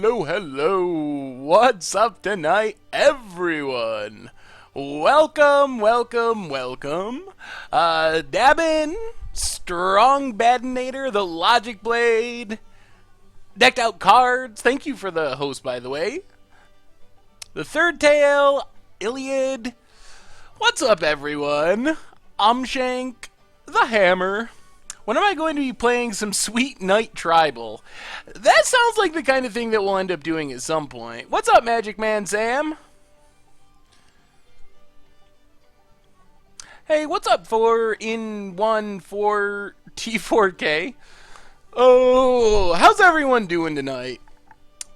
Hello. What's up tonight, everyone? Welcome. Dabbin, Strong Badinator, the Logic Blade, decked out cards. Thank you for the host, by the way. The Third Tail, Iliad. What's up, everyone? Shank, the Hammer. When am I going to be playing some Sweet Night Tribal? That sounds like the kind of thing that we'll end up doing at some point. What's up, Magic Man Sam? Hey, what's up for T4K? Oh, how's everyone doing tonight?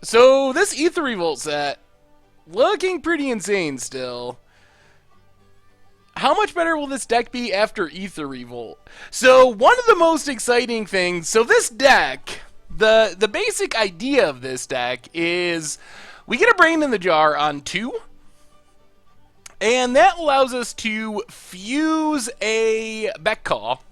So, this Ether Revolt set, looking pretty insane still. How much better will this deck be after Ether Revolt? So, one of the most exciting things, so this deck, the basic idea of this deck is we get a Brain in the Jar on 2, and that allows us to fuse a Beck Call,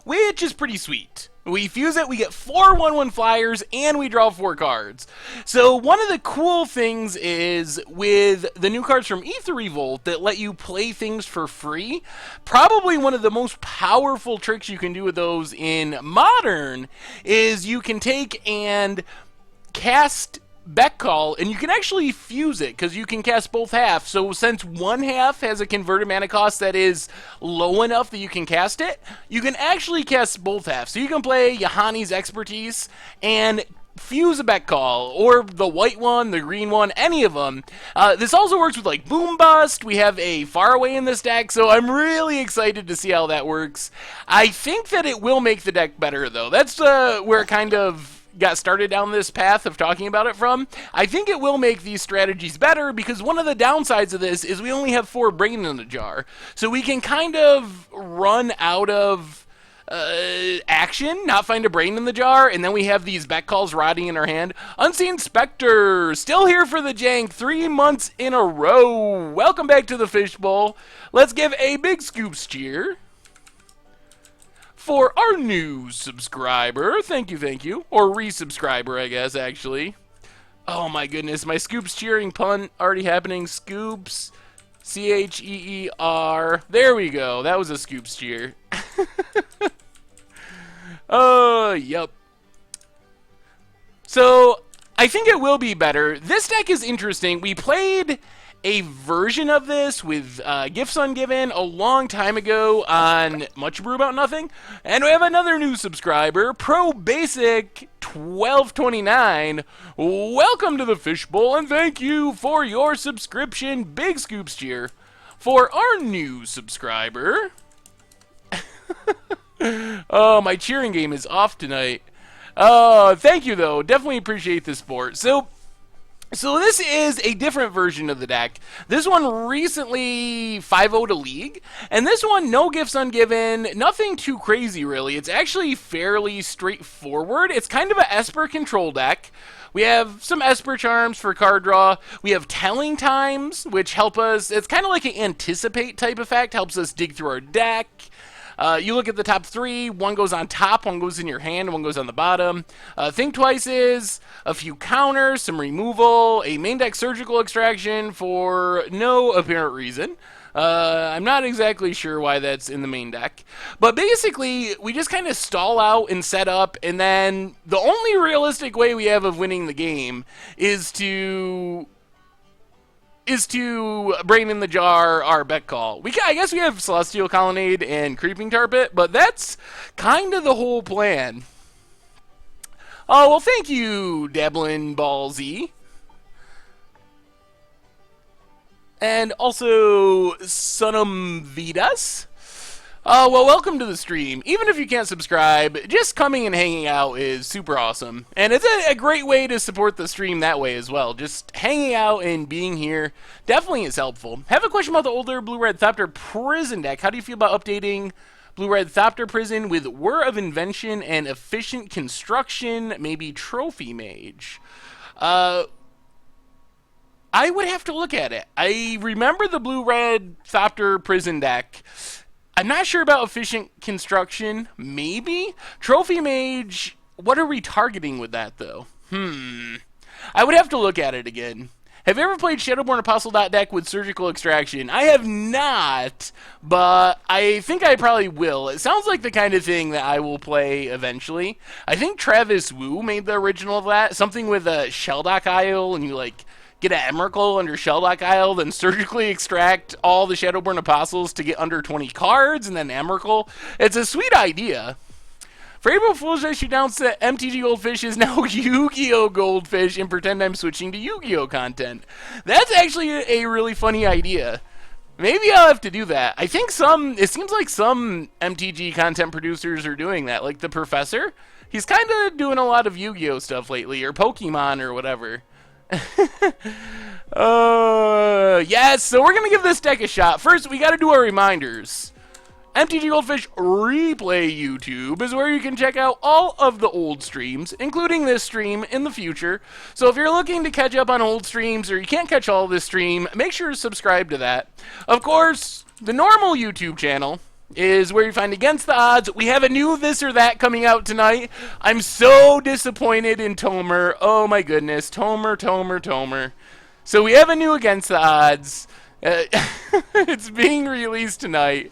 which is pretty sweet. We fuse it, we get 4 1/1 flyers, and we draw 4 cards. So one of the cool things is with the new cards from Ether Revolt that let you play things for free, probably one of the most powerful tricks you can do with those in Modern is you can take and cast Beck Call, and you can actually fuse it because you can cast both halves. So since one half has a converted mana cost that is low enough that you can cast it, you can actually cast both halves. So you can play Yahani's Expertise and fuse a Beck Call, or the white one, the green one, any of them. This also works with like Boom Bust. We have a Faraway in this deck, so I'm really excited to see how that works. I think that it will make the deck better, though. That's where it kind of got started down this path of talking about it from. I think it will make these strategies better because one of the downsides of this is we only have 4 Brain in the Jar. So we can kind of run out of action, not find a Brain in the Jar, and then we have these Beck Calls rotting in our hand. Unseen Spectre, still here for the jank, 3 months in a row. Welcome back to the Fishbowl. Let's give a big Scoops cheer for our new subscriber. Thank you. Or resubscriber, I guess, actually. Oh my goodness, my Scoops cheering pun already happening. Scoops, C-H-E-E-R. There we go. That was a Scoops cheer. Yup. So, I think it will be better. This deck is interesting. We played a version of this with Gifts Ungiven a long time ago on Much Brew About Nothing. And we have another new subscriber, Pro Basic 1229. Welcome to the Fishbowl, and thank you for your subscription. Big Scoops cheer for our new subscriber. Oh, my cheering game is off tonight. Thank you, though. Definitely appreciate the support. So this is a different version of the deck. This one recently 5-0'd a league, and this one no Gifts Ungiven, nothing too crazy really. It's actually fairly straightforward. It's kind of an Esper control deck. We have some Esper charms for card draw. We have Telling Times, which help us. It's kind of like an Anticipate type effect, helps us dig through our deck. You look at the top 3, one goes on top, one goes in your hand, one goes on the bottom. Think Twice is a few counters, some removal, a main deck Surgical Extraction for no apparent reason. I'm not exactly sure why that's in the main deck. But basically, we just kind of stall out and set up, and then the only realistic way we have of winning the game is to Brain in the Jar our Beck Call. I guess we have Celestial Colonnade and Creeping Tarpit, but that's kind of the whole plan. Oh, well, thank you, Dablin Ball Z. And also, Sunum Vidas. Well, welcome to the stream. Even if you can't subscribe, just coming and hanging out is super awesome. And it's a great way to support the stream that way as well. Just hanging out and being here definitely is helpful. Have a question about the older Blue-Red Thopter Prison deck. How do you feel about updating Blue-Red Thopter Prison with Whir of Invention and Efficient Construction, maybe Trophy Mage? I would have to look at it. I remember the Blue-Red Thopter Prison deck. I'm not sure about Efficient Construction. Maybe? Trophy Mage, what are we targeting with that, though? I would have to look at it again. Have you ever played Shadowborn Apostle deck with Surgical Extraction? I have not, but I think I probably will. It sounds like the kind of thing that I will play eventually. I think Travis Wu made the original of that. Something with a Shelldock Isle, and you, like, get an Emrakul under Shelldock Isle, then surgically extract all the Shadowborn Apostles to get under 20 cards, and then Emrakul. It's a sweet idea. For April Fool's Day, she announced that MTG Goldfish is now Yu-Gi-Oh! Goldfish and pretend I'm switching to Yu-Gi-Oh! Content. That's actually a really funny idea. Maybe I'll have to do that. I think it seems like some MTG content producers are doing that. Like the Professor, he's kind of doing a lot of Yu-Gi-Oh! Stuff lately, or Pokemon or whatever. Yes, so we're going to give this deck a shot. First, we got to do our reminders. MTG Goldfish Replay YouTube is where you can check out all of the old streams, including this stream in the future. So if you're looking to catch up on old streams or you can't catch all of this stream, make sure to subscribe to that. Of course, the normal YouTube channel is where you find Against the Odds. We have a new This or That coming out tonight. I'm so disappointed in Tomer. Oh my goodness. Tomer. So we have a new Against the Odds. It's being released tonight.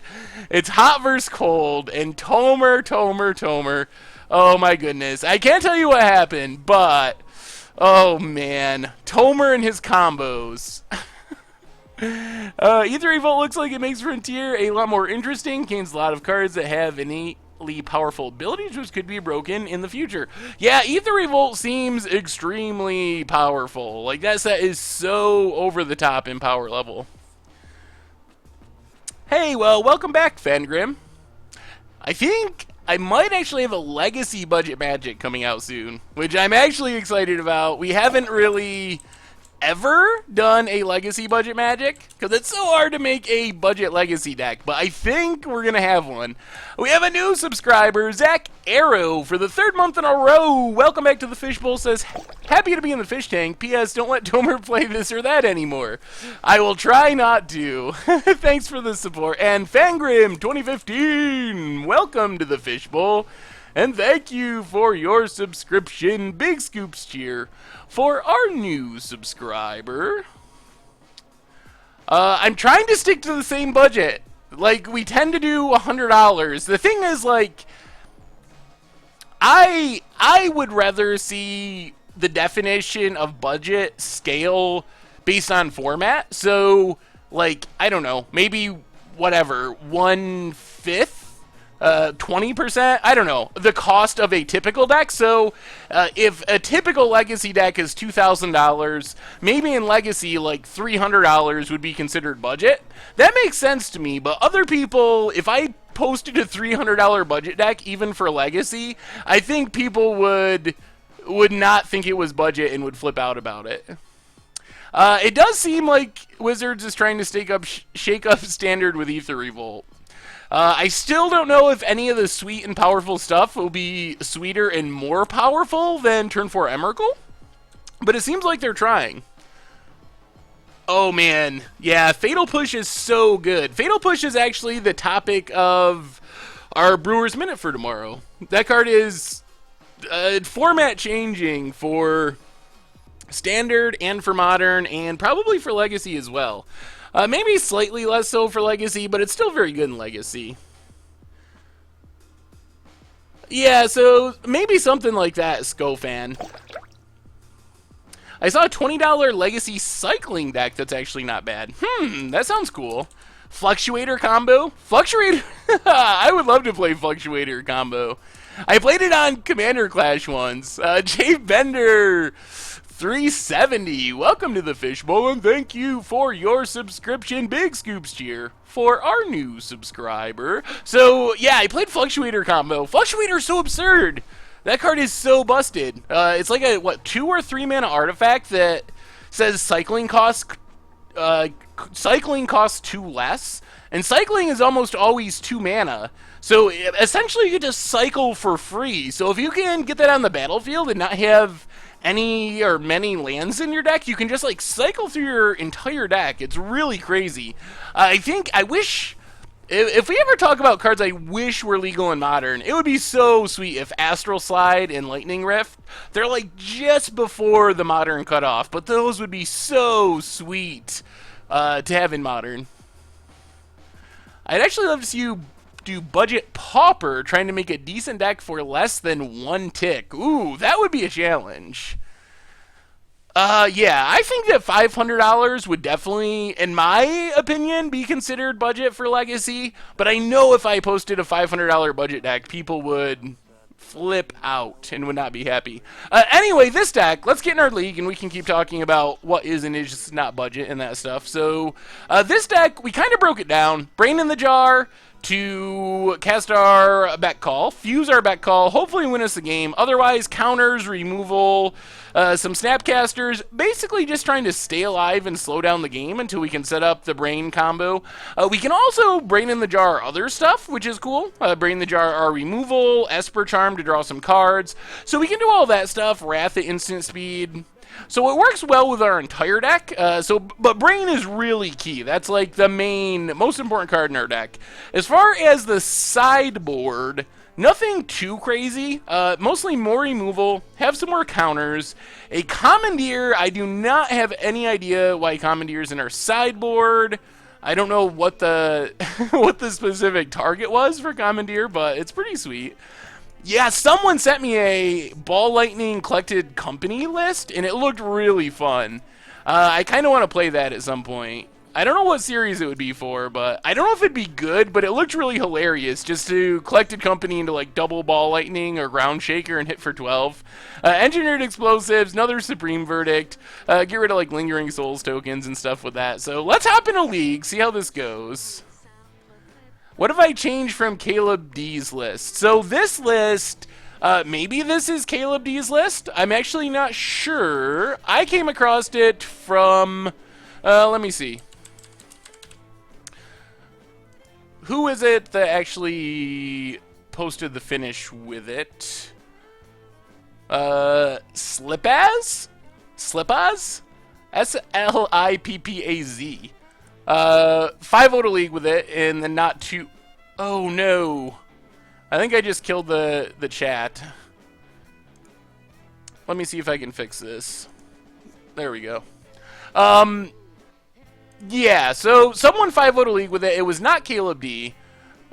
It's hot versus cold, and Tomer. Oh my goodness. I can't tell you what happened, but oh man. Tomer and his combos. Ether Revolt looks like it makes Frontier a lot more interesting. Gains a lot of cards that have innately powerful abilities, which could be broken in the future. Yeah, Ether Revolt seems extremely powerful. Like, that set is so over the top in power level. Hey, well, welcome back, Fangrim. I think I might actually have a Legacy Budget Magic coming out soon, which I'm actually excited about. We haven't really ever done a Legacy Budget Magic, because it's so hard to make a budget Legacy deck, but I think we're going to have one. We have a new subscriber, Zach Arrow, for the third month in a row. Welcome back to the Fishbowl. Says, happy to be in the fish tank. P.S. Don't let Tomer play this or that anymore. I will try not to. Thanks for the support. And Fangrim 2015, welcome to the Fishbowl. And thank you for your subscription. Big Scoops cheer for our new subscriber. I'm trying to stick to the same budget. Like, we tend to do $100. The thing is, like, I would rather see the definition of budget scale based on format. So, like, I don't know, maybe whatever, 1/5? 20%? I don't know. The cost of a typical deck. So, if a typical Legacy deck is $2,000, maybe in Legacy, like, $300 would be considered budget. That makes sense to me, but other people, if I posted a $300 budget deck, even for Legacy, I think people would not think it was budget and would flip out about it. It does seem like Wizards is trying to shake up standard with Ether Revolt. I still don't know if any of the sweet and powerful stuff will be sweeter and more powerful than Turn 4 Emrakul, but it seems like they're trying. Oh man, yeah, Fatal Push is so good. Fatal Push is actually the topic of our Brewers Minute for tomorrow. That card is format changing for Standard and for Modern, and probably for Legacy as well. Maybe slightly less so for Legacy, but it's still very good in Legacy. Yeah, so maybe something like that, Scofan. I saw a $20 Legacy cycling deck that's actually not bad. That sounds cool. Fluctuator combo? Fluctuator? I would love to play Fluctuator combo. I played it on Commander Clash once. Jay Bender 370, welcome to the Fishbowl, and thank you for your subscription. Big Scoops cheer for our new subscriber. So, yeah, I played Fluctuator combo. Fluctuator is so absurd. That card is so busted. It's like a, 2 or 3 mana artifact that says cycling costs 2 less, and cycling is almost always 2 mana. So, essentially, you get to cycle for free. So, if you can get that on the battlefield and not have any or many lands in your deck, you can just, like, cycle through your entire deck. It's really crazy. I wish If we ever talk about cards I wish were legal in Modern, it would be so sweet if Astral Slide and Lightning Rift, they're like just before the Modern cutoff, but those would be so sweet to have in Modern. I'd actually love to see you do Budget Pauper, trying to make a decent deck for less than 1 tick. Ooh, that would be a challenge. Yeah, I think that $500 would definitely, in my opinion, be considered budget for Legacy. But I know if I posted a $500 budget deck, people would flip out and would not be happy. Anyway, this deck, let's get in our league and we can keep talking about what is and is not budget and that stuff. So, this deck, we kind of broke it down. Brain in the Jar to cast our back call, fuse our back call, hopefully win us the game. Otherwise, counters, removal, some snapcasters, basically just trying to stay alive and slow down the game until we can set up the brain combo. We can also brain in the jar other stuff, which is cool. Brain in the jar our removal, Esper charm to draw some cards. So we can do all that stuff, Wrath at instant speed. So it works well with our entire deck. But Brain is really key. That's like the main, most important card in our deck. As far as the sideboard, nothing too crazy. Mostly more removal. Have some more counters. A Commandeer. I do not have any idea why Commandeer's in our sideboard. I don't know what the what the specific target was for Commandeer, but it's pretty sweet. Yeah, someone sent me a Ball Lightning Collected Company list, and it looked really fun. I kind of want to play that at some point. I don't know what series it would be for, but I don't know if it'd be good, but it looked really hilarious just to Collected Company into like double Ball Lightning or Ground Shaker and hit for 12. Engineered Explosives, another Supreme Verdict, get rid of like Lingering Souls tokens and stuff with that. So let's hop in a league, see how this goes. What if I change from Caleb D's list? So this list, maybe this is Caleb D's list. I'm actually not sure. I came across it from, let me see. Who is it that actually posted the finish with it? Slipaz? Slipaz? S-L-I-P-P-A-Z. 5-0 league with it, and then not too... Oh, no. I think I just killed the chat. Let me see if I can fix this. There we go. Yeah, so someone 5-0 league with it. It was not Caleb D,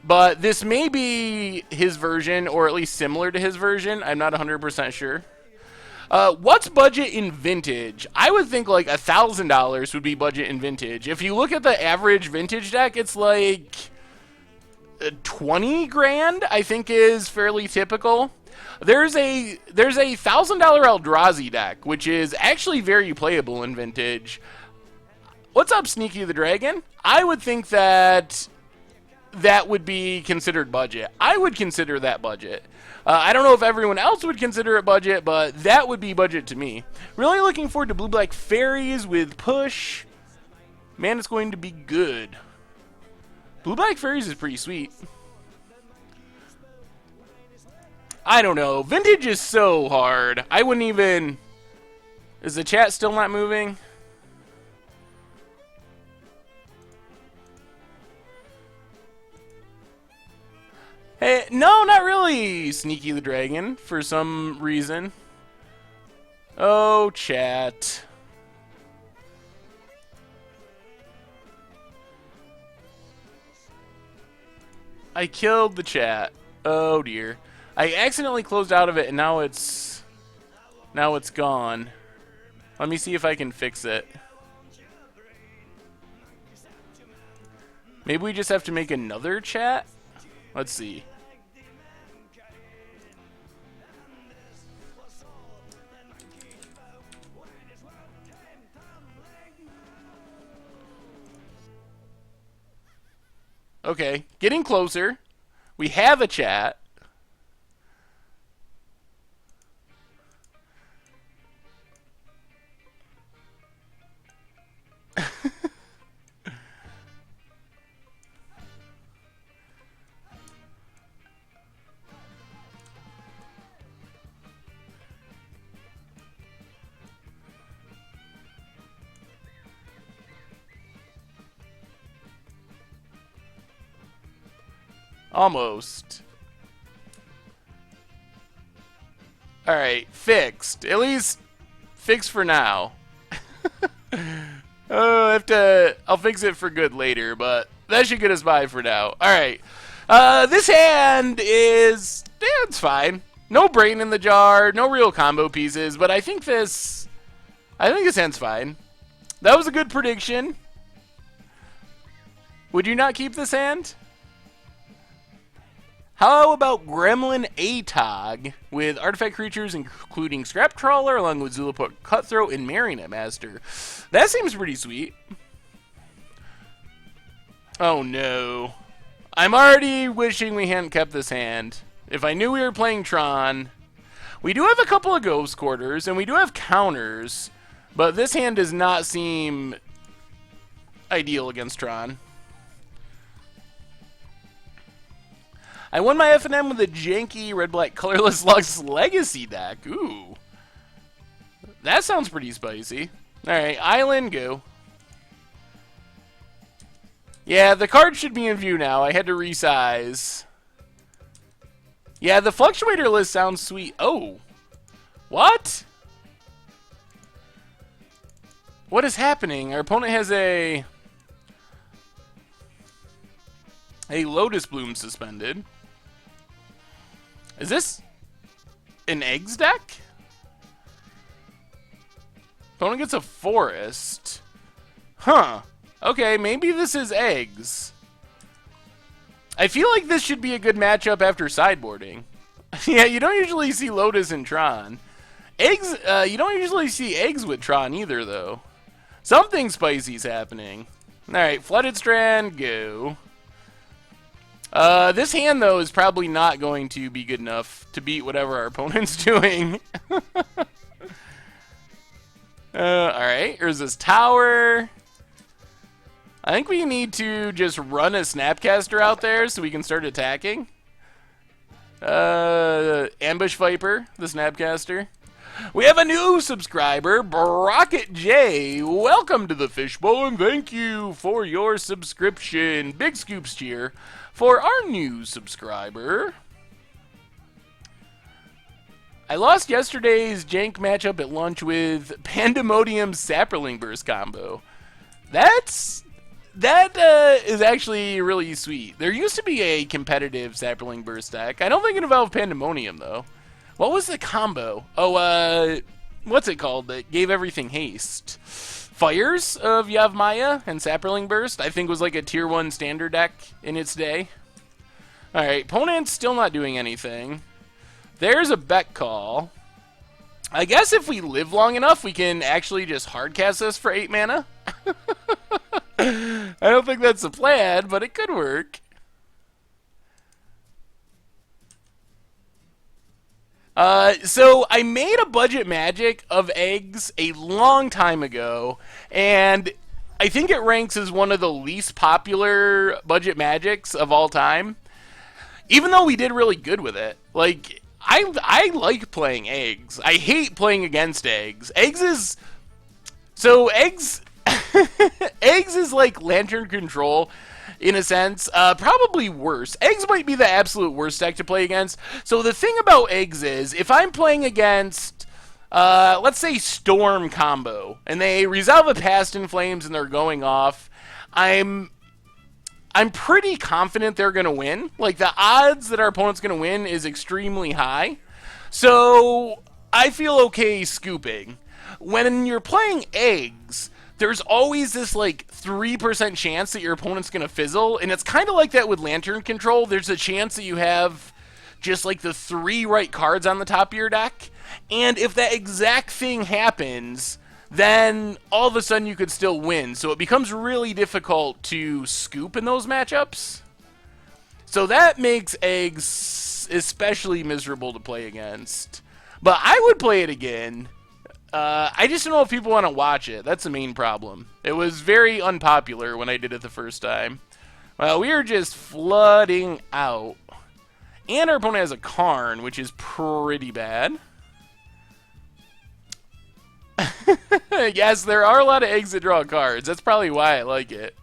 but this may be his version, or at least similar to his version. I'm not 100% sure. What's budget in Vintage? I would think like $1,000 would be budget in Vintage. If you look at the average Vintage deck, it's like 20 grand, I think is fairly typical. There's a $1,000 Eldrazi deck, which is actually very playable in Vintage. What's up, Sneaky the Dragon? I would think that that would be considered budget. I would consider that budget. I don't know if everyone else would consider it budget, but that would be budget to me. Really looking forward to Blue-Black Fairies with Push. Man, it's going to be good. Blue-Black Fairies is pretty sweet. I don't know. Vintage is so hard. I wouldn't even... Is the chat still not moving? Hey, no, not really, Sneaky the Dragon, for some reason. Oh, chat. I killed the chat. Oh, dear. I accidentally closed out of it, and now it's gone. Let me see if I can fix it. Maybe we just have to make another chat? Let's see. Okay, getting closer. We have a chat. Almost. Alright, fixed. At least fixed for now. I'll fix it for good later, but that should get us by for now. Alright. This hand is... yeah, it's fine. No brain in the jar, no real combo pieces, but I think this hand's fine. That was a good prediction. Would you not keep this hand? How about Gremlin Atog with artifact creatures including Scrap Trawler along with Zulaport Cutthroat and Marionette Master? That seems pretty sweet. Oh no. I'm already wishing we hadn't kept this hand. If I knew we were playing Tron. We do have a couple of Ghost Quarters and we do have counters, but this hand does not seem ideal against Tron. I won my F&M with a janky red-black colorless Lux Legacy deck. Ooh. That sounds pretty spicy. Alright, Island, go. Yeah, the card should be in view now. I had to resize. Yeah, the Fluctuator list sounds sweet. Oh. What? What is happening? Our opponent has a Lotus Bloom suspended. Is this an Eggs deck? Opponent gets a Forest. Huh. Okay, maybe this is Eggs. I feel like this should be a good matchup after sideboarding. Yeah, you don't usually see Lotus in Tron. Eggs, you don't usually see Eggs with Tron either, though. Something spicy's happening. Alright, Flooded Strand, go. This hand, though, is probably not going to be good enough to beat whatever our opponent's doing. Alright, here's this tower. I think we need to just run a Snapcaster out there so we can start attacking. Ambush Viper, the Snapcaster. We have a new subscriber, Brocket J. Welcome to the Fishbowl, and thank you for your subscription. Big scoops cheer for our new subscriber. I lost yesterday's jank matchup at lunch with Pandemonium Sapperling Burst combo. That is actually really sweet. There used to be a competitive Sapperling Burst deck. I don't think it involved Pandemonium, though. What was the combo? Oh, what's it called that gave everything haste? Fires of Yavimaya and Sapperling Burst, I think was like a tier 1 standard deck in its day. Alright, opponent's still not doing anything. There's a Beck Call. I guess if we live long enough, we can actually just hardcast this for 8 mana. I don't think that's the plan, but it could work. So I made a budget magic of Eggs a long time ago, and I think it ranks as one of the least popular budget magics of all time. Even though we did really good with it. Like, I like playing Eggs. I hate playing against Eggs. Eggs is like Lantern Control in a sense. Probably worse. Eggs might be the absolute worst deck to play against. So the thing about Eggs is, if I'm playing against, let's say Storm combo, and they resolve a Past in Flames and they're going off, I'm pretty confident they're going to win. Like, the odds that our opponent's going to win is extremely high. So I feel okay scooping. When you're playing Eggs, there's always this, like, 3% chance that your opponent's going to fizzle, and it's kind of like that with Lantern Control. There's a chance that you have just, like, the 3 right cards on the top of your deck, and if that exact thing happens, then all of a sudden you could still win. So it becomes really difficult to scoop in those matchups. So that makes Eggs especially miserable to play against. But I would play it again. I just don't know if people want to watch it. That's the main problem. It was very unpopular when I did it the first time. Well, we are just flooding out. And our opponent has a Karn, which is pretty bad. Yes, there are a lot of Eggs that draw cards. That's probably why I like it.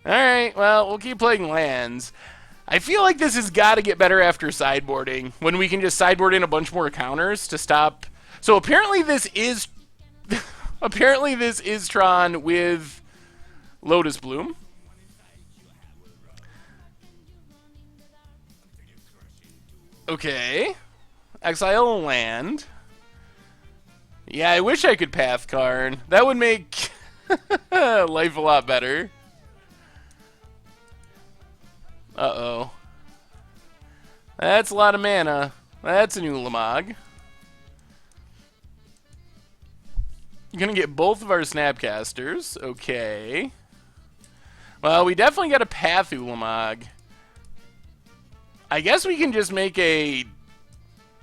Alright, well, we'll keep playing lands. I feel like this has got to get better after sideboarding, when we can just sideboard in a bunch more counters to stop. So apparently this is apparently this is Tron with Lotus Bloom. Okay. Exile a land. Yeah, I wish I could Path Karn. That would make life a lot better. Uh-oh. That's a lot of mana. That's a new Ulamog. You're gonna get both of our Snapcasters. Okay. Well, we definitely got a Path Ulamog. I guess we can just make a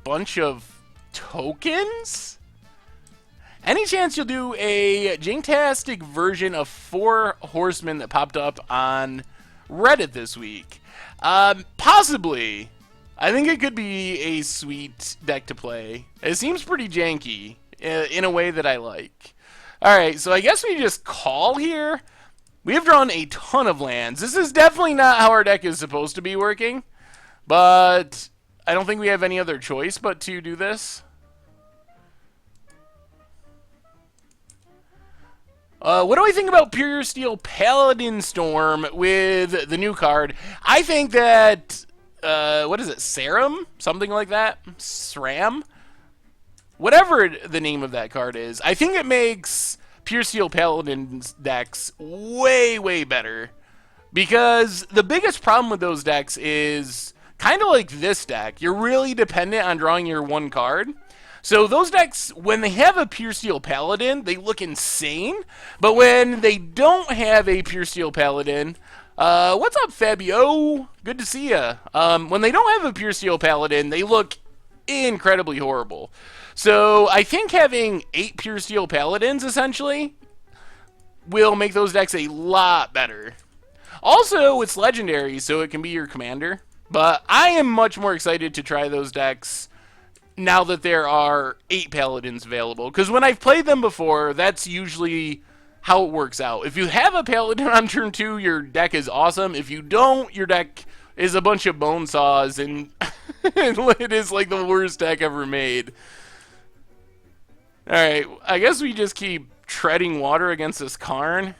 bunch of tokens? Any chance you'll do a Jinktastic version of 4 Horsemen that popped up on Reddit this week? Possibly. I think it could be a sweet deck to play. It seems pretty janky in a way that I like. Alright, so I guess we just call here. We have drawn a ton of lands. This is definitely not how our deck is supposed to be working, but I don't think we have any other choice but to do this. What do I think about Pure Steel Paladin Storm with the new card? I think that, what is it, Serum? Something like that? SRAM? Whatever the name of that card is, I think it makes Pure Steel Paladin's decks way, way better. Because the biggest problem with those decks is kind of like this deck. You're really dependent on drawing your one card. So those decks, when they have a Pure Steel Paladin, they look insane. But when they don't have a Pure Steel Paladin, what's up, Fabio? Good to see ya. When they don't have a Pure Steel Paladin, they look incredibly horrible. So I think having 8 Pure Steel Paladins, essentially, will make those decks a lot better. Also, it's legendary, so it can be your commander. But I am much more excited to try those decks now that there are 8 Paladins available. Because when I've played them before, that's usually how it works out. If you have a Paladin on turn 2, your deck is awesome. If you don't, your deck is a bunch of bone saws, and it is like the worst deck ever made. Alright, I guess we just keep treading water against this Karn.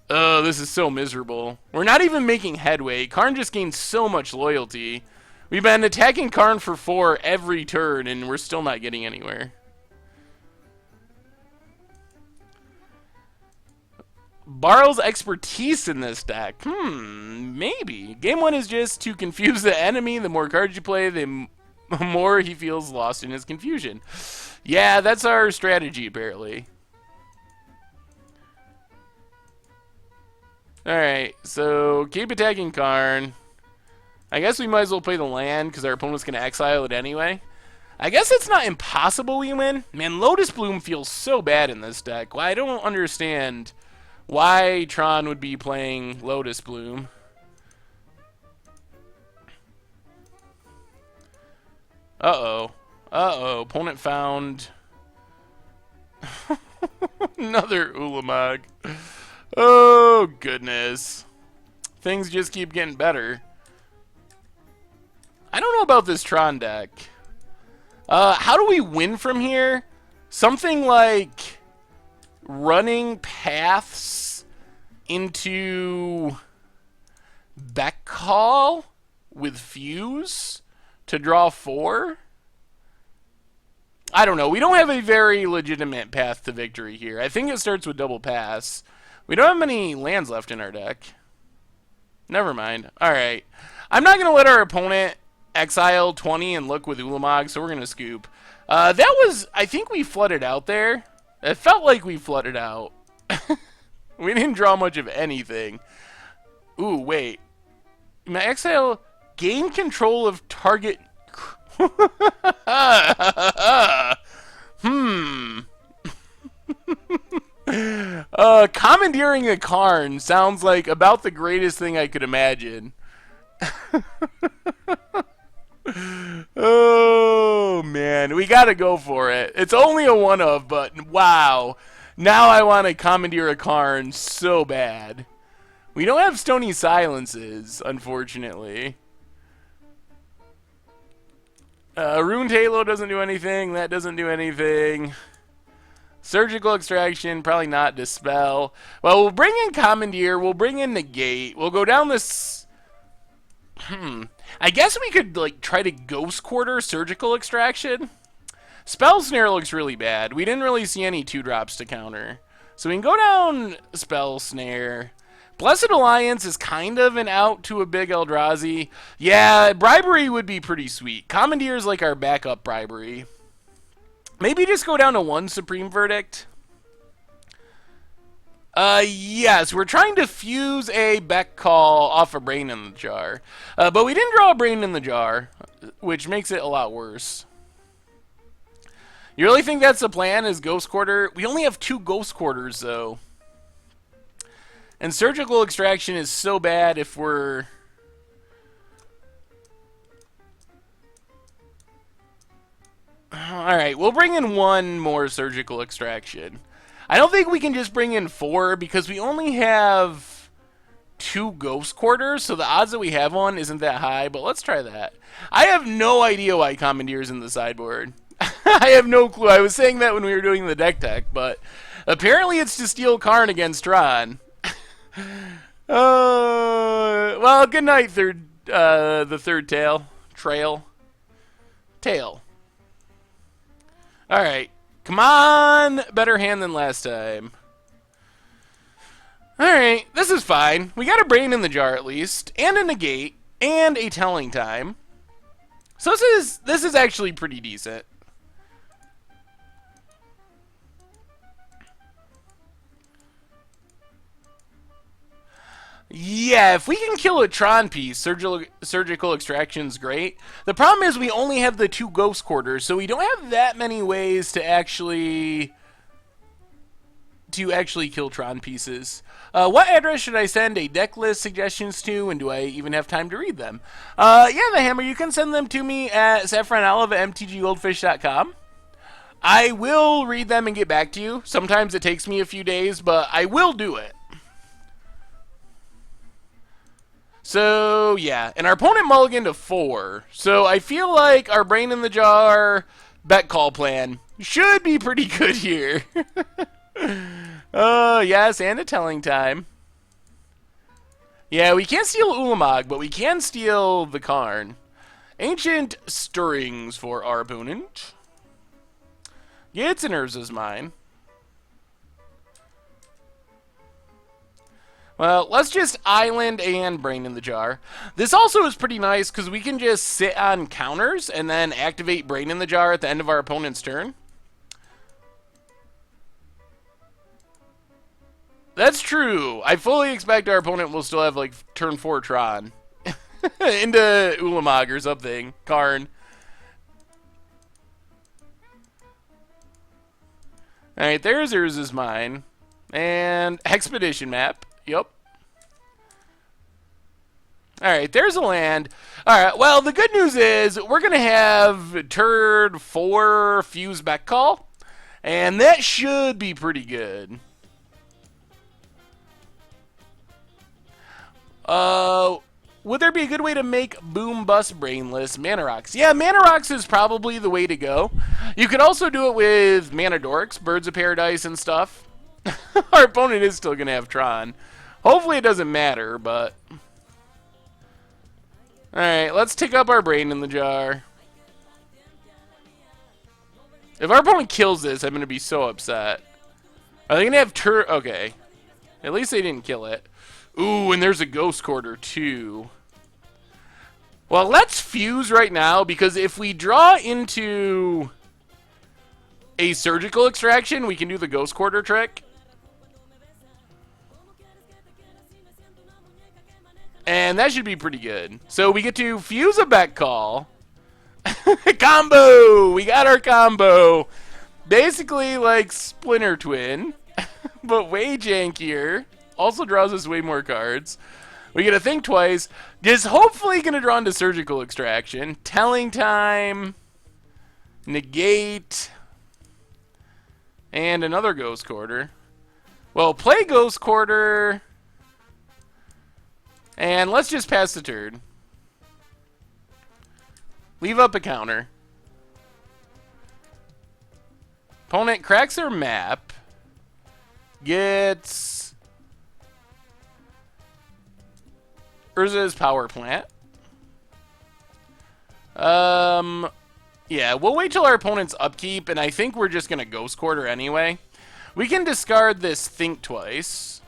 Oh, this is so miserable. We're not even making headway. Karn just gained so much loyalty. We've been attacking Karn for 4 every turn, and we're still not getting anywhere. Borrows expertise in this deck. Maybe. Game 1 is just to confuse the enemy. The more cards you play, the more he feels lost in his confusion. Yeah, that's our strategy, apparently. Alright, so keep attacking Karn. I guess we might as well play the land, because our opponent's going to exile it anyway. I guess it's not impossible we win. Man, Lotus Bloom feels so bad in this deck. Well, I don't understand why Tron would be playing Lotus Bloom. Uh-oh. Uh-oh. Opponent found another Ulamog. Oh, goodness. Things just keep getting better. I don't know about this Tron deck. How do we win from here? Something like running paths into Beck Call with Fuse to draw 4? I don't know. We don't have a very legitimate path to victory here. I think it starts with double pass. We don't have many lands left in our deck. Never mind. Alright. I'm not going to let our opponent exile 20 and look with Ulamog, so we're going to scoop. That was... I think we flooded out there. It felt like we flooded out. We didn't draw much of anything. Ooh, wait. My exile... Gain control of target... Commandeering a Karn sounds like about the greatest thing I could imagine. Oh, man. We gotta go for it. It's only a one-of, but wow. Now I want to commandeer a Karn so bad. We don't have Stony Silences, unfortunately. Ruined Halo doesn't do anything. That doesn't do anything. Surgical Extraction, probably not Dispel. Well, we'll bring in Commandeer. We'll bring in Negate. We'll go down this... I guess we could, like, try to Ghost Quarter Surgical Extraction. Spell Snare looks really bad. We didn't really see any 2-drops to counter. So we can go down Spell Snare. Blessed Alliance is kind of an out to a big Eldrazi. Yeah, Bribery would be pretty sweet. Commandeer is like our backup Bribery. Maybe just go down to 1 Supreme Verdict. Yes, we're trying to fuse a Beck Call off a Brain in the Jar. But we didn't draw a Brain in the Jar, which makes it a lot worse. You really think that's the plan, is Ghost Quarter? We only have 2 Ghost Quarters, though. And Surgical Extraction is so bad if we're... Alright, we'll bring in 1 more Surgical Extraction. I don't think we can just bring in 4, because we only have 2 Ghost Quarters, so the odds that we have one isn't that high, but let's try that. I have no idea why Commandeer's in the sideboard. I have no clue. I was saying that when we were doing the deck tech, but apparently it's to steal Karn against Tron. Well, good night, the third trail. Alright. Come on! Better hand than last time. Alright, this is fine. We got a Brain in the Jar at least, and a Negate, and a Telling Time. So this is actually pretty decent. Yeah, if we can kill a Tron piece, surgical extraction's great. The problem is we only have the 2 Ghost Quarters, so we don't have that many ways to actually kill Tron pieces. What address should I send a deck list suggestions to, and do I even have time to read them? Yeah, the Hammer, you can send them to me at saffronolive@mtggoldfish.com. I will read them and get back to you. Sometimes it takes me a few days, but I will do it. So, yeah, and our opponent mulliganed to 4. So I feel like our Brain in the Jar bet call plan should be pretty good here. Yes, and a Telling Time. Yeah, we can't steal Ulamog, but we can steal the Karn. Ancient Stirrings for our opponent. It's an Urza's Mine. Well, let's just Island and Brain in the Jar. This also is pretty nice because we can just sit on counters and then activate Brain in the Jar at the end of our opponent's turn. That's true. I fully expect our opponent will still have, like, turn 4 Tron. Into Ulamog or something. Karn. Alright, there's Urza's Mine. And Expedition Map. Yep. Alright, there's a land. Alright, well, the good news is we're going to have turn 4 Fuse Beck Call. And that should be pretty good. Would there be a good way to make Boom Bust Brainless Mana Rocks? Yeah, Mana Rocks is probably the way to go. You could also do it with Mana Dorks, Birds of Paradise, and stuff. Our opponent is still going to have Tron. Hopefully it doesn't matter, but... Alright, let's tick up our Brain in the Jar. If our opponent kills this, I'm going to be so upset. Are they going to have Okay. At least they didn't kill it. Ooh, and there's a Ghost Quarter, too. Well, let's fuse right now, because if we draw into a Surgical Extraction, we can do the Ghost Quarter trick. And that should be pretty good. So we get to fuse a Beck Call. Combo! We got our combo. Basically like Splinter Twin, but way jankier. Also draws us way more cards. We get to think twice. Is hopefully going to draw into Surgical Extraction. Telling Time. Negate. And another Ghost Quarter. Well, play Ghost Quarter. And let's just pass the turn. Leave up a counter. Opponent cracks their map. Gets Urza's power plant. Yeah, we'll wait till our opponent's upkeep, and I think we're just going to Ghost Quarter anyway. We can discard this Think Twice.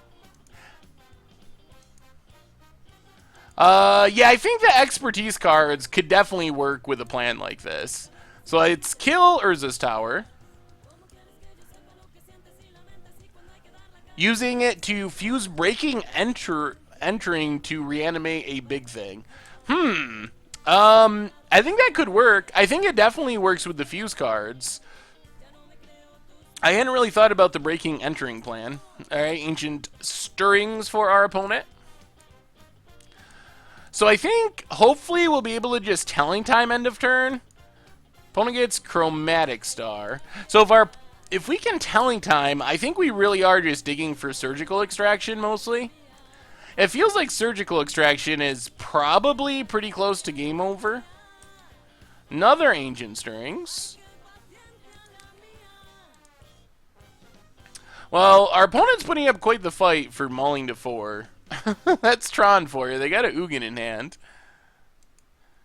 Yeah, I think the Expertise cards could definitely work with a plan like this. So it's kill Urza's Tower. Using it to fuse Breaking Entering to reanimate a big thing. I think that could work. I think it definitely works with the fuse cards. I hadn't really thought about the Breaking Entering plan. Alright, Ancient Stirrings for our opponent. So I think, hopefully, we'll be able to just Telling Time end of turn. Opponent gets Chromatic Star. So if we can Telling Time, I think we really are just digging for Surgical Extraction, mostly. It feels like Surgical Extraction is probably pretty close to game over. Another Ancient Stirrings. Well, our opponent's putting up quite the fight for mauling to 4. That's Tron for you. They got a Ugin in hand.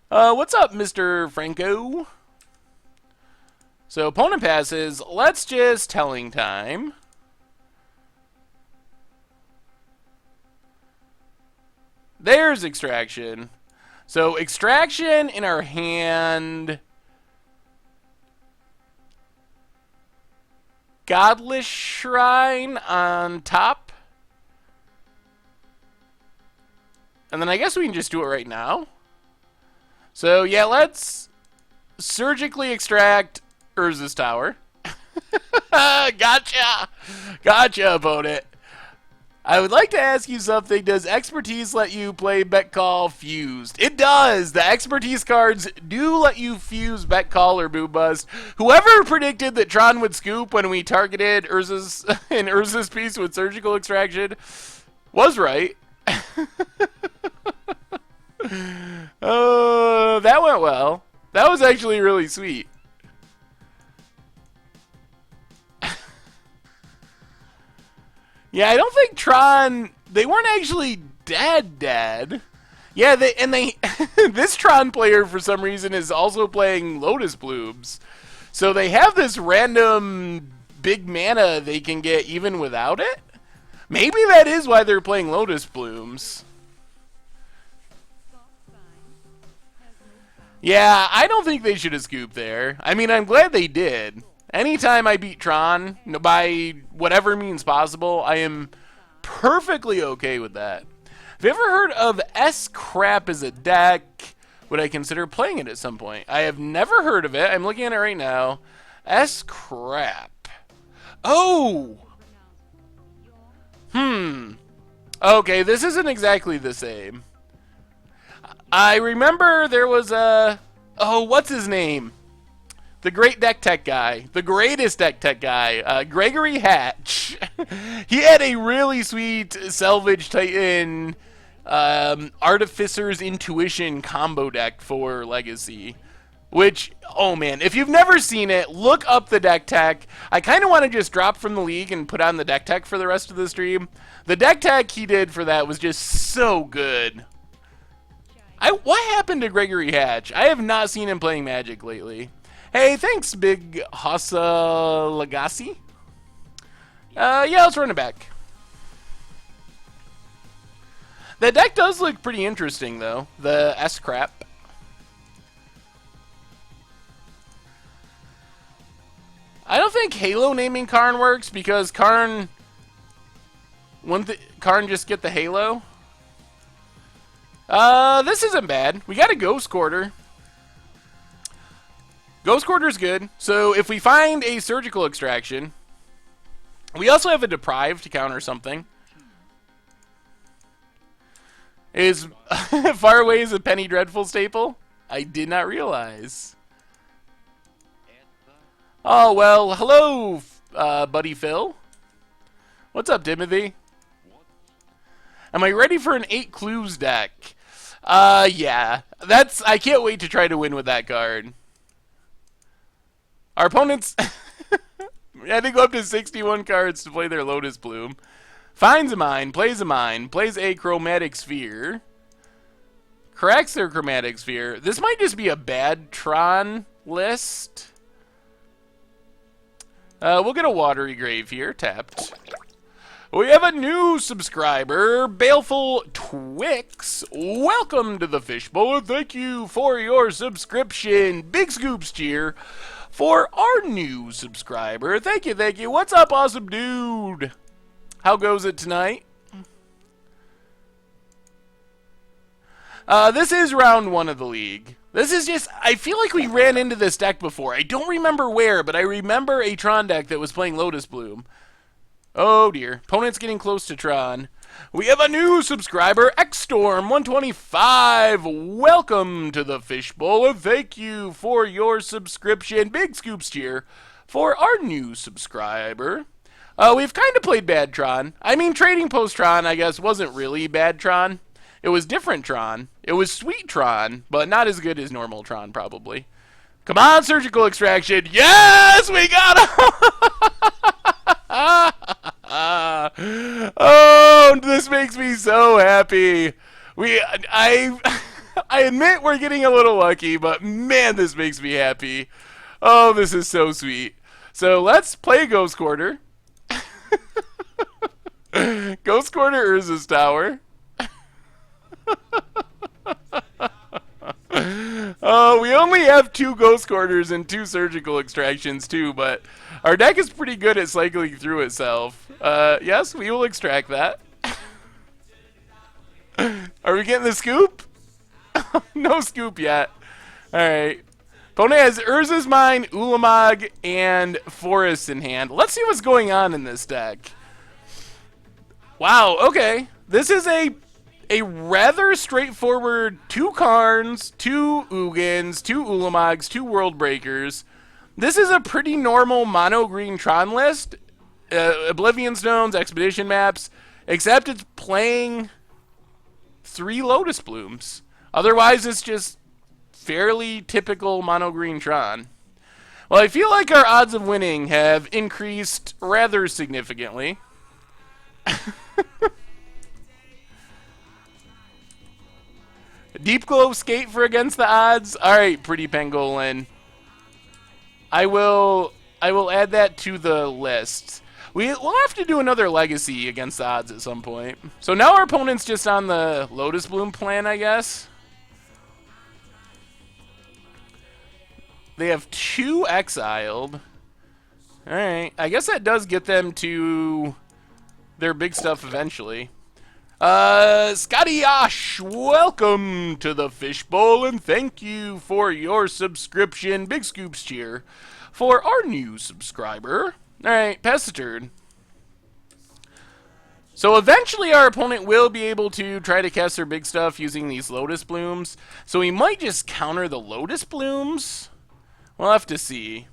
What's up, Mr. Franco? So, opponent passes. Let's just Telling Time. There's Extraction. So, Extraction in our hand. Godless Shrine on top. And then I guess we can just do it right now. So, yeah, let's surgically extract Urza's Tower. Gotcha! Gotcha, opponent. I would like to ask you something. Does Expertise let you play Bet Call Fused? It does! The Expertise cards do let you fuse Bet Call or Boom Bust. Whoever predicted that Tron would scoop when we targeted Urza's piece with Surgical Extraction was right. Oh, that went well. That was actually really sweet. Yeah, I don't think Tron... They weren't actually dead. Yeah, this Tron player, for some reason, is also playing Lotus Blooms. So they have this random big mana they can get even without it? Maybe that is why they're playing Lotus Blooms. Yeah, I don't think they should have scooped there. I mean, I'm glad they did. Anytime I beat Tron, by whatever means possible, I am perfectly okay with that. Have you ever heard of S-Crap as a deck? Would I consider playing it at some point? I have never heard of it. I'm looking at it right now. S-Crap. Oh! Okay, this isn't exactly the same. I remember there was a... Oh, what's his name? The great deck tech guy. The greatest deck tech guy. Gregory Hatch. He had a really sweet Salvage Titan Artificer's Intuition combo deck for Legacy. Which, oh man, if you've never seen it, look up the deck tech. I kind of want to just drop from the league and put on the deck tech for the rest of the stream. The deck tech he did for that was just so good. What happened to Gregory Hatch? I have not seen him playing Magic lately. Hey, thanks, Big Hassa Lagasse. Yeah, let's run it back. The deck does look pretty interesting, though. The S-Crap. I don't think Halo naming Karn works because Karn... Wouldn't Karn just get the Halo? This isn't bad. We got a Ghost Quarter. Ghost Quarter's good. So if we find a Surgical Extraction, we also have a Deprive to counter something. Is Far Away is a Penny Dreadful staple? I did not realize. Oh, well, hello, Buddy Phil. What's up, Timothy? Am I ready for an 8 clues deck? Yeah. I can't wait to try to win with that card. Our opponents had to go up to 61 cards to play their Lotus Bloom. Finds a mine, plays a Chromatic Sphere. Corrects their Chromatic Sphere. This might just be a bad Tron list. We'll get a Watery Grave here, tapped. We have a new subscriber, Baleful Twix. Welcome to the Fishbowl. Thank you for your subscription. Big scoops cheer for our new subscriber. Thank you, thank you. What's up, awesome dude? How goes it tonight? This is round 1 of the league. This is just, I feel like we ran into this deck before. I don't remember where, but I remember a Tron deck that was playing Lotus Bloom. Oh dear. Opponent's getting close to Tron. We have a new subscriber, Xstorm125. Welcome to the Fishbowl. Thank you for your subscription. Big scoops cheer for our new subscriber. We've kind of played bad Tron. I mean, Trading Post Tron, I guess, wasn't really bad Tron. It was different Tron. It was sweet Tron, but not as good as normal Tron, probably. Come on, Surgical Extraction. Yes, we got him! Oh, this makes me so happy. I admit we're getting a little lucky, but man, this makes me happy. Oh, this is so sweet. So let's play Ghost Quarter. Ghost Quarter Urza's Tower. Oh, we only have 2 Ghost Quarters and 2 Surgical Extractions too, but our deck is pretty good at cycling through itself. Yes, we will extract that. Are we getting the scoop? No scoop yet. Alright. Opponent has Urza's Mine, Ulamog, and Forest in hand. Let's see what's going on in this deck. Wow, okay. This is a rather straightforward 2 Karns, 2 Ugins, 2 Ulamogs, 2 World Breakers. This is a pretty normal mono-green Tron list. Oblivion Stones, Expedition Maps, except it's playing 3 Lotus Blooms. Otherwise, it's just fairly typical mono-green Tron. Well, I feel like our odds of winning have increased rather significantly. Deep Glow Skate for against the odds. All right, Pretty Pangolin. I will add that to the list. We'll have to do another Legacy against the odds at some point. So now our opponent's just on the Lotus Bloom plan, I guess. They have 2 exiled. All right, I guess that does get them to their big stuff eventually. Scotty Osh, welcome to the Fishbowl, and thank you for your subscription. Big scoops cheer for our new subscriber. Alright, pass the turn. So eventually our opponent will be able to try to cast their big stuff using these Lotus Blooms. So we might just counter the Lotus Blooms. We'll have to see.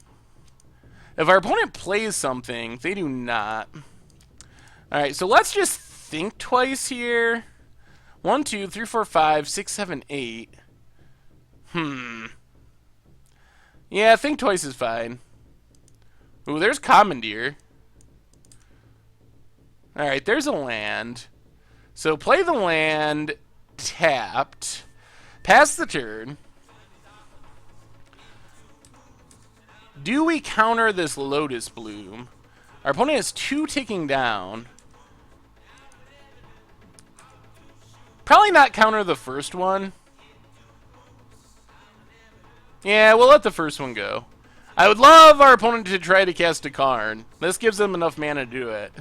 If our opponent plays something, they do not. Alright, so let's just think twice here. 1, 2, 3, 4, 5, 6, 7, 8. Yeah, think twice is fine. Ooh, there's Commandeer. Alright, there's a land. So play the land, tapped. Pass the turn. Do we counter this Lotus Bloom? Our opponent has 2 ticking down. Probably not counter the first one. Yeah, we'll let the first one go. I would love our opponent to try to cast a Karn. This gives them enough mana to do it.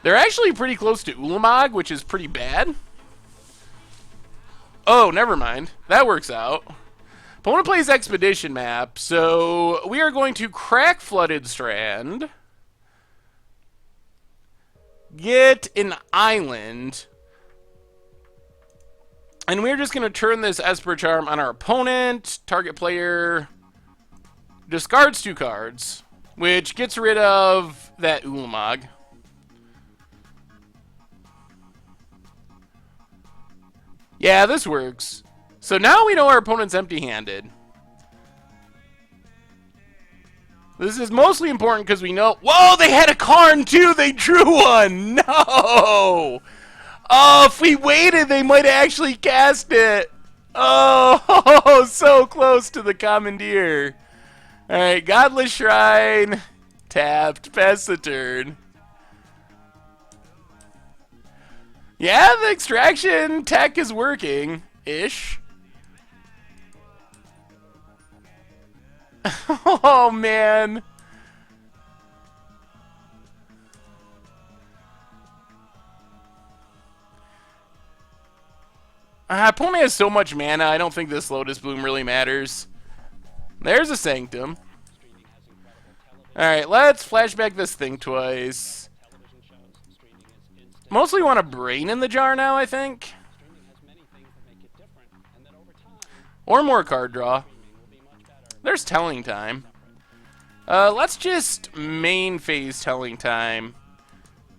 They're actually pretty close to Ulamog, which is pretty bad. Oh, never mind. That works out. Opponent plays Expedition Map, so we are going to crack Flooded Strand. Get an island. And we're just going to turn this Esper Charm on our opponent. Target player discards 2 cards, which gets rid of that Ulamog. Yeah, this works. So now we know our opponent's empty-handed. This is mostly important because we know... Whoa, they had a Karn too! They drew one! No! Oh, if we waited, they might have actually cast it. Oh, so close to the Commandeer. Alright, Godless Shrine. Tapped. Pass the turn. Yeah, the extraction tech is working-ish. Oh, man. Opponent has so much mana, I don't think this Lotus Bloom really matters. There's a Sanctum. Alright, let's flashback this thing twice. Mostly want a Brain in the jar now, I think. Or more card draw. There's Telling Time. Let's just main phase Telling Time.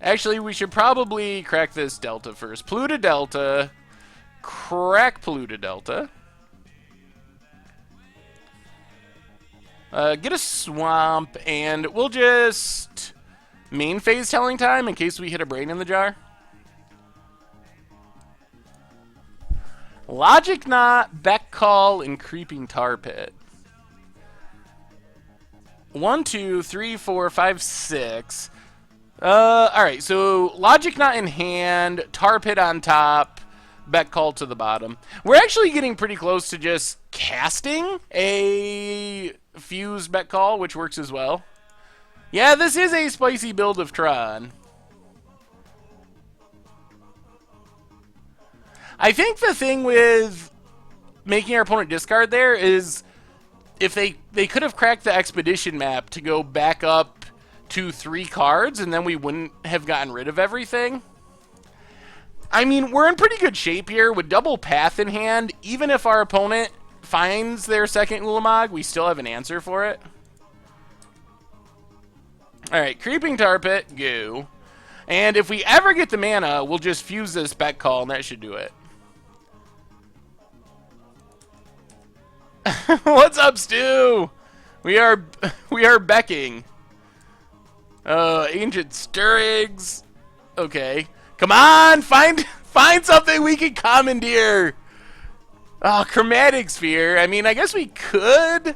Actually, we should probably crack this Delta first. Polluted Delta. Crack Polluted Delta. Get a Swamp, and we'll just main phase Telling Time in case we hit a Brain in the jar. Logic Knot, Beck Call, and Creeping Tar Pit. 1, 2, 3, 4, 5, 6. Alright, so Logic Knot in hand, Tar Pit on top, Beck Call to the bottom. We're actually getting pretty close to just casting a Fused Beck Call, which works as well. Yeah, this is a spicy build of Tron. I think the thing with making our opponent discard there is if they could have cracked the Expedition map to go back up to 3 cards, and then we wouldn't have gotten rid of everything. I mean, we're in pretty good shape here with double Path in hand. Even if our opponent finds their second Ulamog, we still have an answer for it. Alright, Creeping Tar Pit, go. And if we ever get the mana, we'll just fuse this Beck Call, and that should do it. What's up, Stu? We are becking. Ancient Stirrings. Okay. Come on, find something we can commandeer. Oh, Chromatic Sphere. I mean, I guess we could.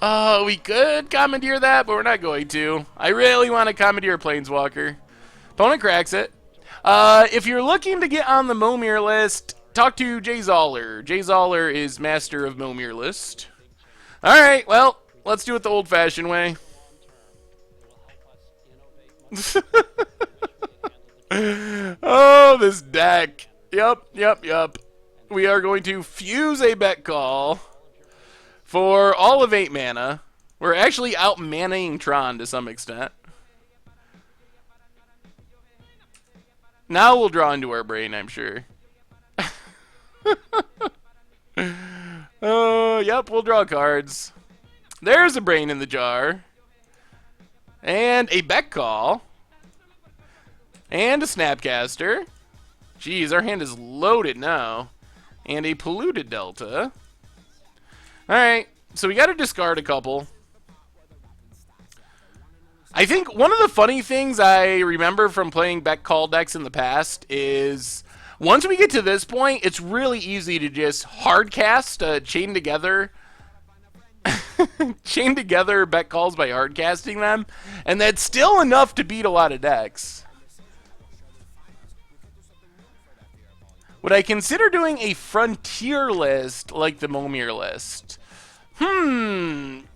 We could commandeer that, but we're not going to. I really want to commandeer Planeswalker. Opponent cracks it. If you're looking to get on the Momir list, talk to Jay Zoller. Jay Zoller is master of Momir list. Alright, well, let's do it the old-fashioned way. Oh, this deck. Yup. We are going to fuse a Beck Call for all of 8 mana. We're actually out-manning Tron to some extent. Now we'll draw into our Brain, I'm sure. Yep, we'll draw cards. There's a Brain in the jar. And a Beck Call. And a Snapcaster. Jeez, our hand is loaded now. And a Polluted Delta. Alright, so we gotta discard a couple. I think one of the funny things I remember from playing Beck Call decks in the past is once we get to this point, it's really easy to just hardcast, chain together Beck Calls by hardcasting them, and that's still enough to beat a lot of decks. Would I consider doing a Frontier list like the Momir list?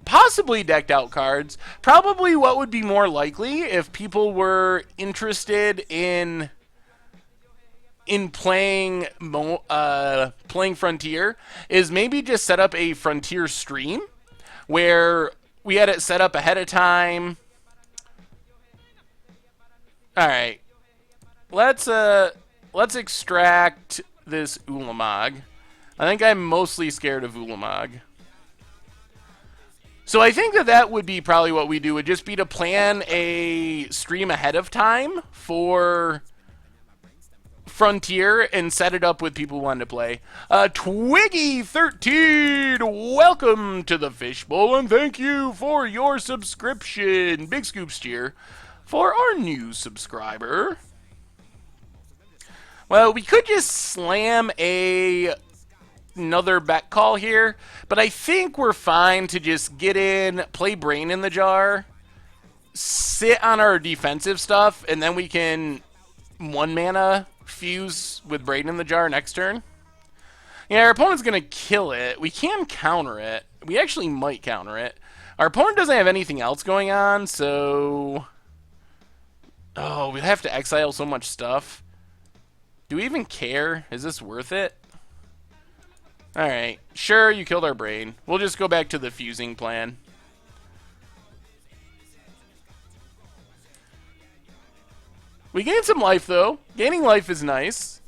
Possibly decked out cards. Probably what would be more likely if people were interested in playing Frontier is maybe just set up a Frontier stream where we had it set up ahead of time. All right, let's extract this Ulamog. I think I'm mostly scared of Ulamog. So I think that would be probably what we do, would just be to plan a stream ahead of time for frontier and set it up with people who wanted to play. Twiggy13, welcome to the Fishbowl, and thank you for your subscription. Big Scoops cheer for our new subscriber. Well, we could just slam another bet call here, but I think we're fine to just get in, play Brain in the Jar, sit on our defensive stuff, and then we can 1-mana fuse with Brain in the Jar next turn. Yeah, our opponent's going to kill it. We can counter it. We actually might counter it. Our opponent doesn't have anything else going on, so... Oh, we have to exile so much stuff. Do we even care? Is this worth it? Alright. Sure, you killed our Brain. We'll just go back to the fusing plan. We gained some life, though. Gaining life is nice.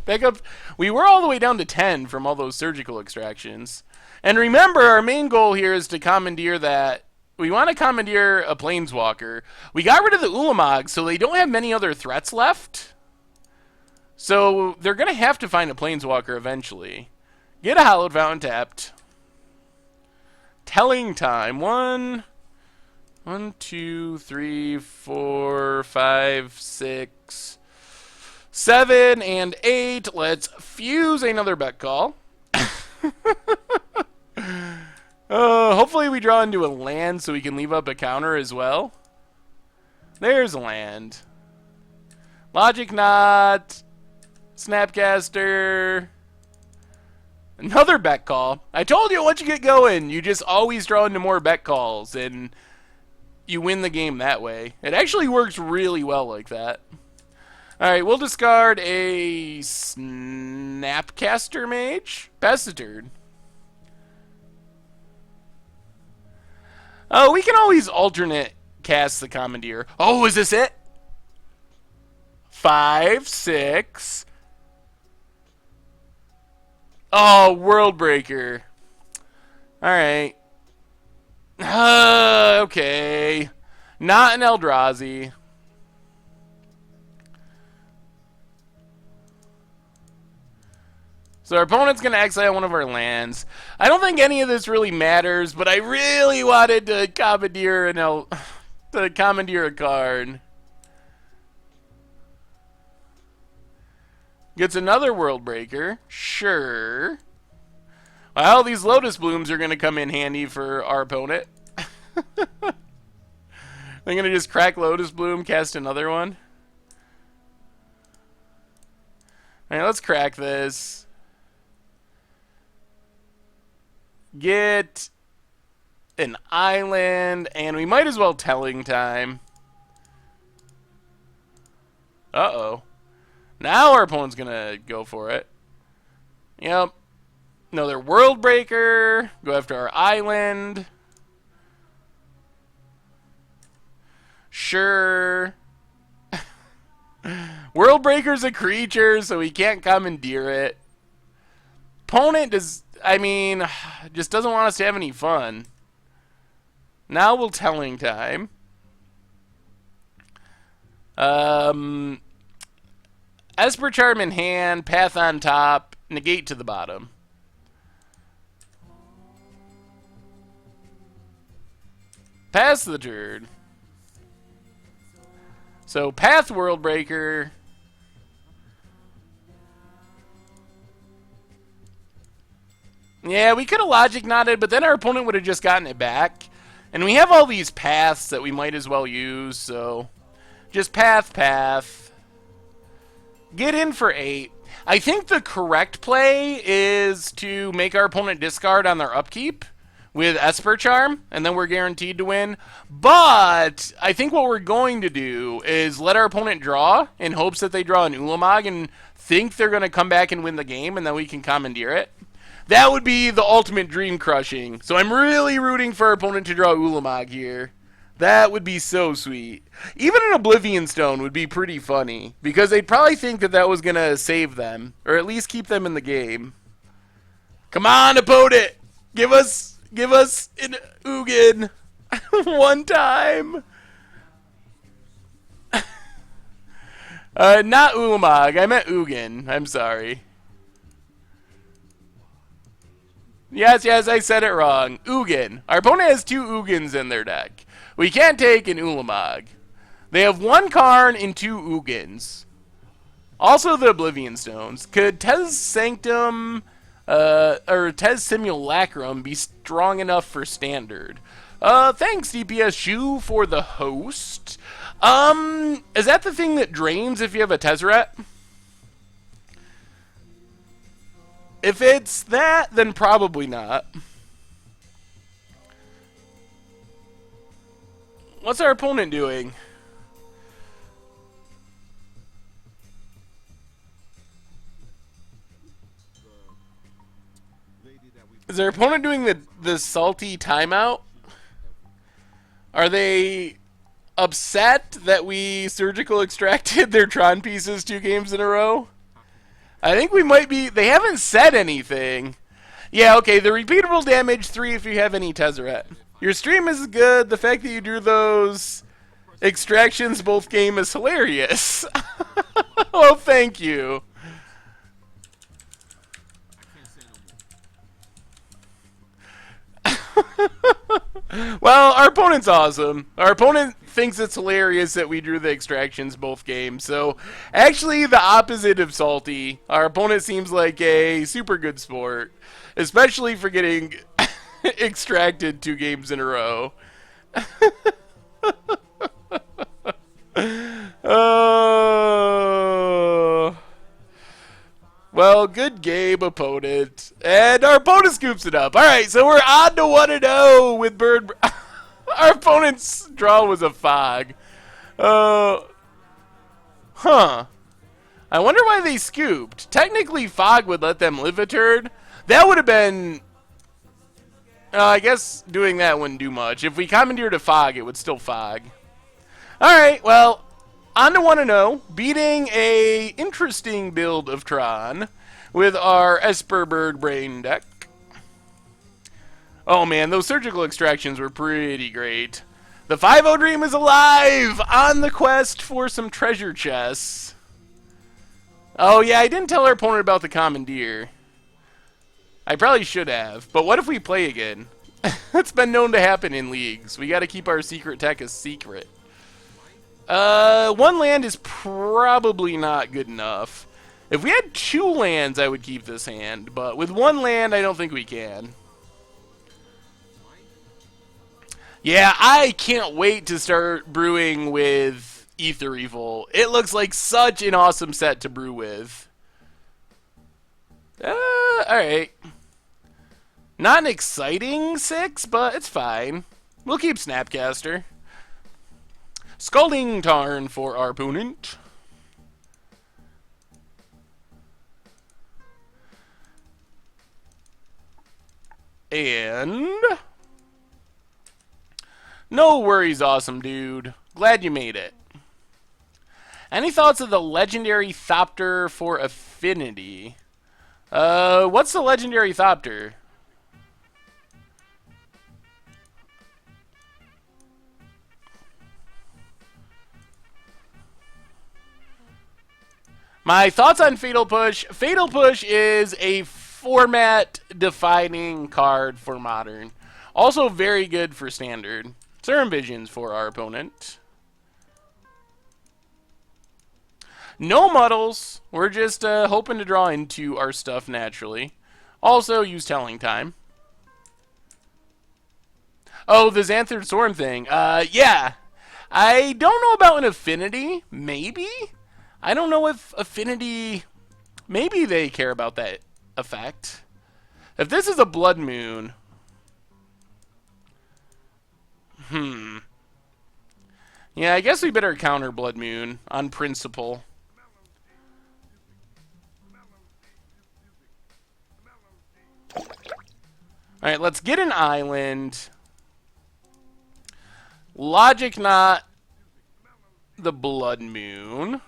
Back up. We were all the way down to 10 from all those surgical extractions. And remember, our main goal here is to commandeer that. We want to commandeer a Planeswalker. We got rid of the Ulamog, so they don't have many other threats left. So they're going to have to find a Planeswalker eventually. Get a Hallowed Fountain tapped. Telling time. 1, 2, 3, 4, 5, 6, 7, and 8. Let's fuse another bet call. Hopefully we draw into a land so we can leave up a counter as well. There's a land. Logic Knot. Snapcaster. Another bet call. I told you once you get going, you just always draw into more bet calls, and you win the game that way. It actually works really well like that. Alright, we'll discard a Snapcaster Mage. Pass the turn. Oh, we can always alternate cast the Commandeer. Oh, is this it? 5, 6. Oh, World Breaker. Alright. Okay. Not an Eldrazi. So our opponent's going to exile one of our lands. I don't think any of this really matters, but I really wanted to commandeer a card. Gets another World Breaker. Sure. Well, these Lotus Blooms are going to come in handy for our opponent. They're going to just crack Lotus Bloom, cast another one. Alright, let's crack this. Get an island, and we might as well Telling Time. Uh-oh. Now our opponent's gonna go for it. Yep. Another World Breaker. Go after our island. Sure. World Breaker's a creature, so he can't commandeer it. Opponent does... I mean, just doesn't want us to have any fun. Now we'll Telling Time. Esper Charm in hand, Path on top, negate to the bottom. Pass the turn. So Path World Breaker. Yeah, we could have Logic Knotted, but then our opponent would have just gotten it back. And we have all these paths that we might as well use, so just path. Get in for 8. I think the correct play is to make our opponent discard on their upkeep with Esper Charm, and then we're guaranteed to win. But I think what we're going to do is let our opponent draw in hopes that they draw an Ulamog and think they're going to come back and win the game, and then we can commandeer it. That would be the ultimate dream crushing. So I'm really rooting for our opponent to draw Ulamog here. That would be so sweet. Even an Oblivion Stone would be pretty funny, because they'd probably think that that was going to save them, or at least keep them in the game. Come on, opponent! Give us an Ugin one time. Not Ulamog. I meant Ugin. I'm sorry. Yes, I said it wrong. Ugin. Our opponent has 2 Ugins in their deck. We can't take an Ulamog. They have 1 Karn and 2 Ugins. Also the Oblivion Stones. Could Tez Sanctum or Tez Simulacrum be strong enough for Standard? Thanks DPS Shu for the host. Is that the thing that drains if you have a Tezzeret? If it's that, then probably not. What's our opponent doing? Is their opponent doing the salty timeout? Are they upset that we surgical extracted their Tron pieces 2 games in a row? I think we might be... They haven't said anything. Yeah, okay, the repeatable damage 3 if you have any Tezzeret. Your stream is good. The fact that you drew those extractions both game is hilarious. Well, thank you. Well, our opponent's awesome. Our opponent thinks it's hilarious that we drew the extractions both games. So, actually, the opposite of salty. Our opponent seems like a super good sport, especially for getting extracted 2 games in a row. Oh. Well, good game, opponent. And our opponent scoops it up. Alright, so we're on to 1-0 with Bird... Our opponent's draw was a fog. Huh. I wonder why they scooped. Technically, fog would let them live a turn. That would have been... I guess doing that wouldn't do much. If we commandeered a fog, it would still fog. Alright, well... On to 1-0, beating a interesting build of Tron with our Esper Bird Brain deck. Oh man, those surgical extractions were pretty great. The 5-0 Dream is alive on the quest for some treasure chests. Oh yeah, I didn't tell our opponent about the Commandeer. I probably should have, but what if we play again? It's been known to happen in leagues. We gotta keep our secret tech a secret. 1 land is probably not good enough. If we had 2 lands, I would keep this hand, but with 1 land, I don't think we can. Yeah, I can't wait to start brewing with Ether Evil. It looks like such an awesome set to brew with. Alright. Not an exciting 6, but it's fine. We'll keep Snapcaster. Scalding Tarn for our opponent. And... No worries, awesome dude. Glad you made it. Any thoughts of the legendary Thopter for Affinity? What's the legendary Thopter? My thoughts on Fatal Push. Fatal Push is a format-defining card for Modern. Also very good for Standard. Serum Visions for our opponent. No muddles. We're just hoping to draw into our stuff naturally. Also use Telling Time. Oh, the Xanthered Storm thing. Yeah. I don't know about an Affinity. Maybe? I don't know if Affinity... Maybe they care about that effect. If this is a Blood Moon... Yeah, I guess we better counter Blood Moon on principle. Alright, let's get an island. Logic not the Blood Moon.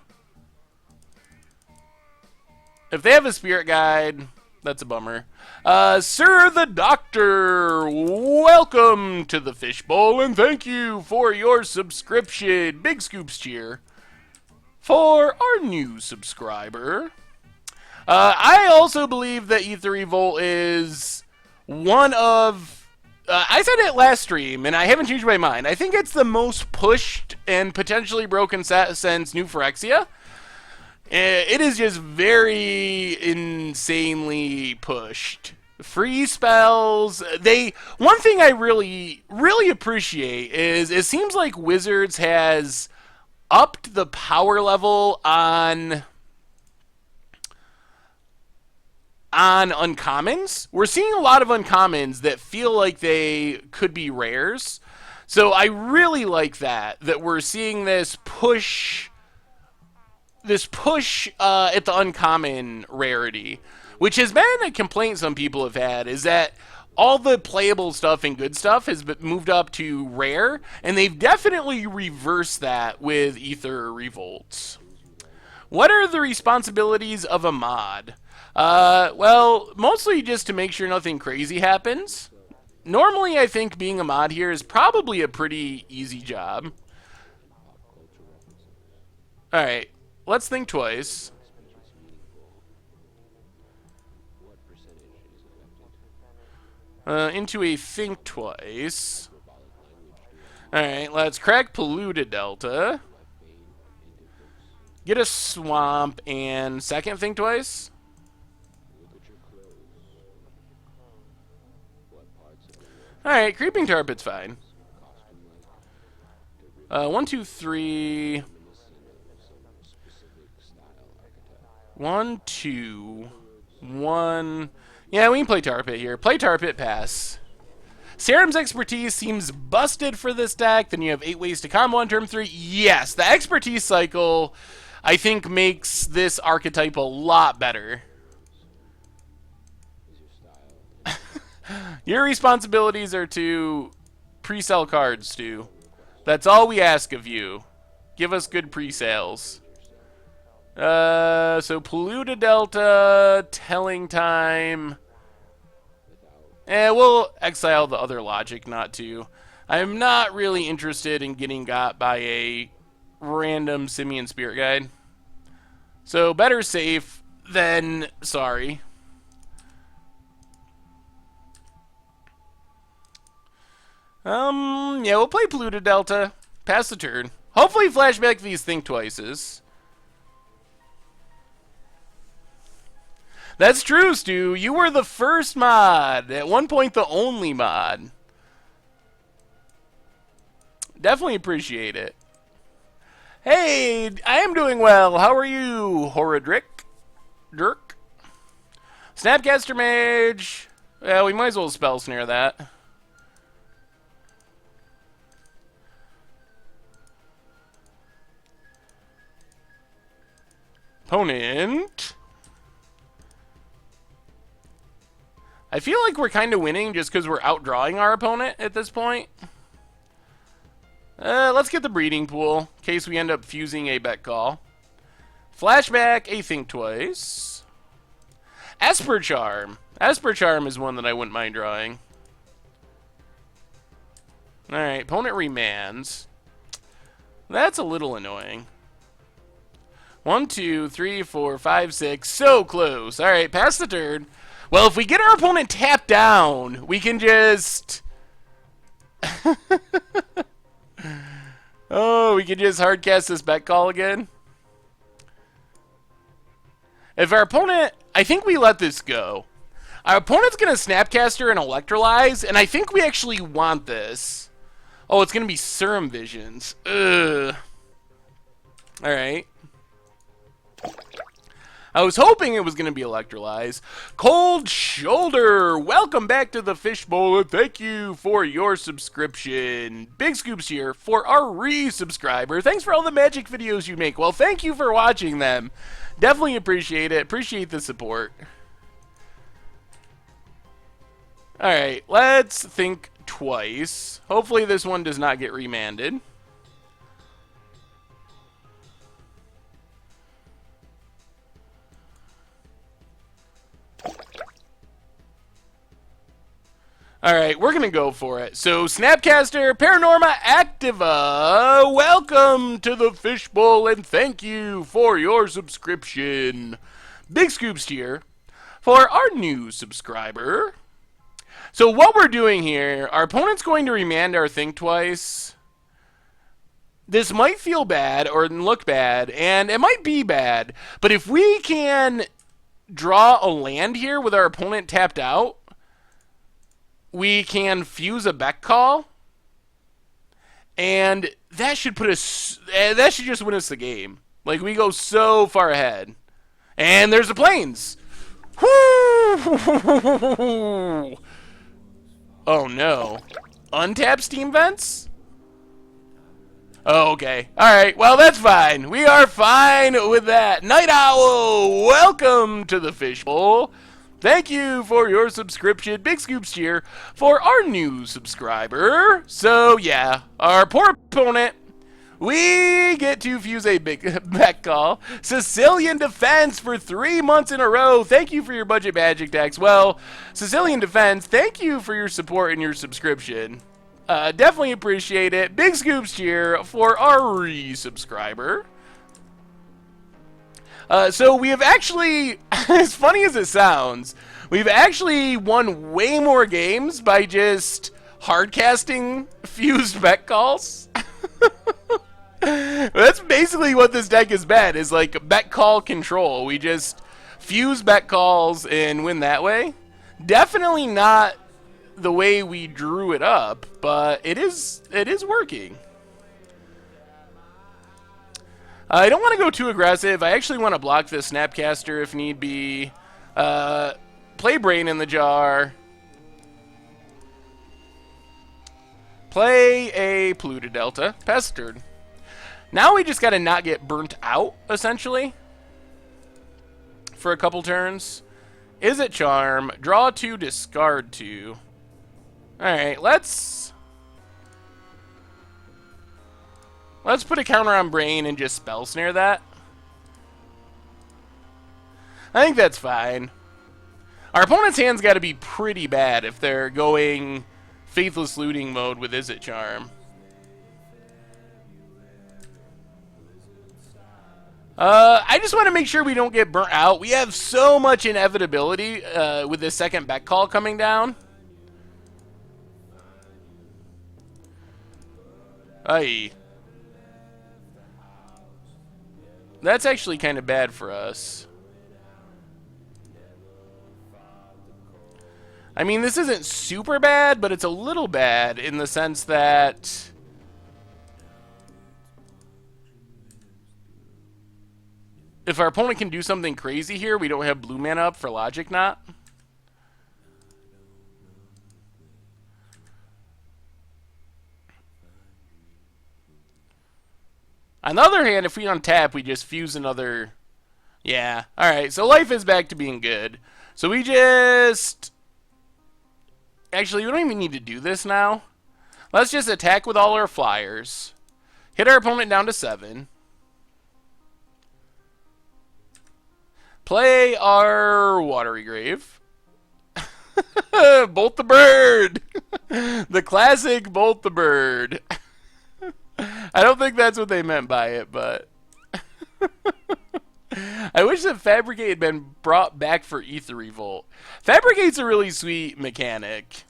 If they have a Spirit Guide, that's a bummer. Sir the Doctor, welcome to the Fishbowl, and thank you for your subscription. Big Scoops cheer for our new subscriber. I also believe that E3 Volt is one of... I said it last stream, and I haven't changed my mind. I think it's the most pushed and potentially broken set since New Phyrexia. It is just very insanely pushed. Free spells. One thing I really appreciate is it seems like Wizards has upped the power level on uncommons. We're seeing a lot of uncommons that feel like they could be rares. So I really like that we're seeing this push at the uncommon rarity, which has been a complaint some people have had, is that all the playable stuff and good stuff has been moved up to rare, and they've definitely reversed that with Ether Revolts. What are the responsibilities of a mod? Well, mostly just to make sure nothing crazy happens. Normally, I think being a mod here is probably a pretty easy job. Alright, let's think twice. Into a think twice. Alright, let's crack Polluted Delta. Get a swamp and second think twice. Alright, Creeping Tarpet's fine. 1, 2, 3. 1, 2, 1. Yeah, we can play Tarpet here. Play Tarpet, pass. Serum's expertise seems busted for this deck. Then you have 8 ways to combo on turn 3. Yes, the expertise cycle, I think, makes this archetype a lot better. Your responsibilities are to pre-sell cards, Stu. That's all we ask of you. Give us good pre-sales. So Polluted Delta, Telling Time. We'll exile the other logic not to. I'm not really interested in getting got by a random Simian Spirit Guide. So better safe than sorry. Yeah, we'll play Polluted Delta. Pass the turn. Hopefully flashback these think twices. That's true, Stu. You were the first mod. At one point, the only mod. Definitely appreciate it. Hey, I am doing well. How are you, Horadrick? Dirk? Snapcaster Mage. Yeah, we might as well spell snare that. Opponent. I feel like we're kind of winning just because we're outdrawing our opponent at this point. Let's get the breeding pool in case we end up fusing a bet call. Flashback, a think twice. Esper Charm. Esper Charm is one that I wouldn't mind drawing. Alright, opponent remands. That's a little annoying. 1, 2, 3, 4, 5, 6. So close. Alright, pass the turn. Well, if we get our opponent tapped down, we can just... Oh, we can just hardcast this bet call again. If our opponent... I think we let this go. Our opponent's going to Snapcaster and Electrolyze, and I think we actually want this. Oh, it's going to be Serum Visions. Ugh. Alright. I was hoping it was going to be Electrolyze. Cold Shoulder, welcome back to the Fishbowl, and thank you for your subscription. Big Scoops here for our re-subscriber. Thanks for all the Magic videos you make. Well, thank you for watching them. Definitely appreciate it. Appreciate the support. Alright, let's think twice. Hopefully this one does not get remanded. Alright, we're gonna go for it. So, Snapcaster Paranorma Activa, welcome to the Fishbowl and thank you for your subscription. Big Scoops here for our new subscriber. So, what we're doing here, our opponent's going to remand our Think Twice. This might feel bad or look bad, and it might be bad, but if we can draw a land here with our opponent tapped out, we can fuse a Beck Call, and that should put us. That should just win us the game. Like, we go so far ahead. And there's the planes. Whoo! Oh no! Untap steam vents? Oh, okay. All right. Well, that's fine. We are fine with that. Night Owl, welcome to the Fishbowl. Thank you for your subscription. Big Scoops here for our new subscriber. So, yeah, our poor opponent, we get to fuse a big back call. Sicilian Defense for 3 months in a row. Thank you for your budget magic decks. Well, Sicilian Defense, thank you for your support and your subscription. Definitely appreciate it. Big Scoops here for our resubscriber. So we have actually, as funny as it sounds, we've actually won way more games by just hardcasting fused Beck Calls. That's basically what this deck has been, is like Beck Call control. We just fuse Beck Calls and win that way. Definitely not the way we drew it up, but it is working. I don't want to go too aggressive. I actually want to block this Snapcaster if need be. Play Brain in the Jar. Play a Polluted Delta. Pestered. Now we just got to not get burnt out, essentially, for a couple turns. Is it Charm? Draw 2, discard 2. Alright, let's put a counter on Brain and just Spell Snare that. I think that's fine. Our opponent's hand's got to be pretty bad if they're going Faithless Looting mode with Is It Charm. I just want to make sure we don't get burnt out. We have so much inevitability with this second Beck Call coming down. Aye. That's actually kind of bad for us. I mean, this isn't super bad, but it's a little bad in the sense that if our opponent can do something crazy here, we don't have blue mana up for Logic Knot. On the other hand, if we untap, we just fuse another. Yeah. Alright, so life is back to being good. So we just. Actually, we don't even need to do this now. Let's just attack with all our flyers. Hit our opponent down to 7. Play our Watery Grave. Bolt the Bird! The classic Bolt the Bird. I don't think that's what they meant by it, but I wish that Fabricate had been brought back for Ether Revolt. Fabricate's a really sweet mechanic.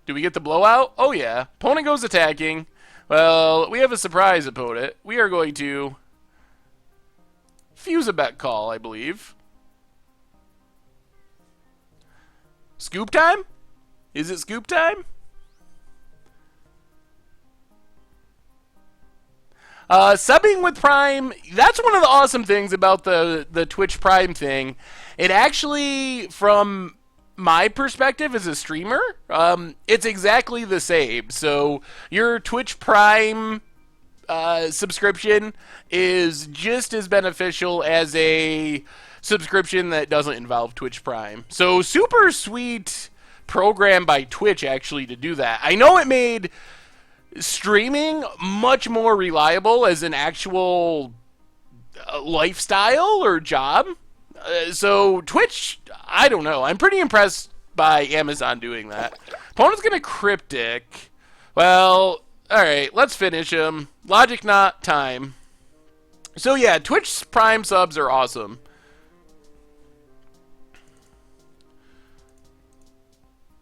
Do we get the blowout? Oh yeah. Opponent goes attacking. Well, we have a surprise opponent. We are going to fuse a Beck Call, I believe. Scoop time? Is it scoop time? Subbing with Prime, that's one of the awesome things about the Twitch Prime thing. It actually, from my perspective as a streamer, it's exactly the same. So your Twitch Prime subscription is just as beneficial as a subscription that doesn't involve Twitch Prime. So super sweet program by Twitch actually to do that. I know it made streaming much more reliable as an actual lifestyle or job. So Twitch, I don't know. I'm pretty impressed by Amazon doing that. Opponent's gonna Cryptic. Well, alright, let's finish him. Logic not time. So yeah, Twitch Prime subs are awesome.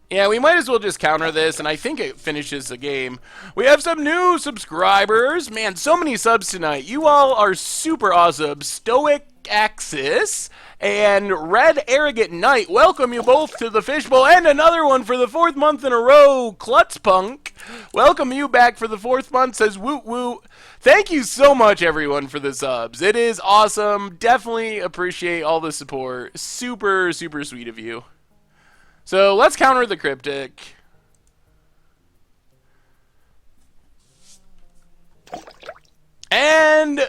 Yeah, we might as well just counter this, and I think it finishes the game. We have some new subscribers. Man, so many subs tonight. You all are super awesome. Stoic Axis and Red Arrogant Knight. Welcome you both to the Fishbowl, and another one for the 4th month in a row. Klutzpunk. Welcome you back for the 4th month, says Woot Woot. Thank you so much, everyone, for the subs. It is awesome. Definitely appreciate all the support. Super, super sweet of you. So let's counter the Cryptic. And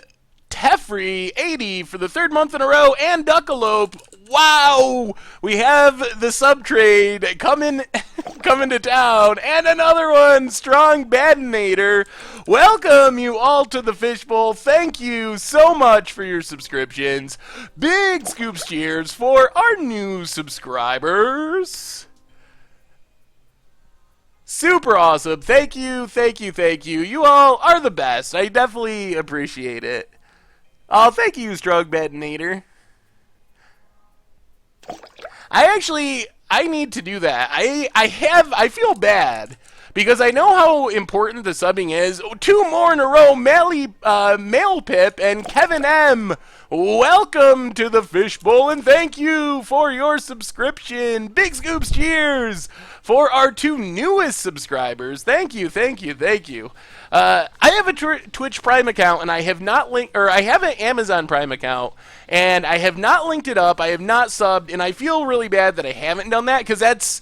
Tefri 80 for the 3rd month in a row, and Duckalope. Wow! We have the sub trade coming to town, and another one, Strong Badinator. Welcome you all to the Fishbowl. Thank you so much for your subscriptions. Big scoops cheers for our new subscribers. Super awesome. Thank you, thank you, thank you. You all are the best. I definitely appreciate it. Oh, thank you, Strong Badinator. I need to do that. I feel bad because I know how important the subbing is. 2 more in a row. Mail Pip and Kevin M. Welcome to the Fishbowl, and thank you for your subscription. Big scoops cheers for our 2 newest subscribers. Thank you, thank you, thank you. I have a Twitch Prime account, and I have not linked, or I have an Amazon Prime account, and I have not linked it up. I have not subbed, and I feel really bad that I haven't done that, because that's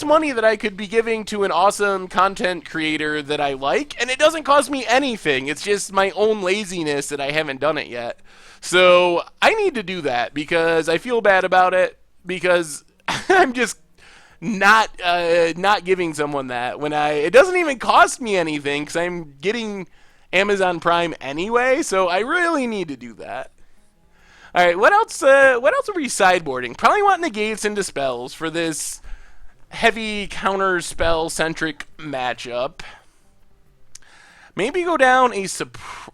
money that I could be giving to an awesome content creator that I like, and it doesn't cost me anything. It's just my own laziness that I haven't done it yet. So I need to do that because I feel bad about it, because I'm just not giving someone that when it doesn't even cost me anything because I'm getting Amazon Prime anyway. So I really need to do that. All right, what else? What else are we sideboarding? Probably want negates and dispels for this heavy counter spell centric matchup. Maybe go down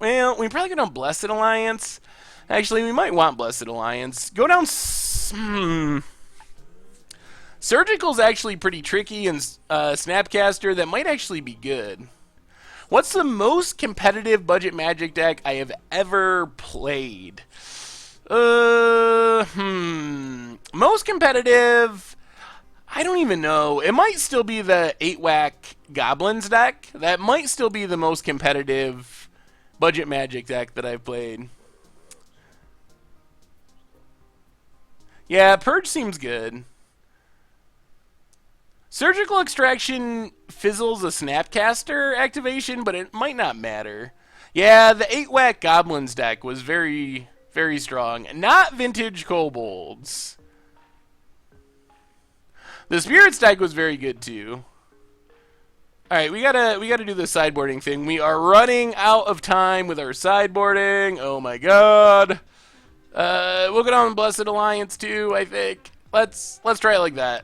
well, we probably go down Blessed Alliance. Actually, we might want Blessed Alliance. Go down. Surgical's actually pretty tricky, and Snapcaster, that might actually be good. What's the most competitive budget Magic deck I have ever played? Most competitive, I don't even know. It might still be the 8-whack Goblins deck. That might still be the most competitive budget Magic deck that I've played. Yeah, Purge seems good. Surgical Extraction fizzles a Snapcaster activation, but it might not matter. Yeah, the 8-whack Goblins deck was very, very strong. Not Vintage Kobolds. The Spirits deck was very good too. Alright, we gotta do the sideboarding thing. We are running out of time with our sideboarding. Oh my god. We'll go down Blessed Alliance too, I think. Let's try it like that.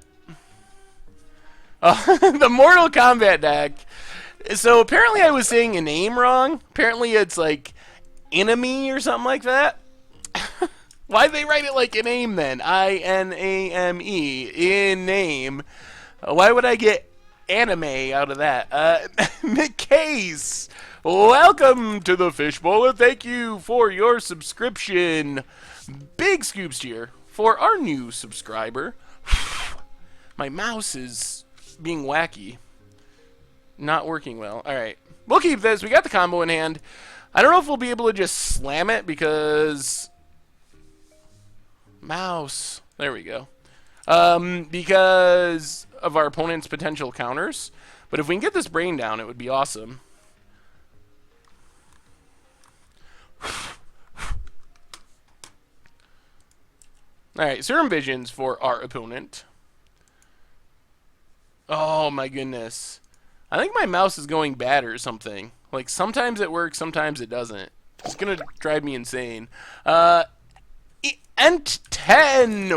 The Mortal Kombat deck. So apparently I was saying a name wrong. Apparently it's like enemy or something like that. Why'd they write it like a name then? I-N-A-M-E, in name. Why would I get anime out of that? McCase, welcome to the Fishbowl, and thank you for your subscription. Big scoops here for our new subscriber. My mouse is being wacky. Not working well. Alright. We'll keep this. We got the combo in hand. I don't know if we'll be able to just slam it because... Mouse. There we go. Because of our opponent's potential counters. But if we can get this brain down, it would be awesome. Alright, Serum Visions for our opponent. Oh my goodness. I think my mouse is going bad or something. Like, sometimes it works, sometimes it doesn't. It's gonna drive me insane. And 10,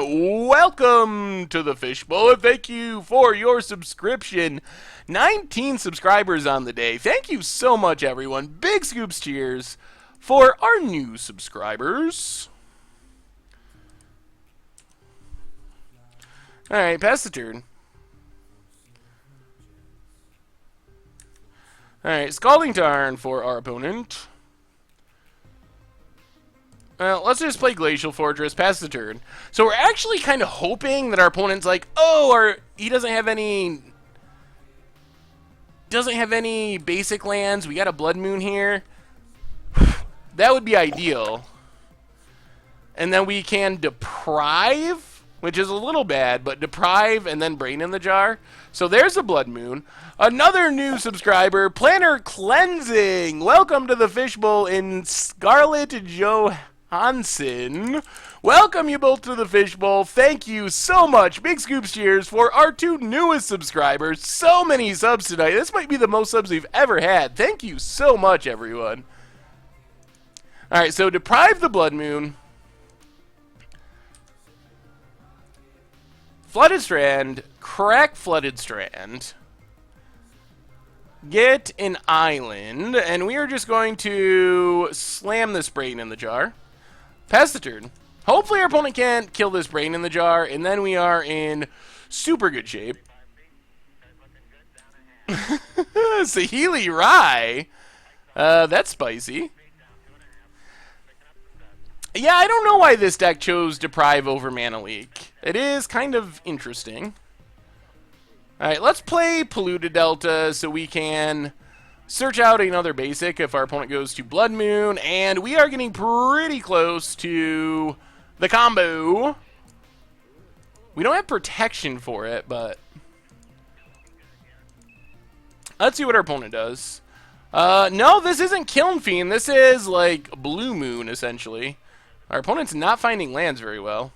welcome to the Fishbowl, and thank you for your subscription. 19 subscribers on the day. Thank you so much, everyone. Big scoops cheers for our new subscribers. Alright, pass the turn. Alright, Scalding Tarn for our opponent. Well, let's just play Glacial Fortress, pass the turn. So we're actually kind of hoping that our opponent's like, oh, he doesn't have any basic lands. We got a Blood Moon here. That would be ideal. And then we can deprive, which is a little bad, but deprive and then Brain in the Jar. So there's a Blood Moon. Another new subscriber, Planner Cleansing. Welcome to the Fishbowl in Scarlet Johansson. Welcome you both to the Fishbowl. Thank you so much. Big scoops cheers for our two newest subscribers. So many subs tonight. This might be the most subs we've ever had. Thank you so much, everyone. Alright, so deprive the Blood Moon. Flooded Strand. Crack Flooded Strand. Get an island. And we are just going to slam this Brain in the Jar. Pass the turn. Hopefully our opponent can't kill this Brain in the Jar, and then we are in super good shape. Saheeli Rai. That's spicy. Yeah, I don't know why this deck chose Deprive over Mana Leak. It is kind of interesting. Alright, let's play Polluted Delta so we can search out another basic if our opponent goes to Blood Moon, and we are getting pretty close to the combo. We don't have protection for it, but let's see what our opponent does. No, this isn't Kiln Fiend. This is like Blue Moon, essentially. Our opponent's not finding lands very well.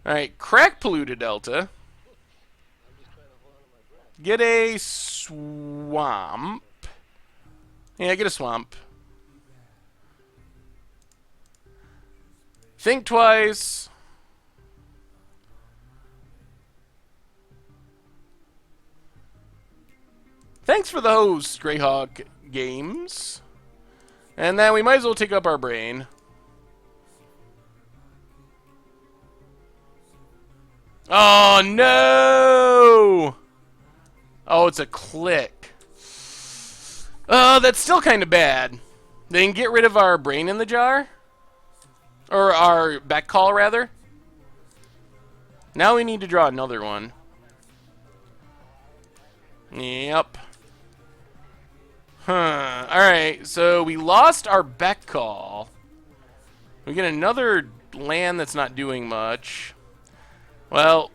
Alright, crack Polluted Delta. Get a swamp. Yeah, get a swamp. Think twice. Thanks for the host, Greyhawk Games. And then we might as well take up our Brain. Oh, no! Oh, it's a click. That's still kind of bad. They can get rid of our Brain in the Jar. Or our back call, rather. Now we need to draw another one. Yep. Huh. Alright, so we lost our back call. We get another land that's not doing much. Well,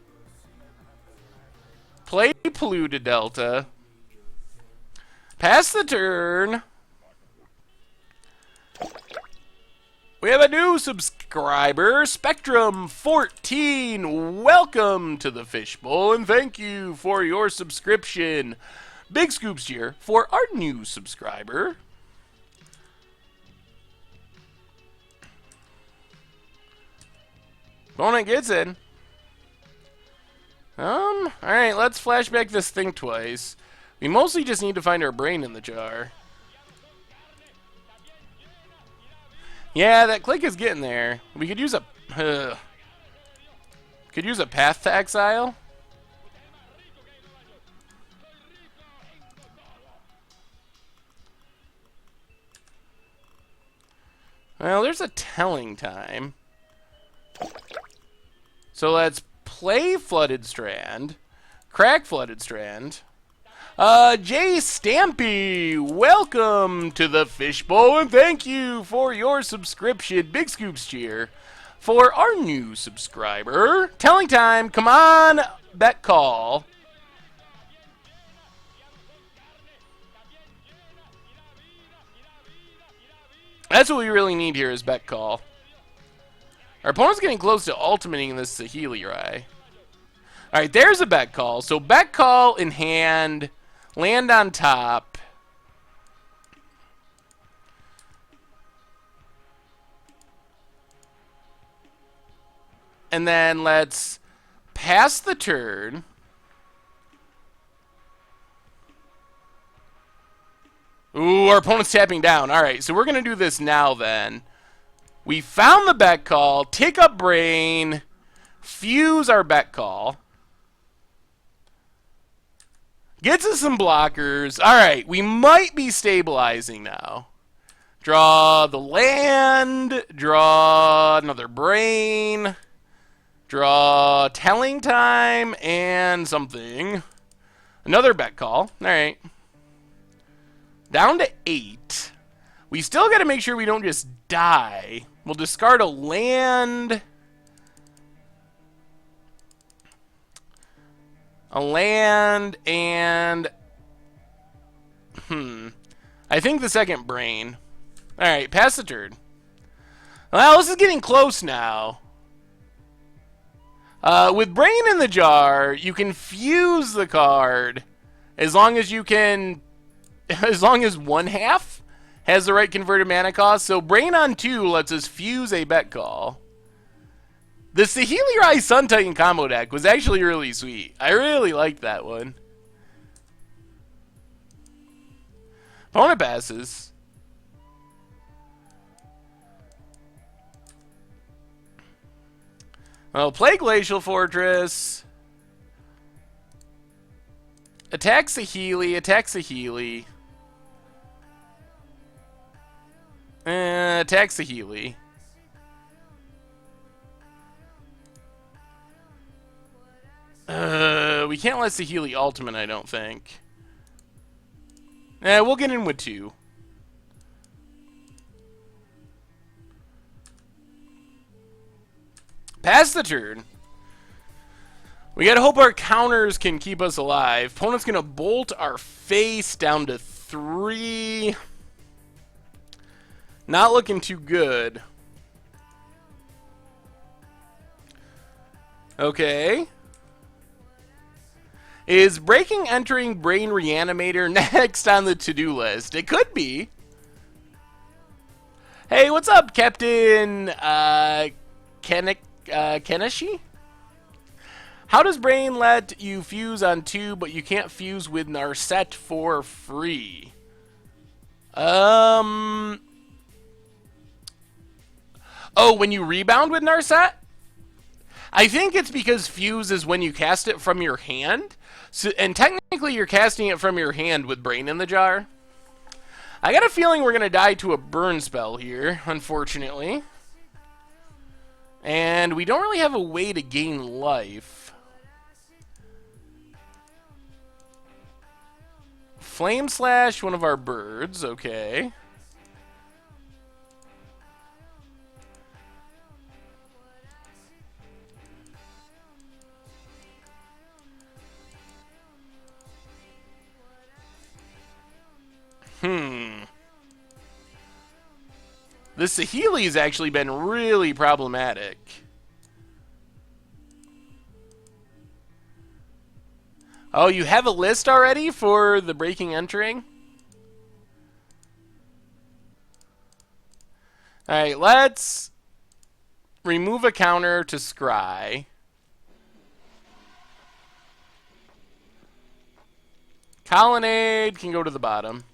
play Polluted Delta. Pass the turn. We have a new subscriber, Spectrum14. Welcome to the Fishbowl, and thank you for your subscription. Big scoops here for our new subscriber. Opponent gets in. Alright, let's flashback this thing twice. We mostly just need to find our Brain in the Jar. Yeah, that click is getting there. We could use a Path to Exile. Well, there's a Telling Time. So let's play Flooded Strand. Crack Flooded Strand. Jay Stampy, welcome to the Fishbowl, and thank you for your subscription. Big scoops cheer for our new subscriber. Telling Time, come on, bet call. That's what we really need here is bet call. Our opponent's getting close to ultimating this Saheeli Rai. Alright, there's a bet call. So bet call in hand, land on top. and then let's pass the turn. Ooh, our opponent's tapping down. All right, so we're going to do this now then. We found the bet call, take up brain, fuse our bet call. Gets us some blockers. All right, we might be stabilizing now. Draw the land, draw another brain, draw telling time, and something. Another bet call. All right. Down to 8. We still got to make sure we don't just die. We'll discard a land. A land and... I think the second brain. Alright, pass the turn. Well, this is getting close now. With brain in the jar, you can fuse the card as long as you can... As long as one half has the right converted mana cost. So brain on 2 lets us fuse a bet call. The Saheeli Rai Sun Titan combo deck was actually really sweet. I really liked that one. Opponent passes. Well, play Glacial Fortress. Attack Saheeli, attack Saheeli. Attack Saheeli. We can't let Saheeli ultimate, I don't think. We'll get in with 2. Pass the turn. We gotta hope our counters can keep us alive. Opponent's gonna bolt our face down to 3. Not looking too good. Okay. Is breaking entering Brain Reanimator next on the to-do list? It could be. Hey, what's up, Captain Keneshi? How does Brain let you fuse on 2, but you can't fuse with Narset for free? Oh, when you rebound with Narset? I think it's because fuse is when you cast it from your hand. So, and technically you're casting it from your hand with Brain in the jar. I got a feeling we're going to die to a burn spell here, unfortunately. And we don't really have a way to gain life. Flame Slash, one of our birds, okay. This Saheeli's actually been really problematic. Oh, you have a list already for the breaking entering? Alright, let's remove a counter to scry. Colonnade can go to the bottom.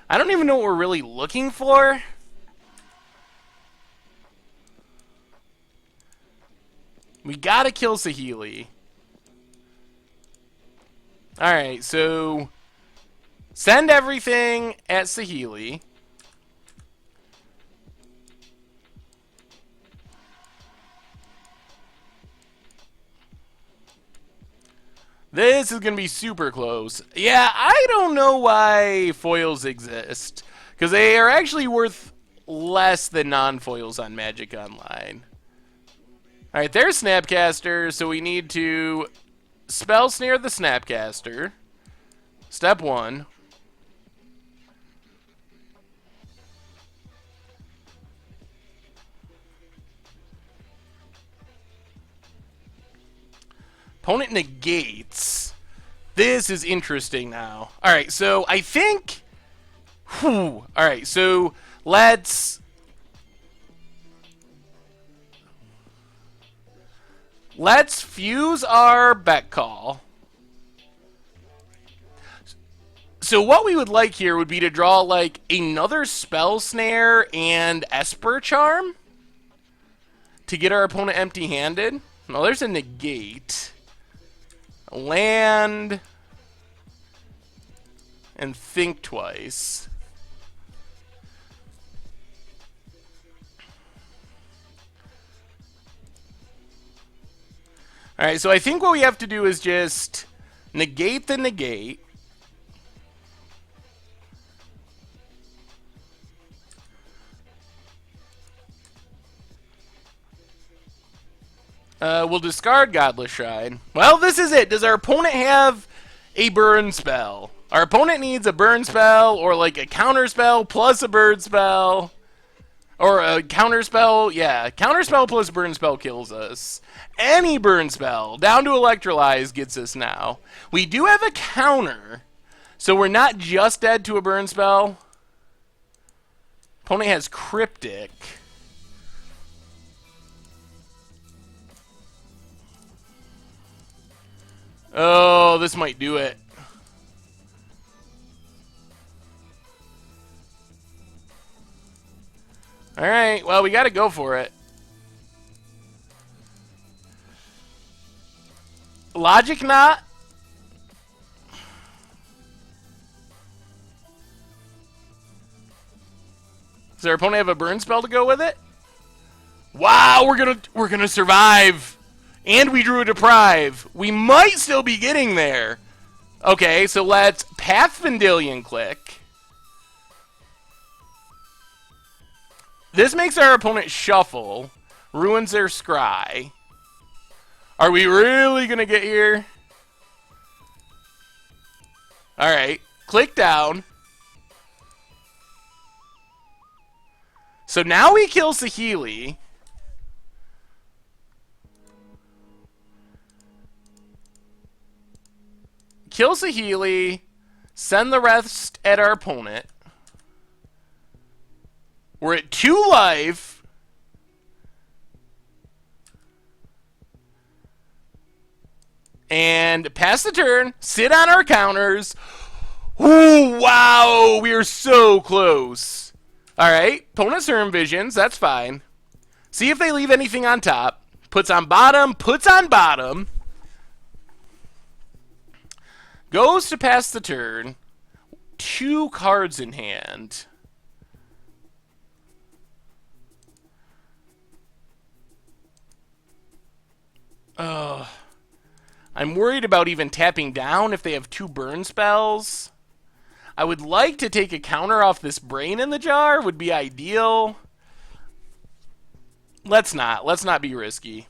I don't even know what we're really looking for. We gotta kill Saheeli. Alright, so send everything at Saheeli. This is going to be super close. Yeah, I don't know why foils exist, because they are actually worth less than non-foils on Magic Online. Alright, there's Snapcaster, so we need to Spell Snare the Snapcaster. Step 1. Opponent negates. This is interesting now. Alright, so I think... Alright, so let's... Let's fuse our Beck Call. So what we would like here would be to draw, like, another Spell Snare and Esper Charm to get our opponent empty-handed. Well, there's a negate. A land. And think twice. Alright, so I think what we have to do is just negate the negate. We'll discard Godless Shrine. Well, this is it. Does our opponent have a burn spell? Our opponent needs a burn spell or like a counter spell plus a burn spell. Or a counter spell. Yeah, counter spell plus burn spell kills us. Any burn spell down to Electrolyze gets us now. We do have a counter, so we're not just dead to a burn spell. Opponent has Cryptic. Oh, this might do it. Alright, well, we gotta go for it. Logic Knot. Does our opponent have a burn spell to go with it? Wow, we're gonna survive. And we drew a Deprive. We might still be getting there. Okay, so let's Path Vendilion Click. This makes our opponent shuffle. Ruins their scry. Are we really going to get here? Alright, click down. So now we kill Saheeli. Kill Saheeli, send the rest at our opponent. We're at 2 life. And pass the turn, sit on our counters. Ooh, wow, we are so close. Alright, opponent's Herm Visions, that's fine. See if they leave anything on top. Puts on bottom, puts on bottom. Goes to pass the turn. 2 cards in hand. I'm worried about even tapping down if they have 2 burn spells. I would like to take a counter off this Brain in the Jar. Would be ideal. Let's not. Let's not be risky.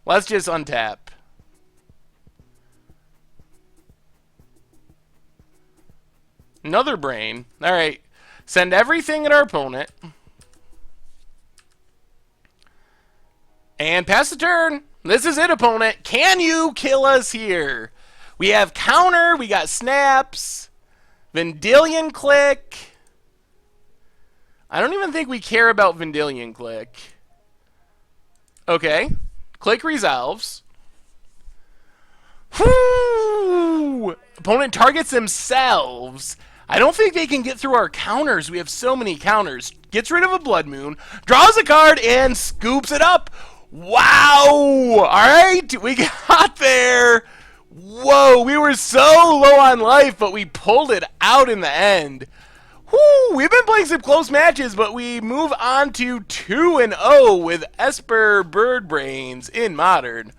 Let's just untap. Another Brain. Alright. Send everything at our opponent. And pass the turn. This is it, opponent. Can you kill us here? We have counter. We got snaps. Vendilion Click. I don't even think we care about Vendilion Click. Okay. Click resolves. Whoo! Opponent targets themselves. I don't think they can get through our counters. We have so many counters. Gets rid of a Blood Moon. Draws a card and scoops it up. Wow! Alright, we got there. Whoa, we were so low on life, but we pulled it out in the end. Whoo, we've been playing some close matches, but we move on to 2-0 with Esper Bird Brains in Modern.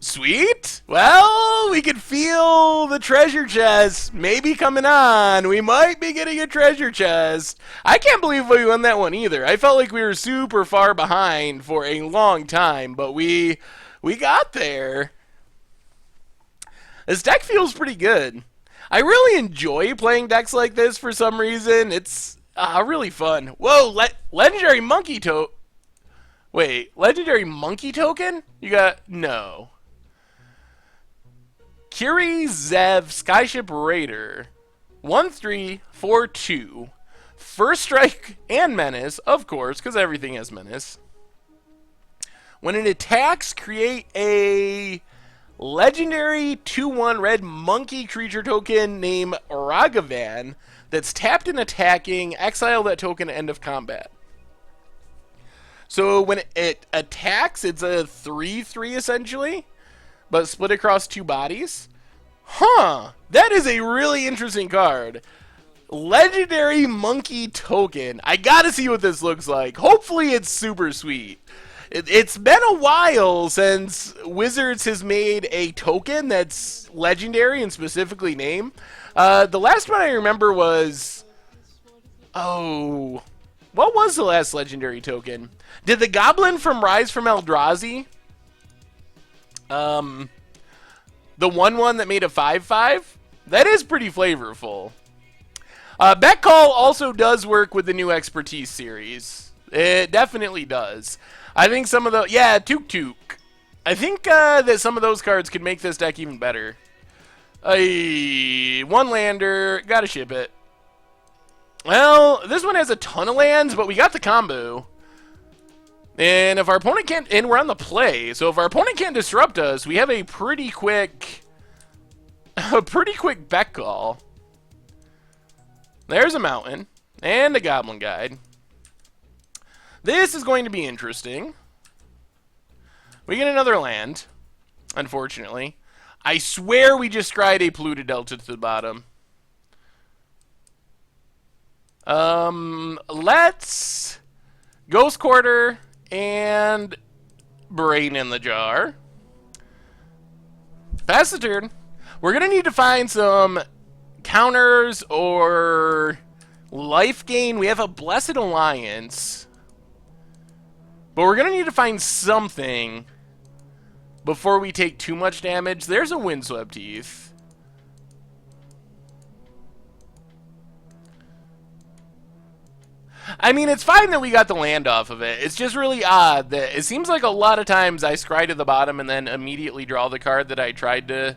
Sweet. Well, we could feel the treasure chest maybe coming on. We might be getting a treasure chest. I can't believe we won that one either. I felt like we were super far behind for a long time, but we got there. This deck feels pretty good. I really enjoy playing decks like this for some reason. It's really fun. Whoa, legendary monkey Wait, legendary monkey token? You got no. Curie Zev Skyship Raider. 1/3/4/2. First strike and menace, of course, because everything has menace. When it attacks, create a legendary 2/1 red monkey creature token named Ragavan that's tapped and attacking. Exile that token at end of combat. So when it attacks, it's a 3/3 essentially, but split across 2 bodies. Huh, that is a really interesting card. Legendary monkey token. I gotta see what this looks like. Hopefully it's super sweet. It's been a while since Wizards has made a token that's legendary and specifically named. The last one I remember was... Oh... What was the last legendary token? Did the Goblin from Rise from Eldrazi? The 1/1 that made a 5/5? That is pretty flavorful. Bet Call also does work with the new Expertise series. It definitely does. I think some of the... Yeah, Took Took. I think that some of those cards could make this deck even better. One lander. Gotta ship it. Well, this one has a ton of lands, but we got the combo. And if our opponent can't... And we're on the play. So if our opponent can't disrupt us, we have a pretty quick... A pretty quick Bet Call. There's a mountain. And a Goblin Guide. This is going to be interesting. We get another land, unfortunately. I swear we just scryed a Polluted Delta to the bottom. Let's Ghost Quarter and Brain in the Jar. Pass the turn. We're going to need to find some counters or life gain. We have a Blessed Alliance. But we're going to need to find something before we take too much damage. There's a Windswept Heath. I mean, it's fine that we got the land off of it. It's just really odd that it seems like a lot of times I scry to the bottom and then immediately draw the card that I tried to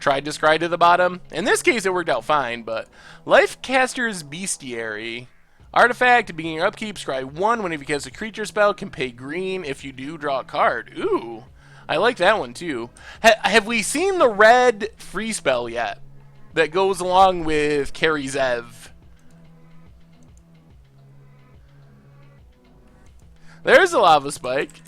scry to the bottom. In this case, it worked out fine, but Lifecaster's Bestiary. Artifact, beginning your upkeep, scry 1. Whenever you cast a creature spell, can pay green. If you do, draw a card. Ooh, I like that one too. Have we seen the red free spell yet that goes along with Carry Zev? There's a Lava Spike.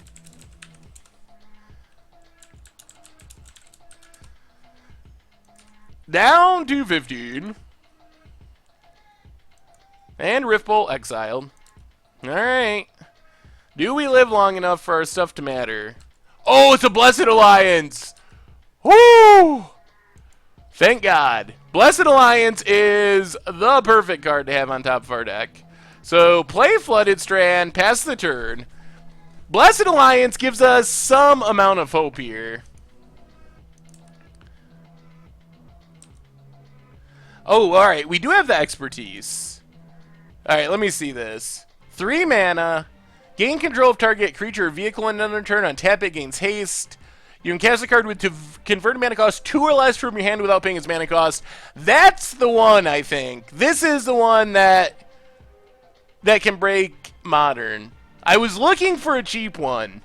Down to 15. And Riftbolt exiled. Alright. Do we live long enough for our stuff to matter? Oh, it's a Blessed Alliance! Woo! Thank God. Blessed Alliance is the perfect card to have on top of our deck. So, play Flooded Strand, pass the turn. Blessed Alliance gives us some amount of hope here. Oh, alright, we do have the Expertise. Alright, let me see this. 3 mana, gain control of target creature or vehicle in another turn, untap it, gains haste. You can cast a card with to convert mana cost 2 or less from your hand without paying its mana cost. That's the one, I think. This is the one that can break Modern. I was looking for a cheap one.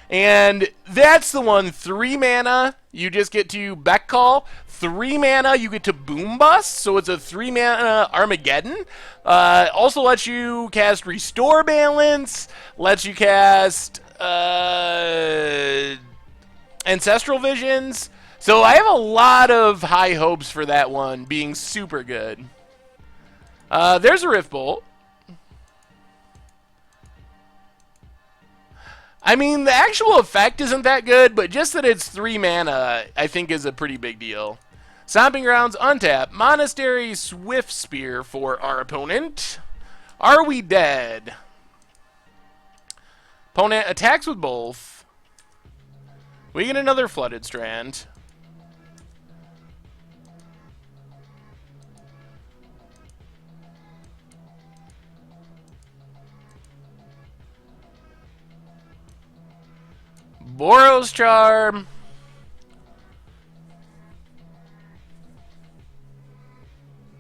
And that's the one. 3 mana, you just get to Beck Call. 3 mana, you get to Boom Bust. So it's a 3 mana Armageddon. Also lets you cast Restore Balance. Lets you cast Ancestral Visions. So I have a lot of high hopes for that one being super good. There's a Rift Bolt. I mean, the actual effect isn't that good, but just that it's 3 mana, I think is a pretty big deal. Stomping Grounds, untap. Monastery, Swift Spear for our opponent. Are we dead? Opponent attacks with both. We get another Flooded Strand. Boros Charm.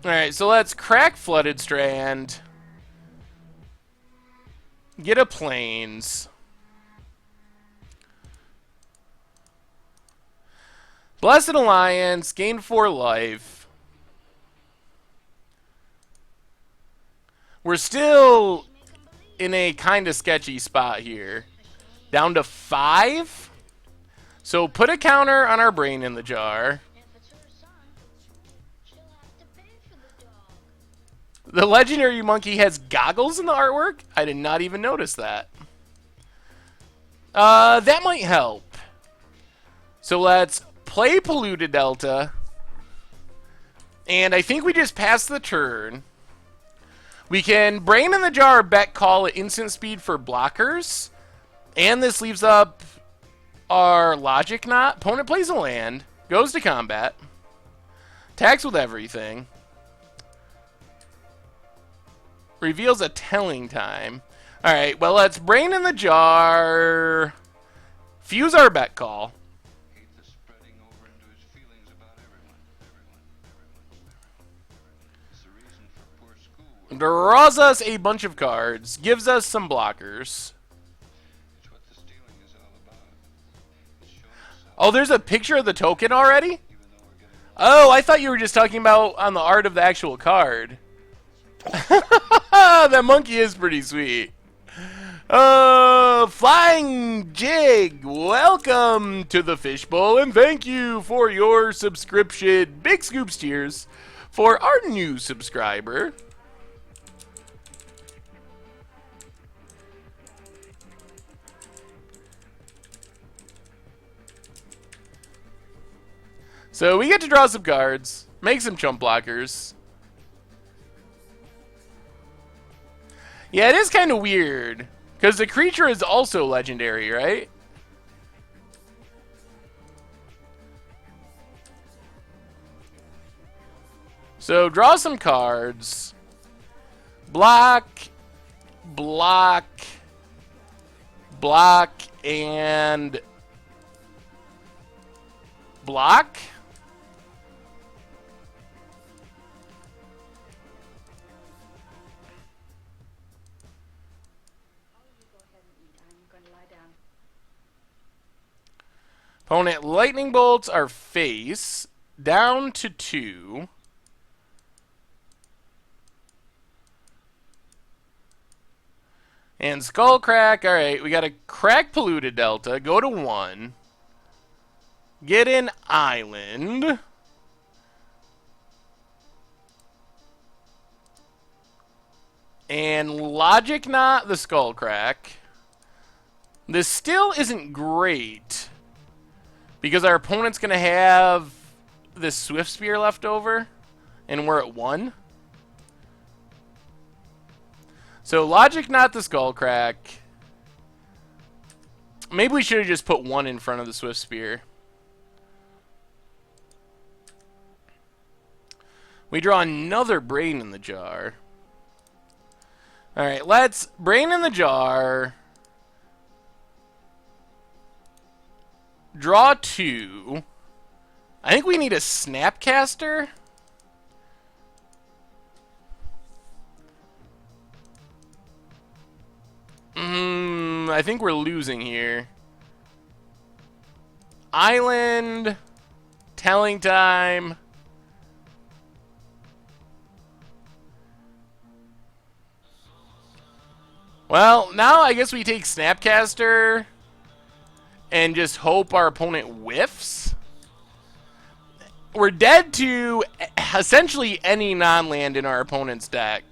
Alright, so let's crack Flooded Strand. Get a Plains. Blessed Alliance, gain 4 life. We're still in a kind of sketchy spot here. Down to 5? So put a counter on our brain in the jar. The legendary monkey has goggles in the artwork? I did not even notice that. That might help. So let's play Polluted Delta. And I think we just passed the turn. We can Brain in the Jar, bet call at instant speed for blockers. And this leaves up our Logic Knot. Opponent plays a land, goes to combat, attacks with everything, reveals a Telling Time. Alright, well, let's Brain in the Jar, fuse our bet call. Draws us a bunch of cards, gives us some blockers. Oh, there's a picture of the token already? Oh, I thought you were just talking about on the art of the actual card. That monkey is pretty sweet. Flying Jig, welcome to the Fishbowl, and thank you for your subscription. Big Scoops cheers for our new subscriber. So we get to draw some cards, make some chump blockers. Yeah, it is kind of weird, because the creature is also legendary, right? So draw some cards. Block, block, block, and block. Opponent lightning bolts our face down to 2. And skull crack. Alright, we got a crack Polluted Delta. Go to 1. Get an island. And Logic Knot the skull crack. This still isn't great, because our opponent's going to have this Swift Spear left over, and we're at 1. So Logic Knot the skull crack. Maybe we should have just put 1 in front of the Swift Spear. We draw another Brain in the Jar. Alright, let's Brain in the Jar. Draw 2. I think we need a Snapcaster. I think we're losing here. Island. Telling Time. Well, now I guess we take Snapcaster and just hope our opponent whiffs. We're dead to essentially any non-land in our opponent's deck.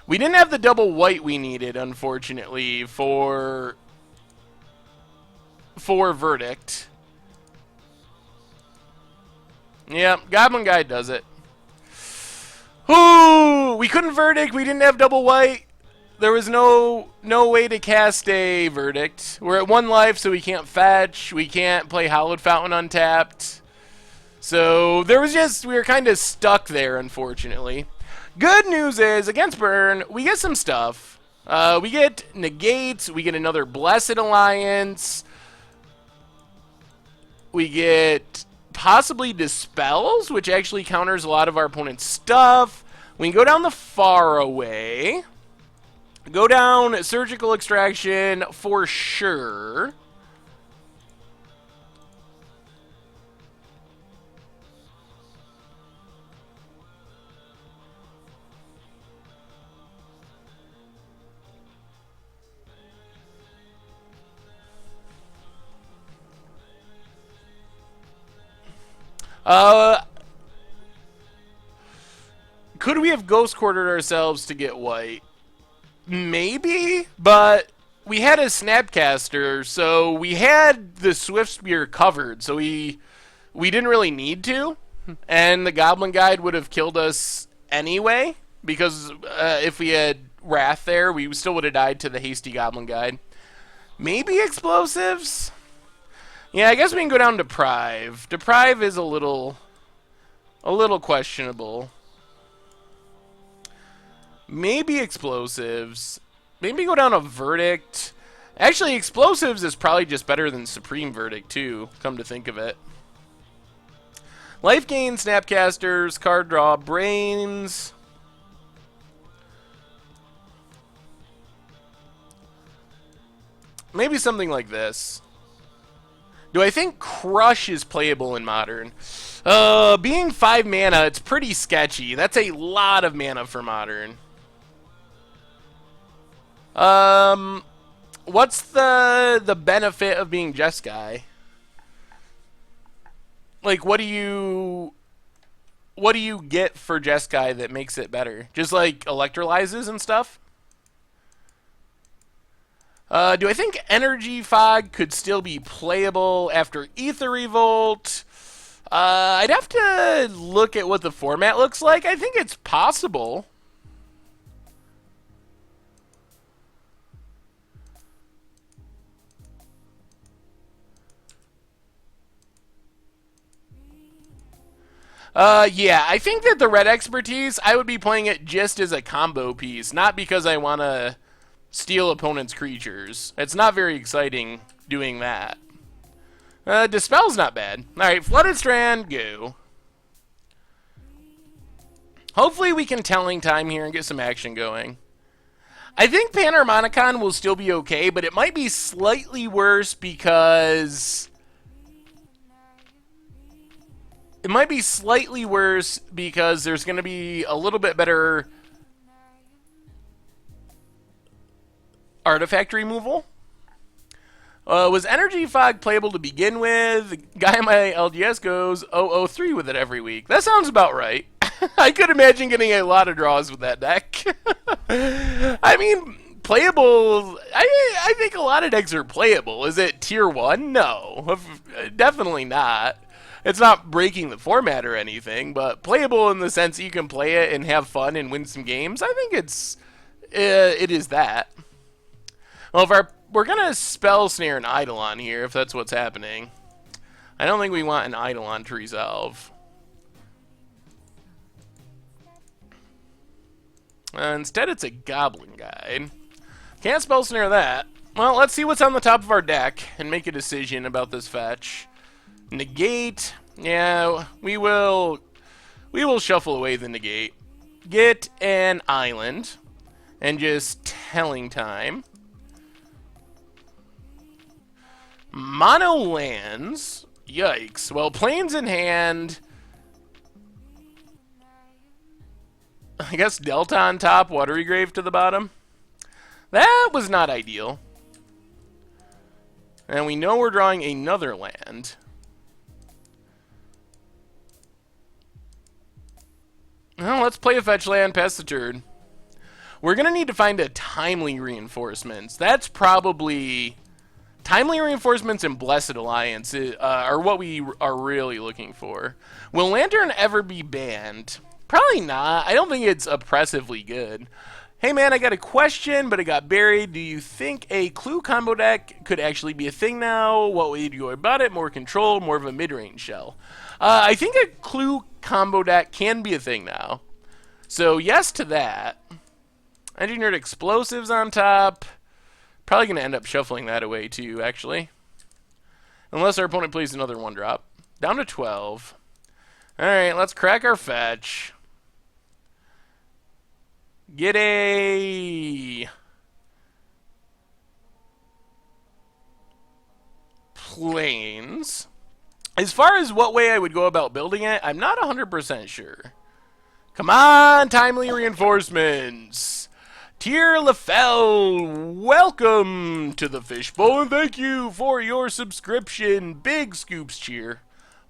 We didn't have the double white we needed, unfortunately, for Verdict. Yep, Goblin Guy does it. Ooh, we couldn't Verdict. We didn't have double white. There was no way to cast a Verdict. We're at 1 life, so we can't fetch. We can't play Hallowed Fountain untapped. So there was just, we were kind of stuck there, unfortunately. Good news is, against Burn, we get some stuff. We get Negates. We get another Blessed Alliance. We get possibly Dispels, which actually counters a lot of our opponent's stuff. We can go down the Far Away. Go down Surgical Extraction for sure. Uh, could we have ghost quartered ourselves to get white? Maybe, but we had a Snapcaster, so we had the Swift Spear covered, so we didn't really need to, and the Goblin Guide would have killed us anyway, because if we had Wrath there, we still would have died to the Hasty Goblin Guide. Maybe explosives? Yeah, I guess we can go down Deprive. Deprive is a little questionable. Maybe explosives. Maybe go down a Verdict. Actually, explosives is probably just better than Supreme Verdict, too, come to think of it. Life gain, Snapcasters, card draw, brains. Maybe something like this. Do I think Crush is playable in Modern? Being 5 mana, it's pretty sketchy. That's a lot of mana for Modern. What's the benefit of being Jeskai? Like, what do you get for Jeskai that makes it better? Just like electrolyzes and stuff? Do I think Energy Fog could still be playable after Ether Revolt? I'd have to look at what the format looks like. I think it's possible. Yeah, I think that the red expertise, I would be playing it just as a combo piece, not because I want to steal opponents' creatures. It's not very exciting doing that. Dispel's not bad. Alright, Flooded Strand, go. Hopefully we can telling time here and get some action going. I think Panharmonicon will still be okay, but it might be slightly worse because... It might be slightly worse because there's going to be a little bit better artifact removal. Was Energy Fog playable to begin with? The guy in my LGS goes 003 with it every week. That sounds about right. I could imagine getting a lot of draws with that deck. I mean, playable... I think a lot of decks are playable. Is it tier 1? No. Definitely not. It's not breaking the format or anything, but playable in the sense that you can play it and have fun and win some games. I think it is that. Well, if we're gonna spell snare an Eidolon here, if that's what's happening. I don't think we want an Eidolon to resolve. Instead, it's a Goblin Guide. Can't spell snare that. Well, let's see what's on the top of our deck and make a decision about this fetch. Negate. Yeah, we will shuffle away the negate. Get an island. And just telling time. Mono lands. Yikes. Well, planes in hand. I guess Delta on top, Watery Grave to the bottom. That was not ideal. And we know we're drawing another land. Well, let's play a fetch land, pass the turn. We're going to need to find a Timely Reinforcements. That's probably... Timely Reinforcements and Blessed Alliance are what we are really looking for. Will Lantern ever be banned? Probably not. I don't think it's oppressively good. Hey man, I got a question, but it got buried. Do you think a Clue combo deck could actually be a thing now? What way do you go about it? More control, more of a mid-range shell? I think a Clue combo deck can be a thing now. So yes to that. Engineered Explosives on top. Probably going to end up shuffling that away too, actually. Unless our opponent plays another 1-drop. Down to 12. Alright, let's crack our fetch. Get a... Plains. As far as what way I would go about building it, I'm not 100% sure. Come on, Timely Reinforcements! Tier Lefel, welcome to the Fishbowl, and thank you for your subscription. Big Scoops cheer.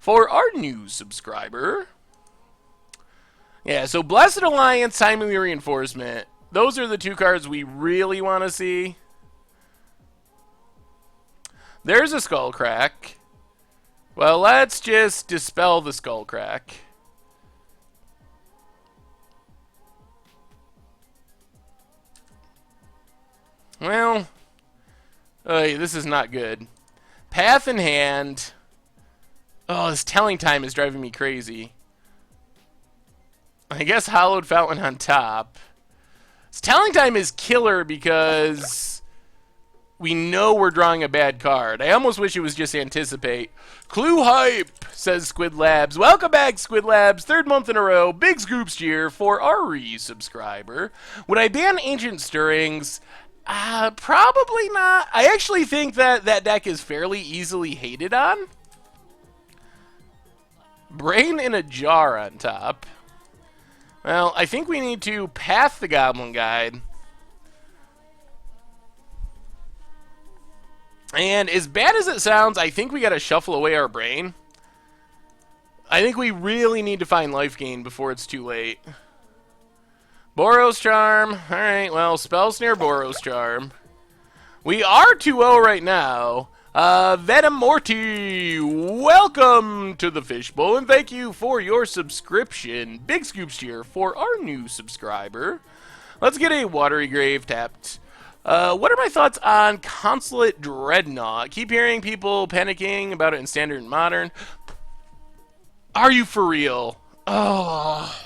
for our new subscriber. Yeah, so Blessed Alliance, Timely Reinforcement. Those are the two cards we really want to see. There's a Skull Crack. Well, let's just dispel the Skull Crack. Well, this is not good. Path in hand. Oh, this telling time is driving me crazy. I guess Hallowed Fountain on top. This telling time is killer because we know we're drawing a bad card. I almost wish it was just Anticipate. Clue Hype, says Squid Labs. Welcome back, Squid Labs. Third month in a row. Big scoops cheer for our re-subscriber. Would I ban Ancient Stirrings? Probably not. I actually think that that deck is fairly easily hated on. Brain in a Jar on top. Well, I think we need to path the Goblin Guide. And as bad as it sounds, I think we gotta shuffle away our Brain. I think we really need to find life gain before it's too late. Boros Charm. Alright, well, Spell Snare, Boros Charm. We are 2-0 right now. Venom Morty, welcome to the Fishbowl, and thank you for your subscription. Big scoops here for our new subscriber. Let's get a Watery Grave tapped. What are my thoughts on Consulate Dreadnought? Keep hearing people panicking about it in Standard and Modern. Are you for real? Oh.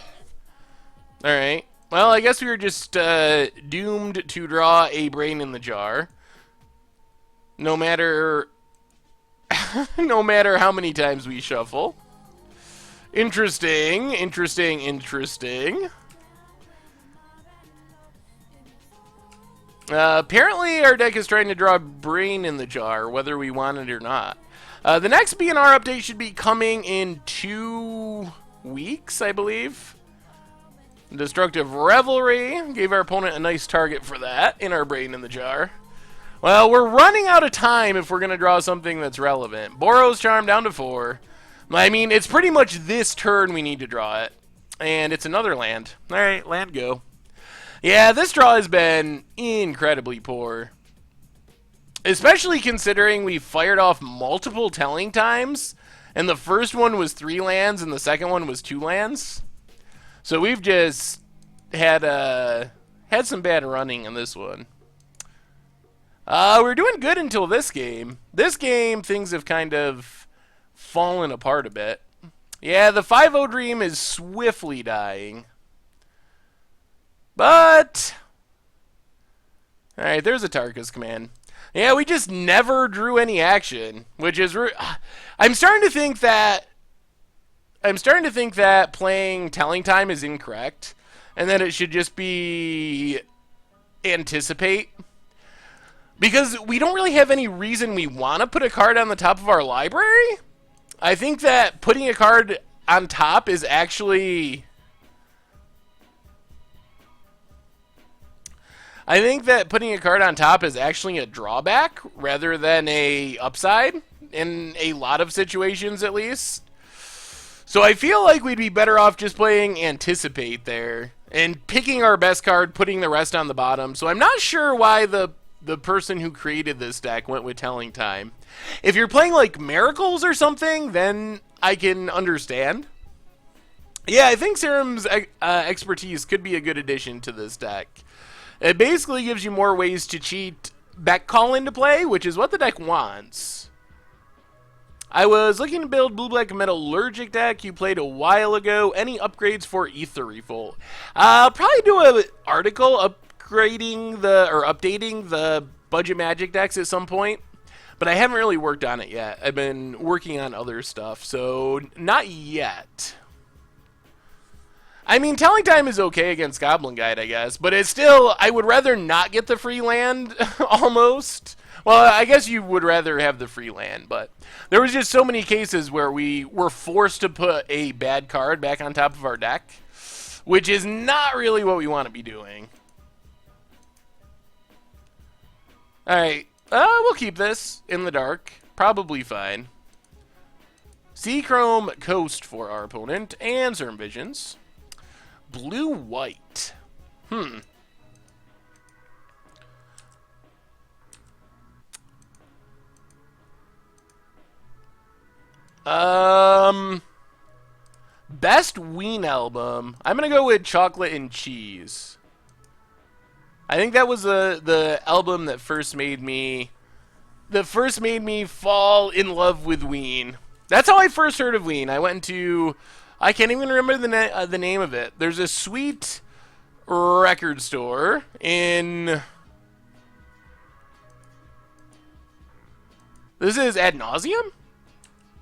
Alright. Well, I guess we were just doomed to draw a Brain in the Jar. No matter no matter how many times we shuffle. Interesting, interesting, interesting. Apparently our deck is trying to draw a Brain in the Jar, whether we want it or not. The next BNR update should be coming in 2 weeks, I believe. Destructive Revelry gave our opponent a nice target for that in our Brain in the Jar. Well, we're running out of time if we're going to draw something that's relevant. Boros Charm down to 4. I mean, it's pretty much this turn we need to draw it. And it's another land. Alright, land go. Yeah, this draw has been incredibly poor. Especially considering we fired off multiple telling times. And the first one was 3 lands and the second one was 2 lands. So we've just had some bad running in this one. We're doing good until this game. This game, things have kind of fallen apart a bit. Yeah, the 5-0 dream is swiftly dying. But alright, there's a Tarka's command. Yeah, we just never drew any action, which is I'm starting to think that playing Telling Time is incorrect, and that it should just be Anticipate. Because we don't really have any reason we want to put a card on the top of our library. I think that putting a card on top is actually... I think that putting a card on top is actually a drawback rather than a upside, in a lot of situations at least. So I feel like we'd be better off just playing Anticipate there and picking our best card, putting the rest on the bottom. So I'm not sure why the person who created this deck went with Telling Time. If you're playing like Miracles or something, then I can understand. Yeah, I think Serum's expertise could be a good addition to this deck. It basically gives you more ways to cheat Beck Call into play, which is what the deck wants. I was looking to build blue-black metallurgic deck you played a while ago. Any upgrades for Ether Revolt? I'll probably do an article updating the budget magic decks at some point, but I haven't really worked on it yet. I've been working on other stuff, so not yet. I mean, Telling Time is okay against Goblin Guide, I guess, but it's still, I would rather not get the free land, almost. Well, I guess you would rather have the free land, but there was just so many cases where we were forced to put a bad card back on top of our deck, which is not really what we want to be doing. Alright, we'll keep this in the dark. Probably fine. Sea-Chrome Coast for our opponent, and Certain Visions. Blue-White. Best Ween album. I'm gonna go with Chocolate and Cheese. I think that was the album that first made me fall in love with Ween. That's how I first heard of Ween. I went into, I can't even remember the name of it. There's a sweet record store in. This is Ad Nauseum?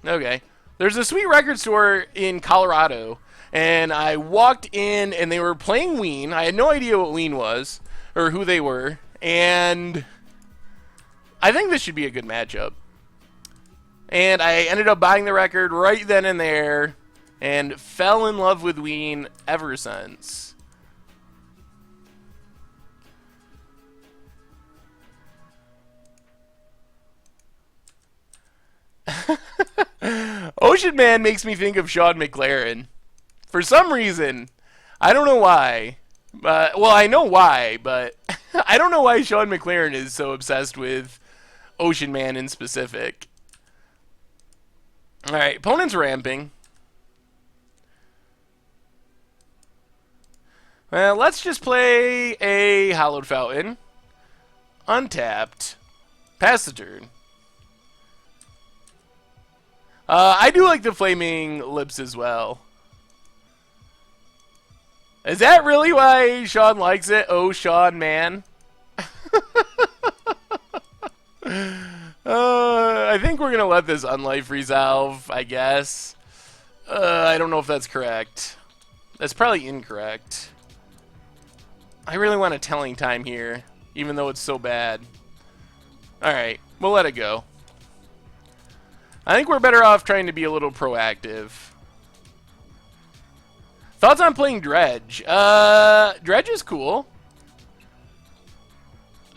Okay. There's a sweet record store in Colorado, and I walked in, and they were playing Ween. I had no idea what Ween was, or who they were, and I think this should be a good matchup. And I ended up buying the record right then and there, and fell in love with Ween ever since. Ocean Man makes me think of Sean McLaren. For some reason. I don't know why. Well, I know why, but I don't know why Sean McLaren is so obsessed with Ocean Man in specific. Alright, opponent's ramping. Well, let's just play a Hallowed Fountain. Untapped. Pass the turn. I do like the Flaming Lips as well. Is that really why Sean likes it? Oh, Sean, man. I think we're going to let this Unlife resolve, I guess. I don't know if that's correct. That's probably incorrect. I really want a Telling Time here, even though it's so bad. Alright, we'll let it go. I think we're better off trying to be a little proactive. Thoughts on playing Dredge? Dredge is cool.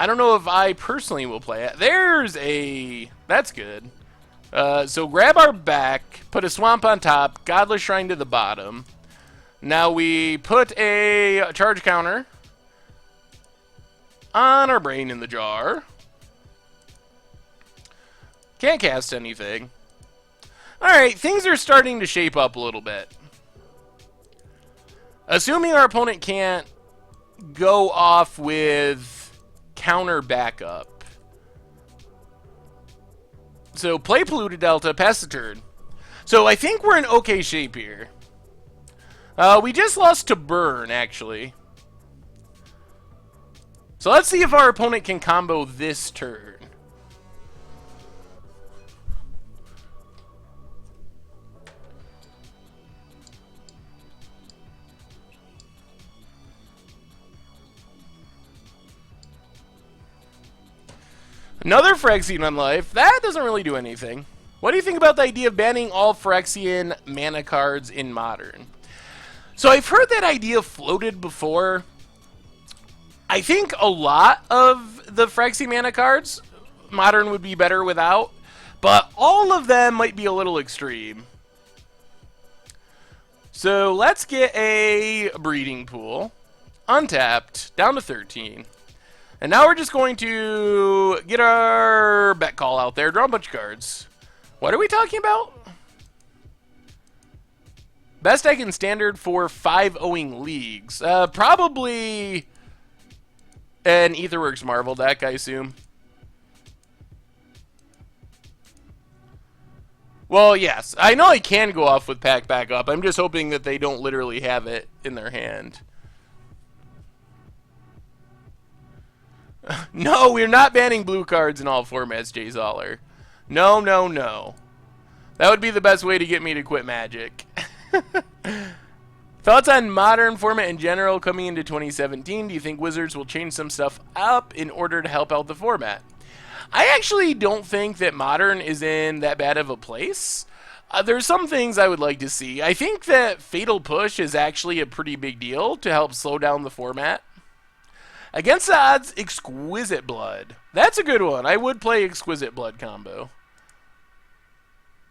I don't know if I personally will play it. There's a... That's good. So grab our back, put a Swamp on top, Godless Shrine to the bottom. Now we put a charge counter on our Brain in the Jar. Can't cast anything. Alright, things are starting to shape up a little bit. Assuming our opponent can't go off with counter backup. So play Polluted Delta, pass the turn. So I think we're in okay shape here. We just lost to Burn, actually. So let's see if our opponent can combo this turn. Another Phyrexian Unlife. That doesn't really do anything. What do you think about the idea of banning all Phyrexian mana cards in Modern? So I've heard that idea floated before. I think a lot of the Phyrexian mana cards, Modern would be better without. But all of them might be a little extreme. So let's get a Breeding Pool. Untapped. Down to 13. And now we're just going to get our bet call out there, draw a bunch of cards. What are we talking about? Best deck in Standard for 5-0ing leagues. Probably an Aetherworks Marvel deck, I assume. Well, yes. I know I can go off with Pack Backup. I'm just hoping that they don't literally have it in their hand. No, we're not banning blue cards in all formats, Jay Zoller. No, no, no. That would be the best way to get me to quit Magic. Thoughts on Modern format in general coming into 2017? Do you think Wizards will change some stuff up in order to help out the format? I actually don't think that Modern is in that bad of a place. There's some things I would like to see. I think that Fatal Push is actually a pretty big deal to help slow down the format. Against the odds, Exquisite Blood. That's a good one. I would play Exquisite Blood combo.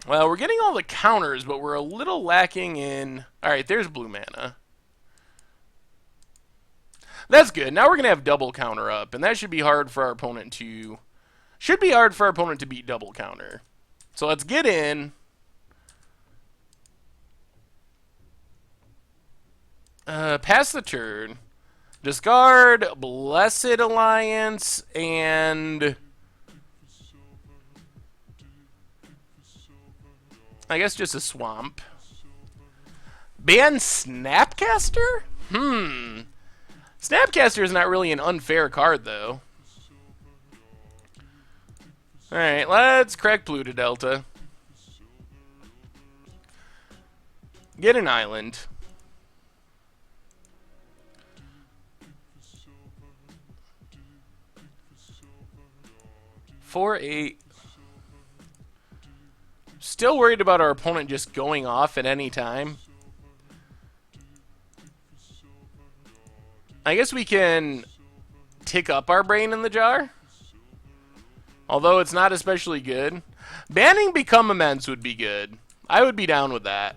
Well, we're getting all the counters, but we're a little lacking in... Alright, there's blue mana. That's good. Now we're going to have double counter up, and that should be hard for our opponent to... Should be hard for our opponent to beat double counter. So let's get in. Pass the turn. Discard Blessed Alliance and... I guess just a swamp. Ban Snapcaster? Snapcaster is not really an unfair card, though. Alright, let's crack Pluto Delta. Get an island. Four, 8. Still worried about our opponent just going off at any time. I guess we can tick up our brain in the jar. Although it's not especially good. Banning Become Immense would be good. I would be down with that.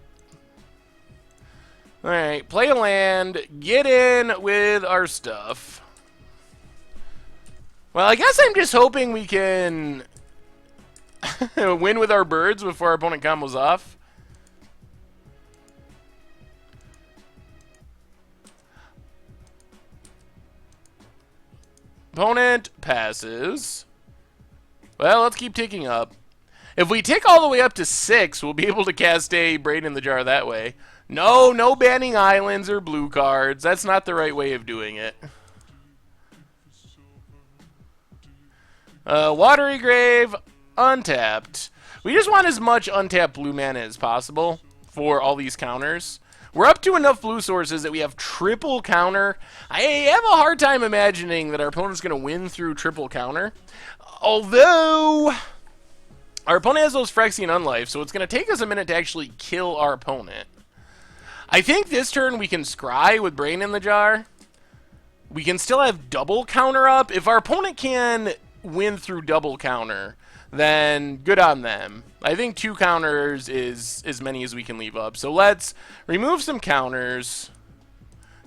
Alright, play a land. Get in with our stuff. Well, I guess I'm just hoping we can win with our birds before our opponent combos off. Opponent passes. Well, let's keep ticking up. If we tick all the way up to 6, we'll be able to cast a Brain in the Jar that way. No banning islands or blue cards. That's not the right way of doing it. Watery Grave, untapped. We just want as much untapped blue mana as possible for all these counters. We're up to enough blue sources that we have triple counter. I have a hard time imagining that our opponent's going to win through triple counter. Although, our opponent has those Phyrexian Unlife, so it's going to take us a minute to actually kill our opponent. I think this turn we can scry with Brain in the Jar. We can still have double counter up. If our opponent can win through double counter, then good on them. I think 2 counters is as many as we can leave up. So let's remove some counters.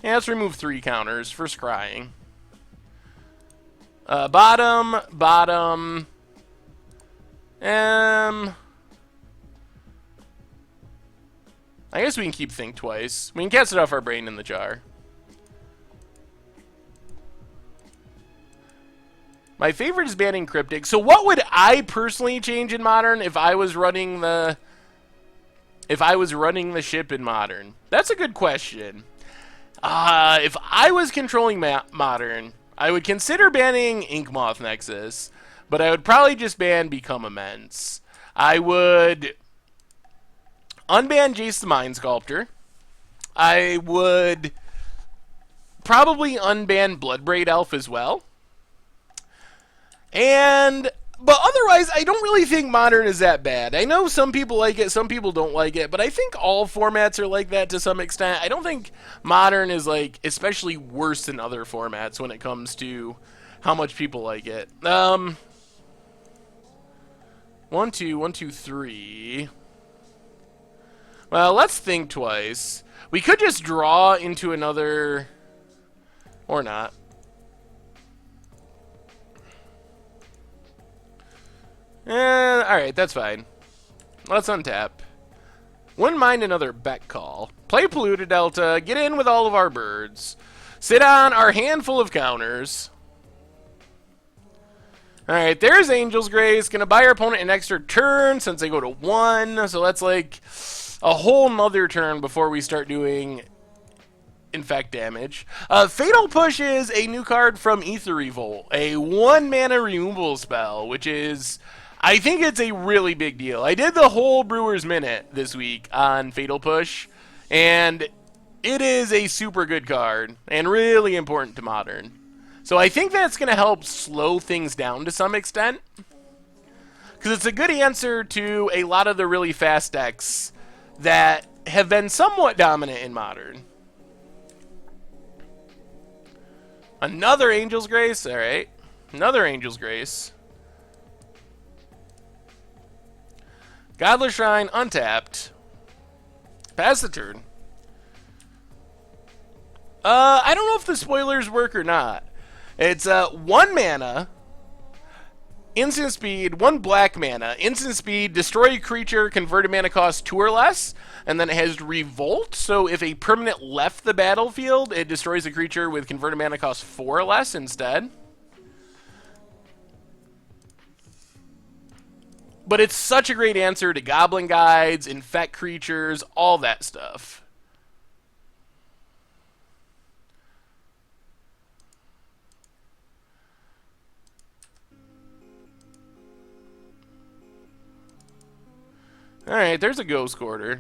Yeah, let's remove 3 counters for scrying. Bottom. I guess we can keep Think Twice. We can cast it off our Brain in the Jar. My favorite is banning Cryptic. So what would I personally change in Modern if I was running the ship in Modern? That's a good question. If I was controlling Modern, I would consider banning Inkmoth Nexus, but I would probably just ban Become Immense. I would unban Jace the Mind Sculptor. I would probably unban Bloodbraid Elf as well. But otherwise, I don't really think Modern is that bad. I know some people like it, some people don't like it, but I think all formats are like that to some extent. I don't think Modern is, like, especially worse than other formats when it comes to how much people like it. 1, 2, 1, 2, 3. Well, let's think twice. We could just draw into another... Or not. Alright, that's fine. Let's untap. Wouldn't mind another Beck Call. Play Polluted Delta, get in with all of our birds. Sit on our handful of counters. Alright, there's Angel's Grace. Gonna buy our opponent an extra turn since they go to 1. So that's like a whole nother turn before we start doing infect damage. Fatal Push is a new card from Aether Revolt. A 1-mana removal spell, which is... I think it's a really big deal. I did the whole Brewer's Minute this week on Fatal Push, and it is a super good card and really important to Modern. So I think that's going to help slow things down to some extent, because it's a good answer to a lot of the really fast decks that have been somewhat dominant in Modern. Another Angel's Grace, alright. Another Angel's Grace. Godless Shrine, untapped. Pass the turn. I don't know if the spoilers work or not. It's 1 mana, instant speed, 1 black mana, instant speed, destroy a creature, converted mana cost 2 or less, and then it has Revolt, so if a permanent left the battlefield, it destroys a creature with converted mana cost 4 or less instead. But it's such a great answer to Goblin Guides, Infect creatures, all that stuff. Alright, there's a Ghost Quarter.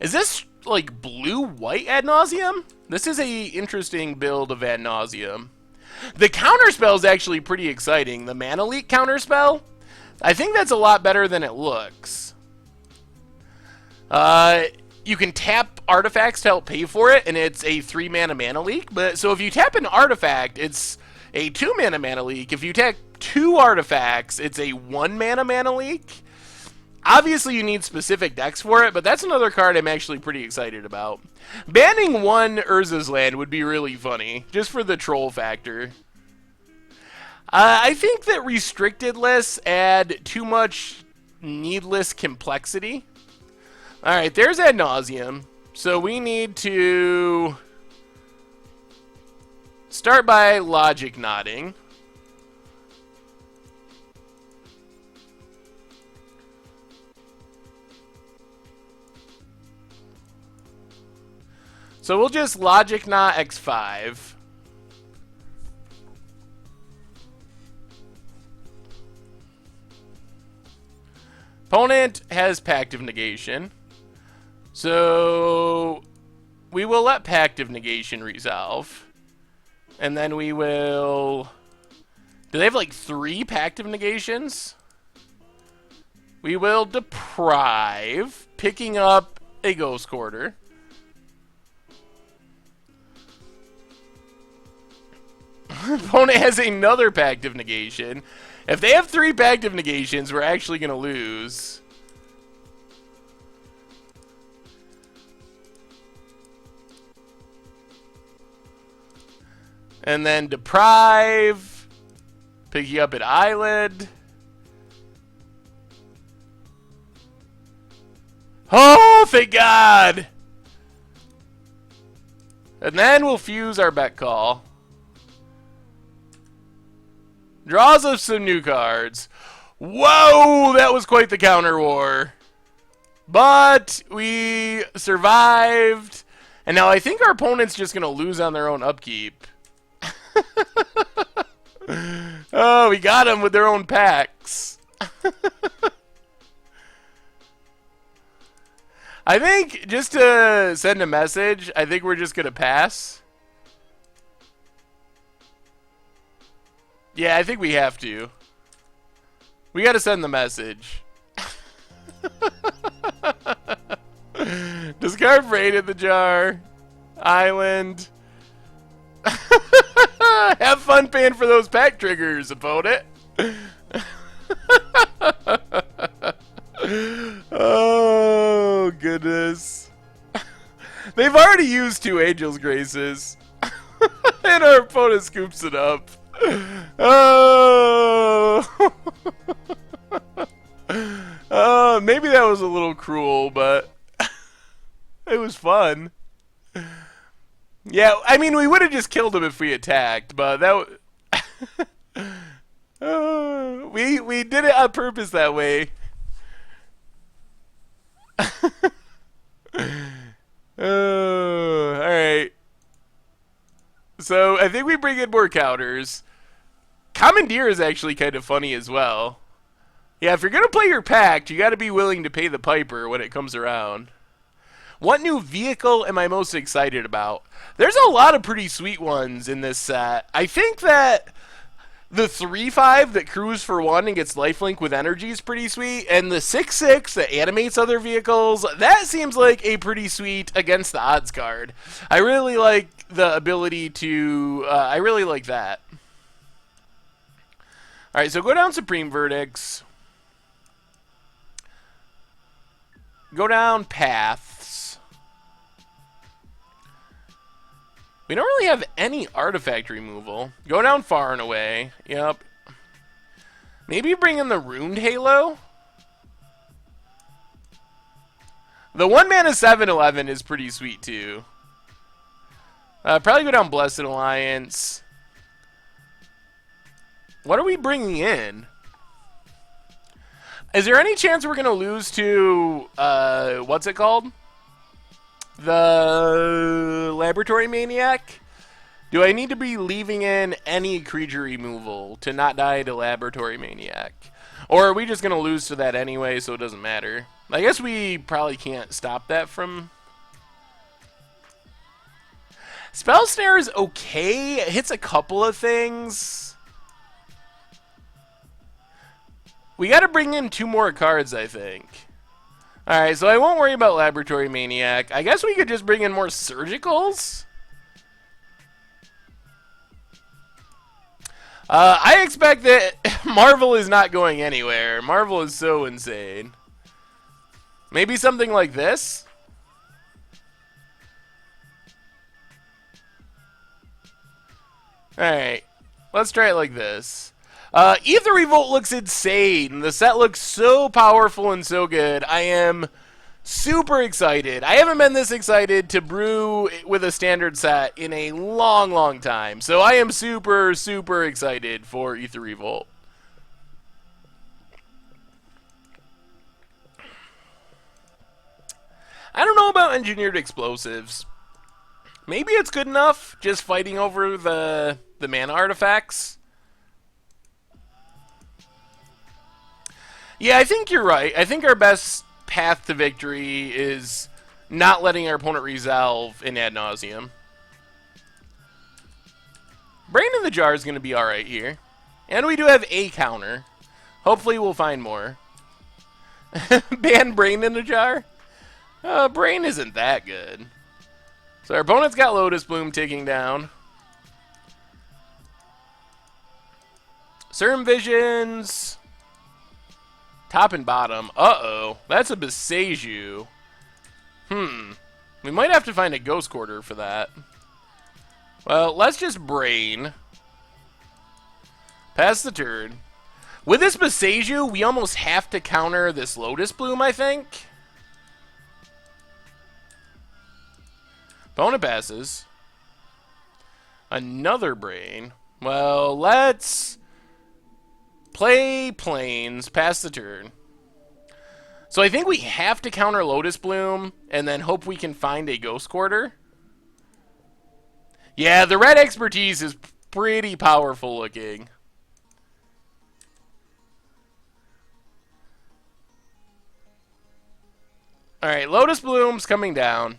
Is this, like, blue-white Ad Nauseum? This is a interesting build of Ad Nauseum. The counterspell is actually pretty exciting. The Mana Leak counterspell? I think that's a lot better than it looks. You can tap artifacts to help pay for it, and it's a 3-mana Mana Leak. But so if you tap an artifact, it's a 2-mana Mana Leak. If you tap 2 artifacts, it's a 1-mana Mana Leak. Obviously, you need specific decks for it, but that's another card I'm actually pretty excited about. Banning 1 Urza's Land would be really funny, just for the troll factor. I think that restricted lists add too much needless complexity. Alright, there's Ad Nauseum. So we need to start by logic knotting. So we'll just logic knot X5. Opponent has Pact of Negation. So we will let Pact of Negation resolve. And then we will... Do they have like 3 Pact of Negations? We will deprive, picking up a Ghost Quarter. Opponent has another Pact of Negation. If they have 3 Pact of Negations, we're actually going to lose. And then deprive, picking up an Eyelid. Oh, thank God! And then we'll fuse our bet call. Draws us some new cards. Whoa, that was quite the counter war. But we survived. And now I think our opponent's just going to lose on their own upkeep. Oh, we got them with their own packs. I think, just to send a message, I think we're just going to pass. Yeah, I think we have to. We got to send the message. Discard Raid in the jar. Island. Have fun paying for those pack triggers, opponent. Oh, goodness. They've already used 2 Angel's Graces. And our opponent scoops it up. Oh. Maybe that was a little cruel, but it was fun. Yeah, I mean, we would have just killed him if we attacked, but that we did it on purpose that way. All right. So I think we bring in more counters. Commandeer is actually kind of funny as well. Yeah, if you're going to play your pact, you got to be willing to pay the piper when it comes around. What new vehicle am I most excited about? There's a lot of pretty sweet ones in this set. I think that the 3/5 that crews for 1 and gets lifelink with energy is pretty sweet. And the 6/6 that animates other vehicles, that seems like a pretty sweet against the odds card. I really like the ability to... I really like that. Alright, so go down Supreme Verdicts. Go down paths. We don't really have any artifact removal. Go down far and away. Yep. Maybe bring in the Ruined Halo? The 1-mana 7/11 is pretty sweet, too. Probably go down Blessed Alliance. What are we bringing in? Is there any chance we're going to lose to, what's it called? The Laboratory Maniac? Do I need to be leaving in any creature removal to not die to Laboratory Maniac? Or are we just going to lose to that anyway, so it doesn't matter? I guess we probably can't stop that from... Spell Snare is okay. It hits a couple of things. We got to bring in 2 more cards, I think. Alright, so I won't worry about Laboratory Maniac. I guess we could just bring in more Surgicals? I expect that Marvel is not going anywhere. Marvel is so insane. Maybe something like this? Alright, let's try it like this. Ether Revolt looks insane. The set looks so powerful and so good. I am super excited. I haven't been this excited to brew with a standard set in a long, long time. So I am super, super excited for Ether Revolt. I don't know about Engineered Explosives. Maybe it's good enough just fighting over the mana artifacts. Yeah, I think you're right. I think our best path to victory is not letting our opponent resolve in Ad Nauseum. Brain in the Jar is going to be alright here. And we do have a counter. Hopefully we'll find more. Ban Brain in the Jar? Brain isn't that good. So our opponent's got Lotus Bloom ticking down. Certain Visions. Top and bottom. Uh-oh. That's a Beseiju. We might have to find a Ghost Quarter for that. Well, let's just Brain. Pass the turn. With this Beseiju, we almost have to counter this Lotus Bloom, I think. Opponent passes. Another Brain. Well, let's play Plains, pass the turn. So I think we have to counter Lotus Bloom and then hope we can find a Ghost Quarter. Yeah, the red expertise is pretty powerful looking. Alright, Lotus Bloom's coming down.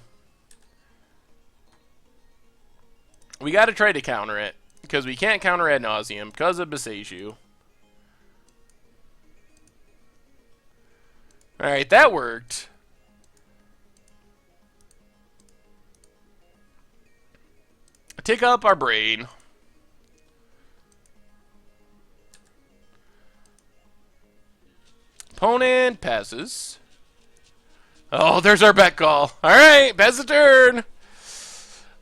We got to try to counter it, because we can't counter Ad Nauseum because of Beseiju. Alright, that worked. Tick up our Brain. Opponent passes. Oh, there's our bet call. Alright, pass the turn.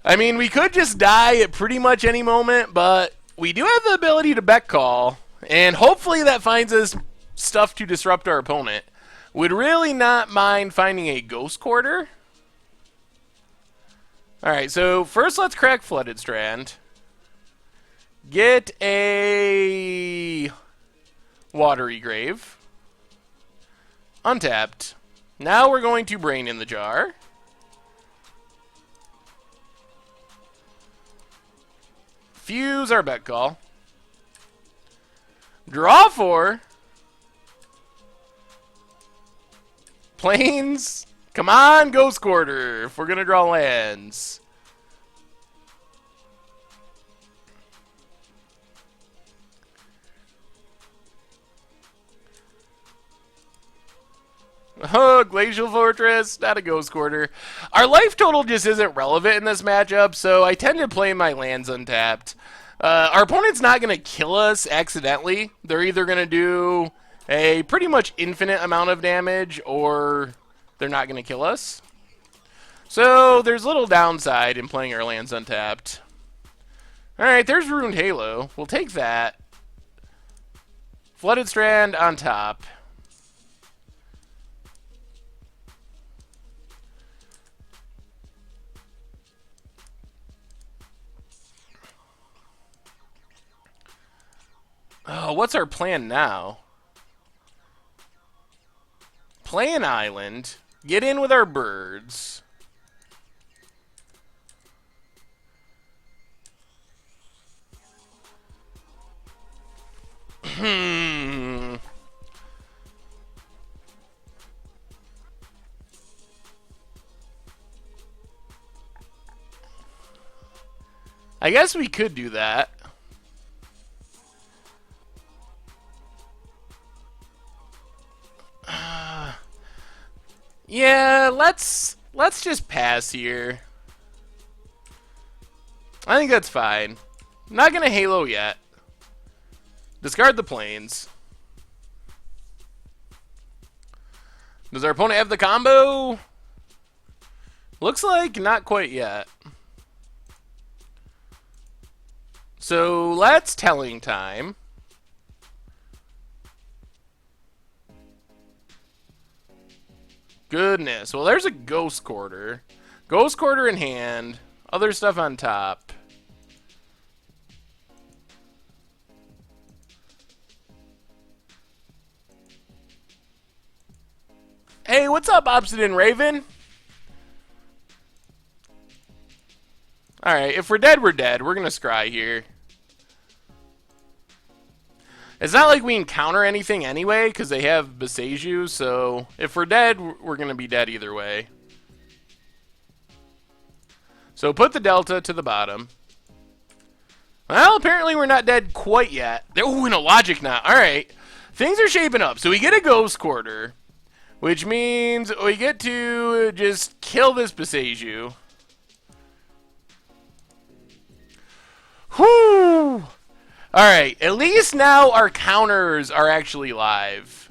I mean, we could just die at pretty much any moment, but we do have the ability to bet call, and hopefully that finds us stuff to disrupt our opponent. Would really not mind finding a Ghost Quarter. Alright, so first let's crack Flooded Strand. Get a Watery Grave. Untapped. Now we're going to Brain in the Jar. Fuse our bet call. Draw 4. Plains. Come on, Ghost Quarter, if we're going to draw lands. Oh, Glacial Fortress, not a Ghost Quarter. Our life total just isn't relevant in this matchup, so I tend to play my lands untapped. Our opponent's not going to kill us accidentally. They're either going to do a pretty much infinite amount of damage, or they're not going to kill us. So there's little downside in playing our lands untapped. Alright, there's Ruined Halo. We'll take that. Flooded Strand on top. Oh, what's our plan now? Play an island. Get in with our birds. I guess we could do that. Yeah, let's just pass here. I think that's fine. Not gonna Halo yet. Discard the planes. Does our opponent have the combo? Looks like not quite yet. So let's Telling Time. Goodness. Well, there's a Ghost Quarter. Ghost Quarter in hand. Other stuff on top. Hey, what's up, Obsidian Raven? Alright, if we're dead, we're dead. We're gonna scry here. It's not like we encounter anything anyway, because they have Beseju, so if we're dead, we're gonna be dead either way. So put the delta to the bottom. Well, apparently we're not dead quite yet. Oh, in a logic knot. Alright. Things are shaping up. So we get a Ghost Quarter, which means we get to just kill this Beseju. Whew! Alright, at least now our counters are actually live.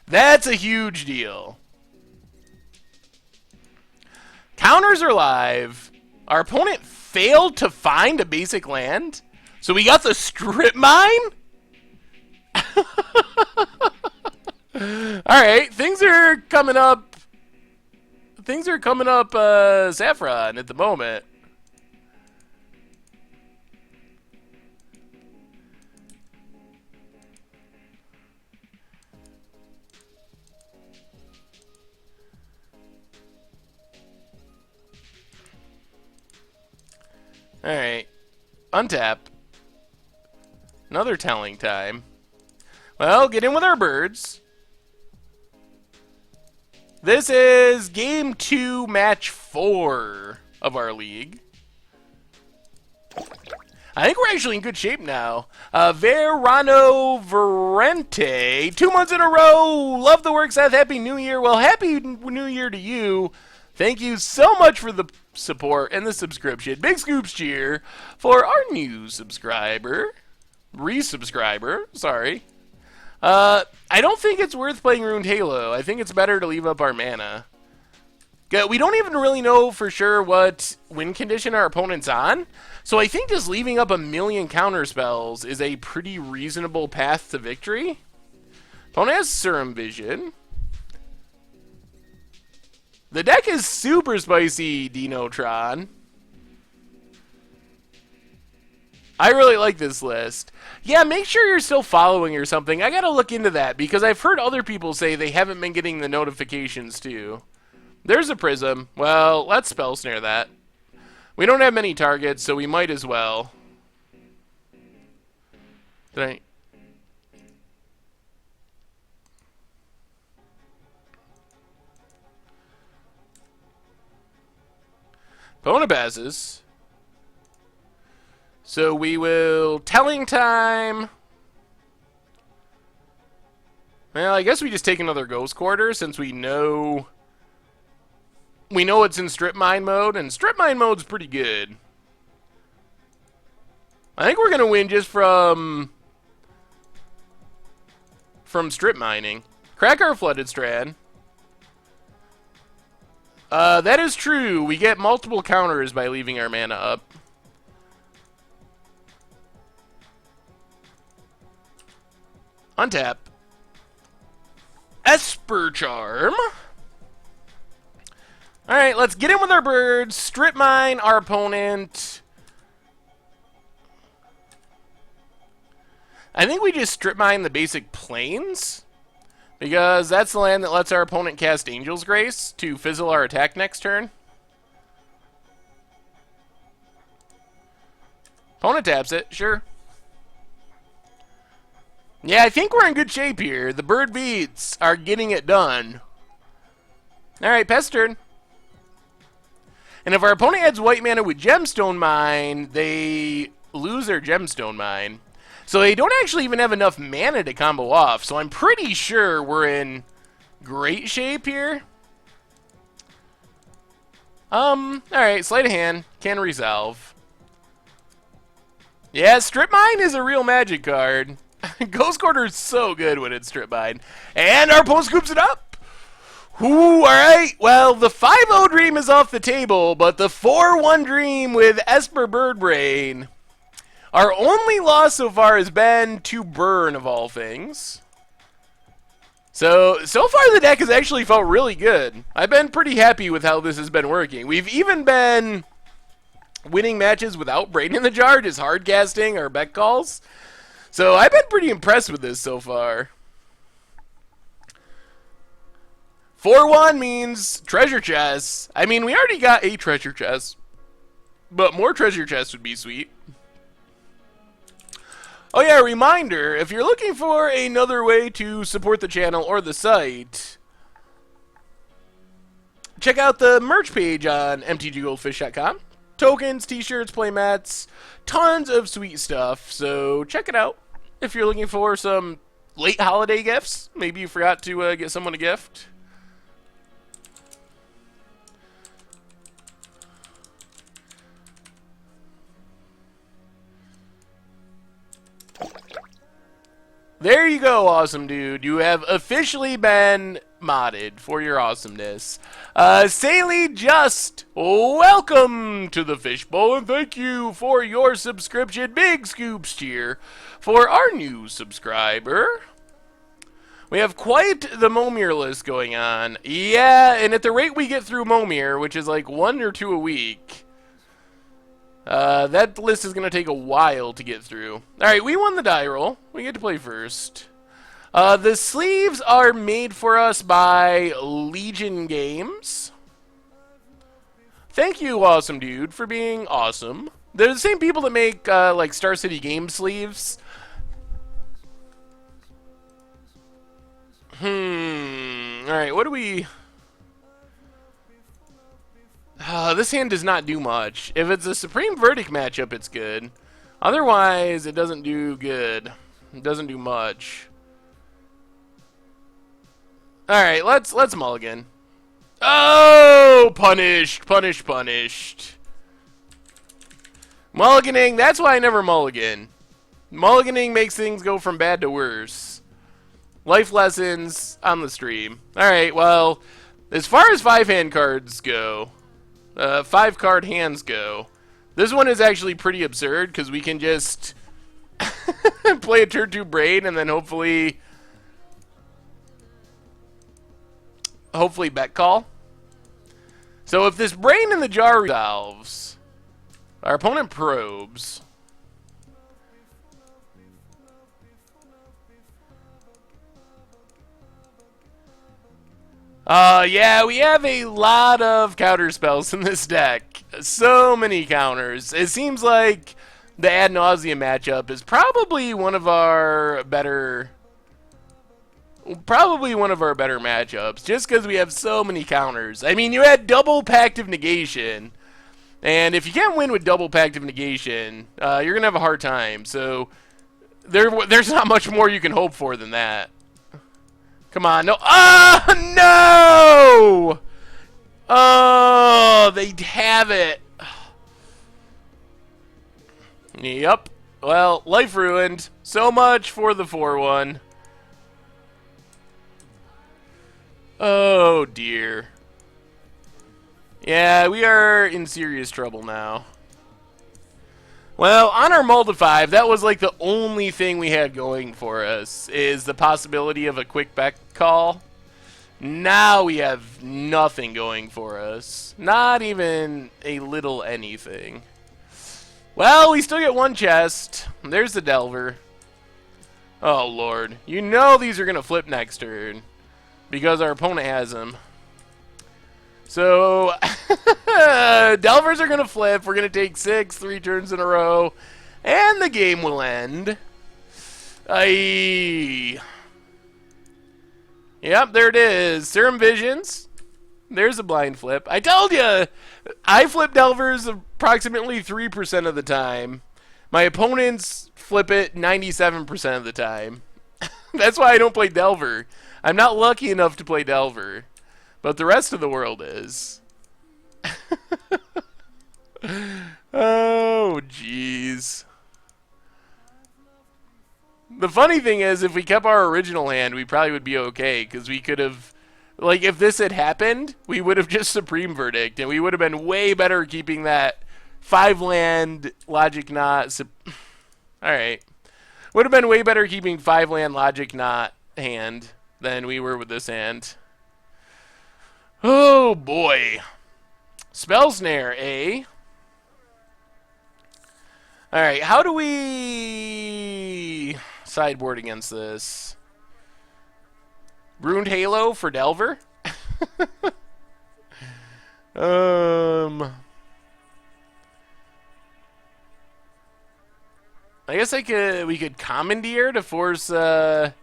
That's a huge deal. Counters are live. Our opponent failed to find a basic land. So we got the Strip Mine? Alright, things are coming up. Things are coming up Saffron at the moment. Alright. Untap. Another Telling Time. Well, get in with our birds. This is Game 2, Match 4 of our league. I think we're actually in good shape now. Verano Verente. 2 months in a row. Love the work, Seth. Happy New Year. Well, Happy New Year to you. Thank you so much for the support and the subscription. Big scoops cheer for our new subscriber. Resubscriber. Sorry. I don't think it's worth playing Ruined Halo. I think it's better to leave up our mana. We don't even really know for sure what win condition our opponent's on. So I think just leaving up a million counter spells is a pretty reasonable path to victory. Opponent has Serum Vision. The deck is super spicy, Dinotron. I really like this list. Yeah, make sure you're still following or something. I gotta look into that, because I've heard other people say they haven't been getting the notifications too. There's a Prism. Well, let's Spell Snare that. We don't have many targets, so we might as well. Did I... Bonabazes. So we will Telling Time. Well, I guess we just take another Ghost Quarter since we know it's in Strip Mine mode, and Strip Mine mode's pretty good. I think we're gonna win just from Strip Mining. Crack our Flooded Strand. That is true. We get multiple counters by leaving our mana up. Untap. Esper Charm. Alright, let's get in with our birds. Strip mine our opponent. I think we just strip mine the basic plains, because that's the land that lets our opponent cast Angel's Grace to fizzle our attack next turn. Opponent taps it, sure. Yeah, I think we're in good shape here. The bird beats are getting it done. Alright, pass turn. And if our opponent adds white mana with Gemstone Mine, they lose their Gemstone Mine. So they don't actually even have enough mana to combo off. So I'm pretty sure we're in great shape here. Alright, sleight of hand. Can resolve. Yeah, Strip Mine is a real magic card. Ghost Quarter is so good when it's Strip Mine. And our opponent scoops it up. Ooh, alright. Well, the 5-0 dream is off the table, but the 4-1 dream with Esper Birdbrain. Our only loss so far has been to Burn, of all things. So far the deck has actually felt really good. I've been pretty happy with how this has been working. We've even been winning matches without Brain in the Jar, just hard casting our Beck calls. So I've been pretty impressed with this so far. 4-1 means treasure chests. I mean, we already got a treasure chest, but more treasure chests would be sweet. Oh yeah, reminder, if you're looking for another way to support the channel or the site, check out the merch page on mtggoldfish.com. Tokens, t-shirts, playmats, tons of sweet stuff, so check it out. If you're looking for some late holiday gifts, maybe you forgot to get someone a gift. There you go, awesome dude. You have officially been modded for your awesomeness. Saley Just, welcome to the Fishbowl, and thank you for your subscription. Big scoops cheer for our new subscriber. We have quite the Momir list going on. Yeah, and at the rate we get through Momir, which is like 1 or 2 a week, that list is going to take a while to get through. Alright, we won the die roll. We get to play first. The sleeves are made for us by Legion Games. Thank you, awesome dude, for being awesome. They're the same people that make, like, Star City Games sleeves. Alright, what do we... this hand does not do much. If it's a Supreme Verdict matchup, it's good. Otherwise, it doesn't do good. It doesn't do much. Alright, let's mulligan. Oh! Punished, punished, punished. Mulliganing, that's why I never mulligan. Mulliganing makes things go from bad to worse. Life lessons on the stream. Alright, well, as far as 5-hand cards go... 5-card hands go. This one is actually pretty absurd because we can just play a turn 2 Brain and then hopefully bet call. So if this Brain in the Jar resolves, our opponent probes. Yeah, we have a lot of counter spells in this deck. So many counters. It seems like the Ad Nauseum matchup is probably one of our better matchups, just because we have so many counters. I mean, you had double Pact of Negation, and if you can't win with double Pact of Negation, you're going to have a hard time. So there's not much more you can hope for than that. Come on, no. Oh, no! Oh, they have it. Yep. Well, life ruined. So much for the 4-1. Oh, dear. Yeah, we are in serious trouble now. Well, on our mull to 5, that was like the only thing we had going for us, is the possibility of a quick back call. Now we have nothing going for us. Not even a little anything. Well, we still get one chest. There's the Delver. Oh, Lord. You know these are going to flip next turn, because our opponent has them. So, Delvers are going to flip. We're going to take 6, 3 turns in a row, and the game will end. Aye. Yep, there it is. Serum Visions. There's a blind flip. I told you! I flip Delvers approximately 3% of the time. My opponents flip it 97% of the time. That's why I don't play Delver. I'm not lucky enough to play Delver. But the rest of the world is. Oh, jeez. The funny thing is, if we kept our original hand, we probably would be okay, because we could have... Like, if this had happened, we would have just Supreme Verdict, and we would have been way better keeping that 5-land Logic Knot... Alright. Would have been way better keeping 5-land Logic Knot hand than we were with this hand. Oh, boy. Spell Snare, eh? Alright, how do we sideboard against this? Ruined Halo for Delver? I guess we could Commandeer to force, I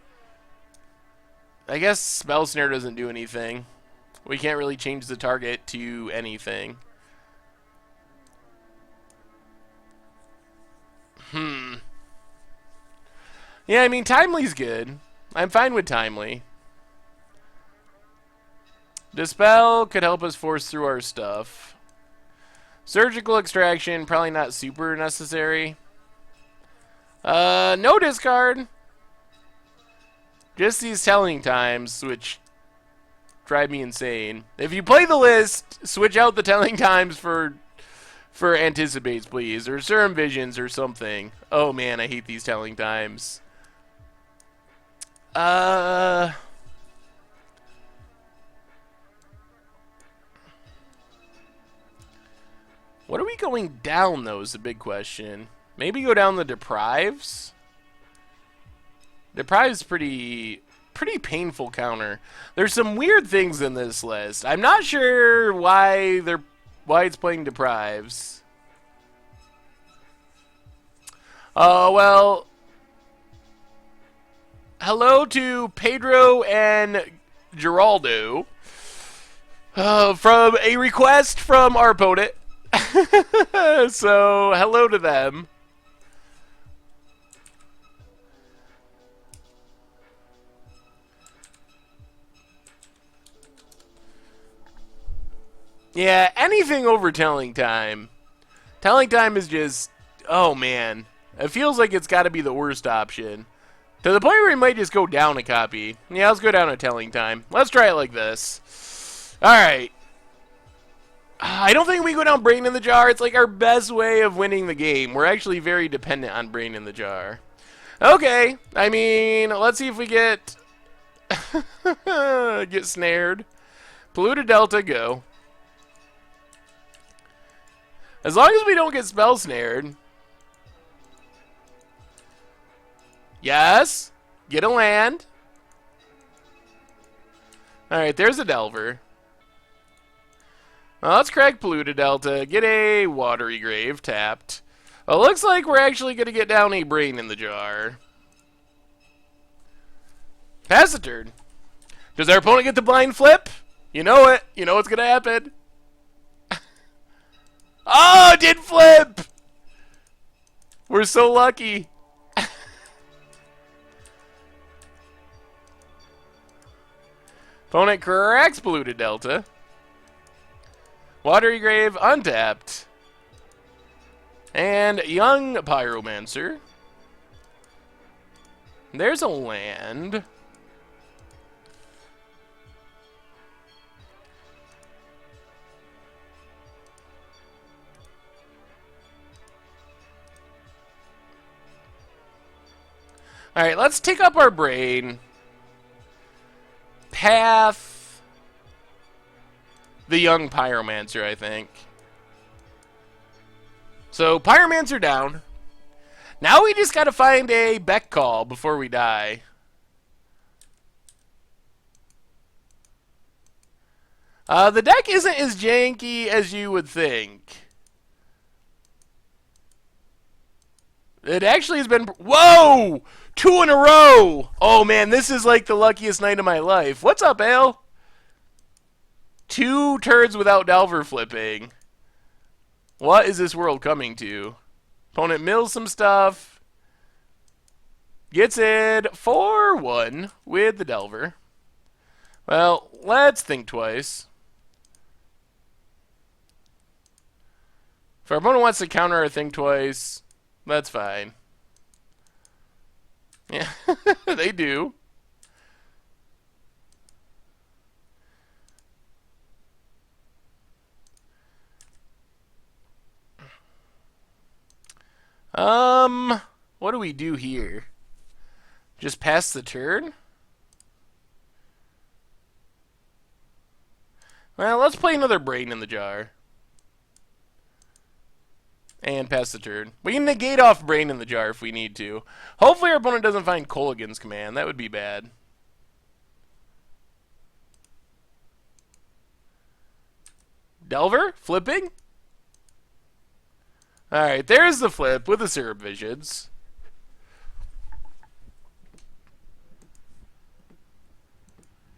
guess Spell Snare doesn't do anything. We can't really change the target to anything. Yeah, I mean, Timely's good. I'm fine with Timely. Dispel could help us force through our stuff. Surgical Extraction, probably not super necessary. No discard. Just these telling times, which drive me insane. If you play the list, switch out the telling times for Anticipates, please. Or Serum Visions or something. Oh, man, I hate these telling times. What are we going down, though, is the big question. Maybe go down the Deprives? Deprives pretty painful counter. There's some weird things in this list. I'm not sure why it's playing Deprives. Well, hello to Pedro and Geraldo. From a request from our opponent. So, hello to them. Yeah, anything over telling time. Telling time is just, oh man. It feels like it's got to be the worst option. To the point where we might just go down a copy. Yeah, let's go down a telling time. Let's try it like this. Alright. I don't think we go down Brain in the Jar. It's like our best way of winning the game. We're actually very dependent on Brain in the Jar. Okay. I mean, let's see if we get... get snared. Polluted Delta, go. As long as we don't get spell snared. Yes. Get a land. Alright, there's a Delver. Well, let's crack Polluted Delta. Get a Watery Grave tapped. Well, looks like we're actually going to get down a Brain in the Jar. Pass the turn. Does our opponent get the blind flip? You know it. You know what's going to happen. Oh, it did flip! We're so lucky. Opponent cracks Polluted Delta. Watery Grave untapped. And Young Pyromancer. There's a land. Alright, let's take up our brain. Path. The young Pyromancer, I think. So, Pyromancer down. Now we just gotta find a Beck Call before we die. The deck isn't as janky as you would think. It actually has been... Whoa! 2 in a row! Oh, man, this is like the luckiest night of my life. What's up, Ale? 2 turns without Delver flipping. What is this world coming to? Opponent mills some stuff. Gets in 4-1 with the Delver. Well, let's think twice. If our opponent wants to counter our think twice, that's fine. Yeah, they do. What do we do here? Just pass the turn? Well, let's play another Brain in the Jar. And pass the turn. We can negate off Brain in the Jar if we need to. Hopefully our opponent doesn't find Colligan's Command. That would be bad. Delver? Flipping? Alright, there's the flip with the Syrup Visions.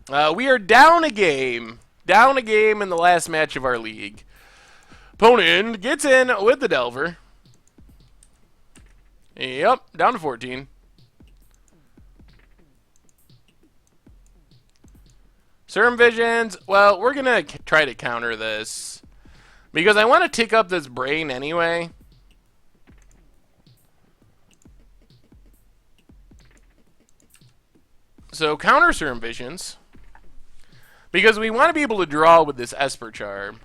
We are down a game. Down a game in the last match of our league. Opponent gets in with the Delver. Yep, down to 14. Serum Visions. Well, we're going to try to counter this. Because I want to tick up this Brain anyway. So, counter Serum Visions. Because we want to be able to draw with this Esper Charm.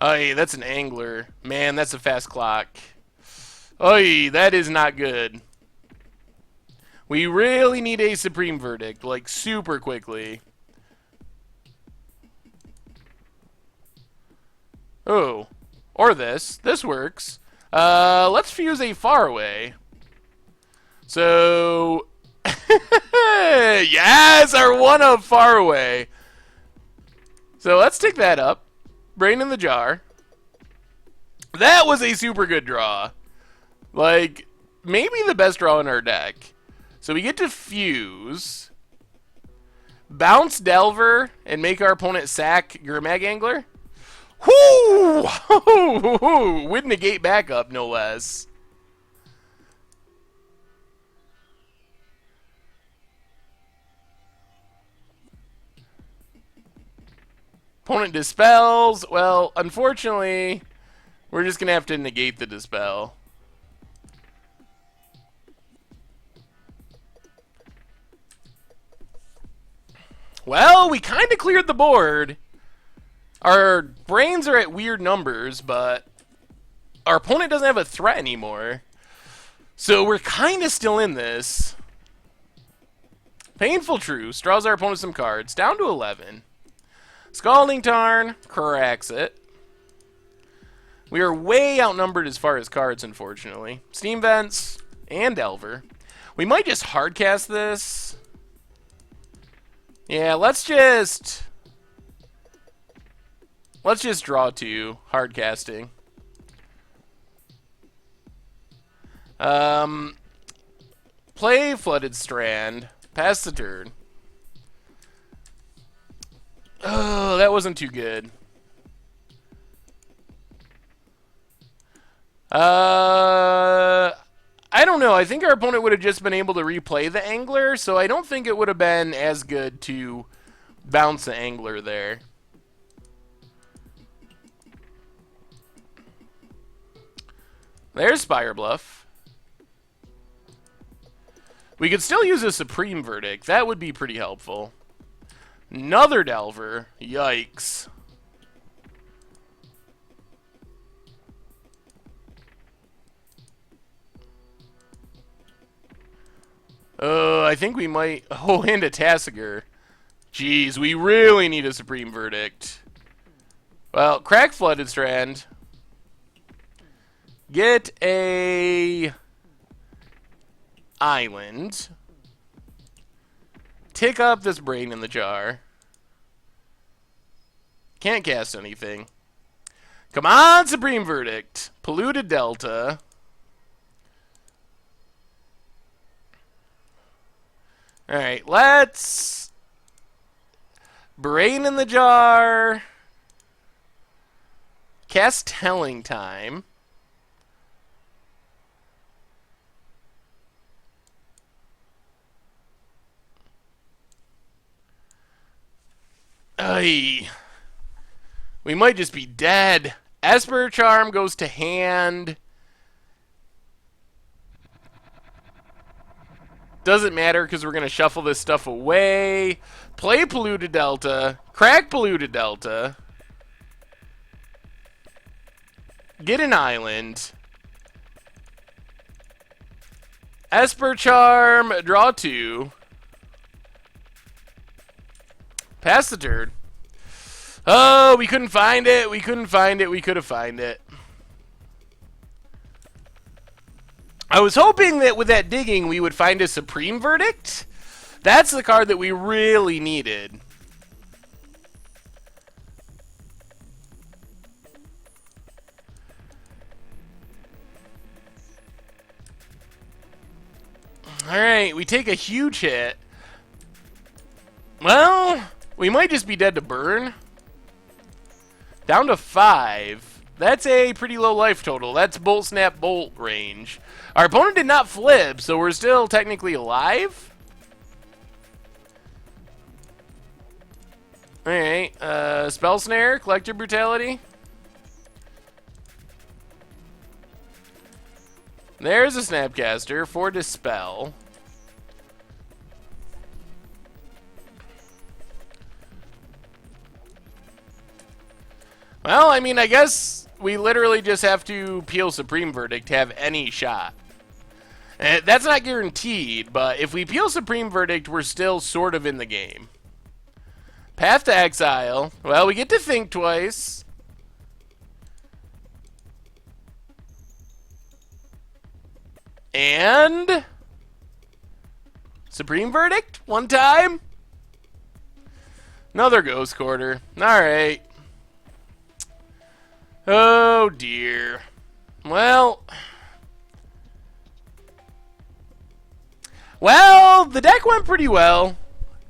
Oy, that's an Angler. Man, that's a fast clock. Oy, that is not good. We really need a Supreme Verdict, like, super quickly. Oh. Or this. This works. Let's fuse a Faraway. So... yes! Our one-up Faraway. So let's take that up. Brain in the Jar. That was a super good draw. Like, maybe the best draw in our deck. So we get to fuse. Bounce Delver and make our opponent sack Gurmag Angler. Whoo! With negate backup, no less. Opponent dispels. Well, unfortunately, we're just going to have to negate the dispel. Well, we kind of cleared the board. Our brains are at weird numbers, but our opponent doesn't have a threat anymore. So we're kind of still in this. Painful Truce draws our opponent some cards. Down to 11. Scalding Tarn cracks it. We are way outnumbered as far as cards, unfortunately. Steam Vents and Delver. We might just hardcast this. Yeah, let's just draw 2 hardcasting. Play Flooded Strand. Pass the turn. Oh, that wasn't too good. I don't know. I think our opponent would have just been able to replay the Angler, so I don't think it would have been as good to bounce the Angler there. There's Spire Bluff. We could still use a Supreme Verdict. That would be pretty helpful. Another Delver. Yikes. I think we might... Oh, and a Tassiger. Jeez, we really need a Supreme Verdict. Well, crack Flooded Strand. Get a... Island. Tick up this Brain in the Jar. Can't cast anything. Come on, Supreme Verdict. Polluted Delta. Alright, let's... Brain in the Jar. Cast Telling Time. Ay. We might just be dead. Esper Charm goes to hand. Doesn't matter because we're going to shuffle this stuff away. Play Polluted Delta. Crack Polluted Delta. Get an island. Esper Charm. Draw 2. Pass the turn. Oh, we couldn't find it. We couldn't find it. We could have found it. I was hoping that with that digging we would find a Supreme Verdict. That's the card that we really needed. Alright, we take a huge hit. Well, we might just be dead to burn. Down to 5. That's a pretty low life total. That's Bolt Snap Bolt range. Our opponent did not flip, so we're still technically alive. Alright, Spell Snare, Collector Brutality. There's a Snapcaster for Dispel. Well, I mean, I guess we literally just have to peel Supreme Verdict to have any shot. And that's not guaranteed, but if we peel Supreme Verdict, we're still sort of in the game. Path to Exile. Well, we get to think twice. And... Supreme Verdict? One time? Another Ghost Quarter. Alright. Oh, dear. Well... Well, the deck went pretty well.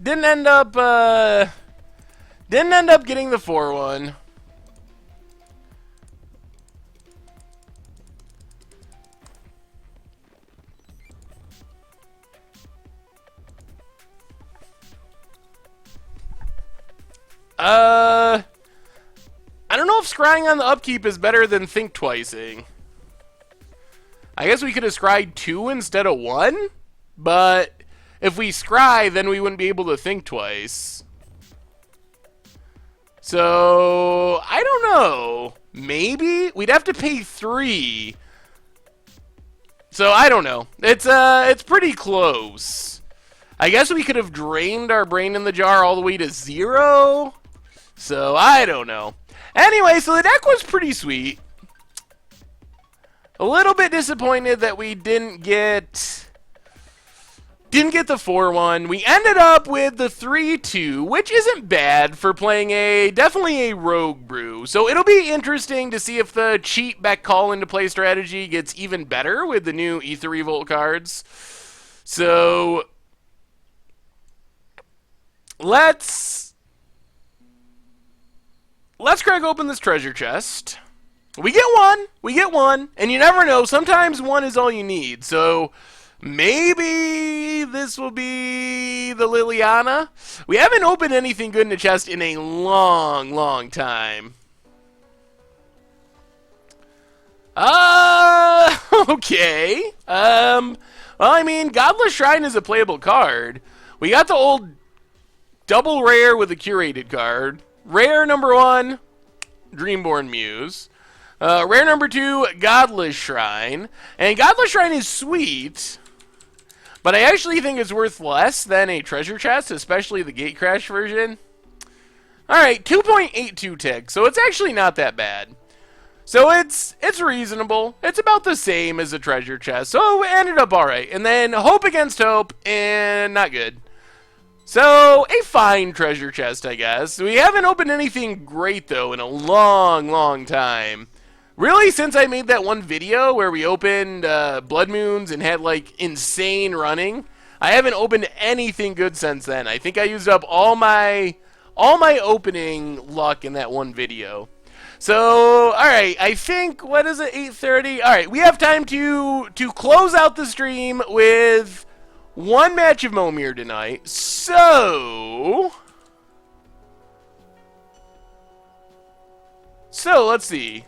Didn't end up getting the 4-1. I don't know if scrying on the upkeep is better than think twicing. I guess we could have scryed 2 instead of 1, but if we scry, then we wouldn't be able to think twice. So, I don't know. Maybe? We'd have to pay 3. So, I don't know. It's pretty close. I guess we could have drained our Brain in the Jar all the way to 0. So, I don't know. Anyway, so the deck was pretty sweet. A little bit disappointed that we didn't get the 4-1. We ended up with the 3-2, which isn't bad for playing definitely a Rogue Brew. So it'll be interesting to see if the cheat back call into play strategy gets even better with the new Ether Revolt cards. So let's crack open this treasure chest. We get one, and you never know, sometimes 1 is all you need, so maybe this will be the Liliana. We haven't opened anything good in the chest in a long, long time. Okay. Well, I mean, Godless Shrine is a playable card. We got the old double rare with a curated card. Rare number 1, Dreamborn Muse. Rare number 2, Godless Shrine. And Godless Shrine is sweet, But I actually think it's worth less than a treasure chest, especially the gate crash version. Alright, 2.82 tick, so it's actually not that bad. So it's reasonable. It's about the same as a treasure chest, so it ended up alright. And then hope against hope, and not good. So, a fine treasure chest, I guess. We haven't opened anything great, though, in a long, long time. Really, since I made that one video where we opened Blood Moons and had, like, insane running, I haven't opened anything good since then. I think I used up all my opening luck in that one video. So, alright, I think, what is it, 8:30? Alright, we have time to close out the stream with one match of Momir tonight. So, let's see.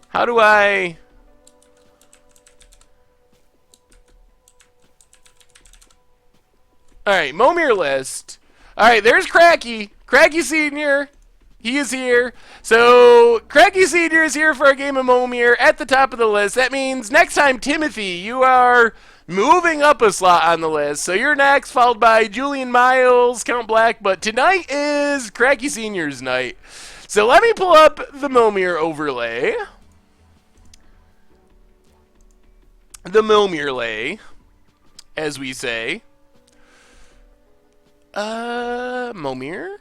How do I... Alright, Momir list. Alright, there's Cracky. Cracky Senior. He is here. So, Cracky Senior is here for a game of Momir at the top of the list. That means next time, Timothy, you are moving up a slot on the list. So you're next, followed by Julian Miles, Count Black. But tonight is Cracky Senior's night. So let me pull up the Momir overlay. The Momir lay, as we say. Momir?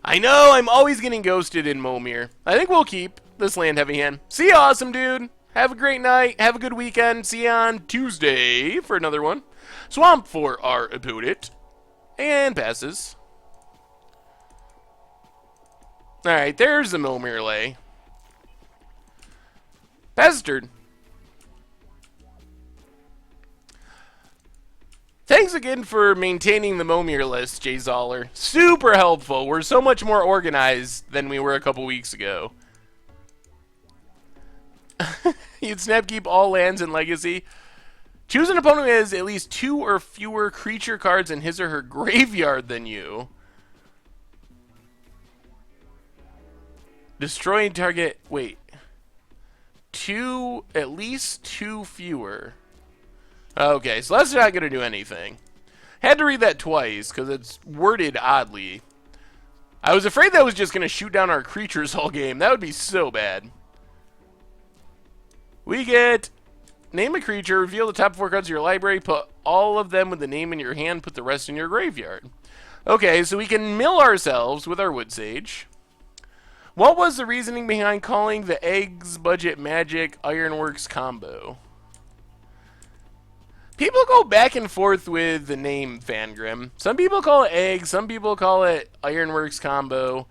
I know, I'm always getting ghosted in Momir. I think we'll keep this land heavy hand. See you, awesome dude. Have a great night. Have a good weekend. See you on Tuesday for another one. Swamp for our opponent. And passes. Alright, there's the Momir lay. Bastard. Thanks again for maintaining the Momir list, Jay Zoller. Super helpful. We're so much more organized than we were a couple weeks ago. You'd snap keep all lands in Legacy. Choose an opponent who has at least 2 or fewer creature cards in his or her graveyard than you. Destroying target... Wait. At least 2 fewer. Okay, so that's not going to do anything. Had to read that twice, because it's worded oddly. I was afraid that was just going to shoot down our creatures all game. That would be so bad. We get... Name a creature, reveal the top 4 cards of your library, put all of them with the name in your hand, put the rest in your graveyard. Okay, so we can mill ourselves with our Wood Sage. What was the reasoning behind calling the Eggs Budget Magic Ironworks combo? People go back and forth with the name Fangrim. Some people call it Egg, some people call it Ironworks combo.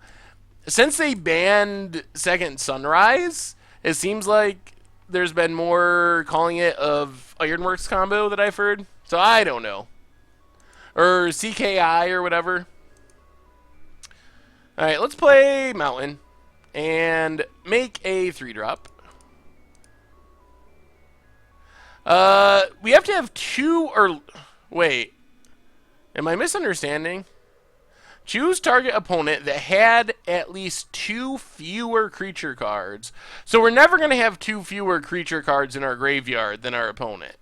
Since they banned Second Sunrise, it seems like there's been more calling it of Ironworks combo that I've heard. So I don't know. Or CKI or whatever. Alright, let's play Mountain. And make a 3-drop. We have to have 2 or... Wait. Am I misunderstanding? Choose target opponent that had at least 2 fewer creature cards. So we're never going to have 2 fewer creature cards in our graveyard than our opponent.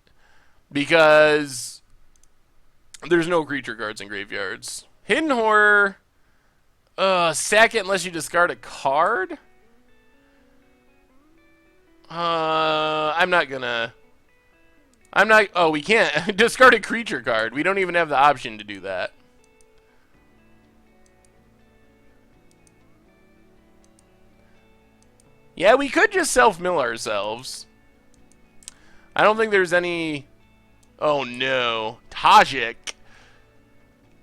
Because there's no creature cards in graveyards. Hidden Horror... sack it unless you discard a card? I'm not gonna... Oh, we can't. Discard a creature card. We don't even have the option to do that. Yeah, we could just self-mill ourselves. I don't think there's any... Oh, no. Tajik.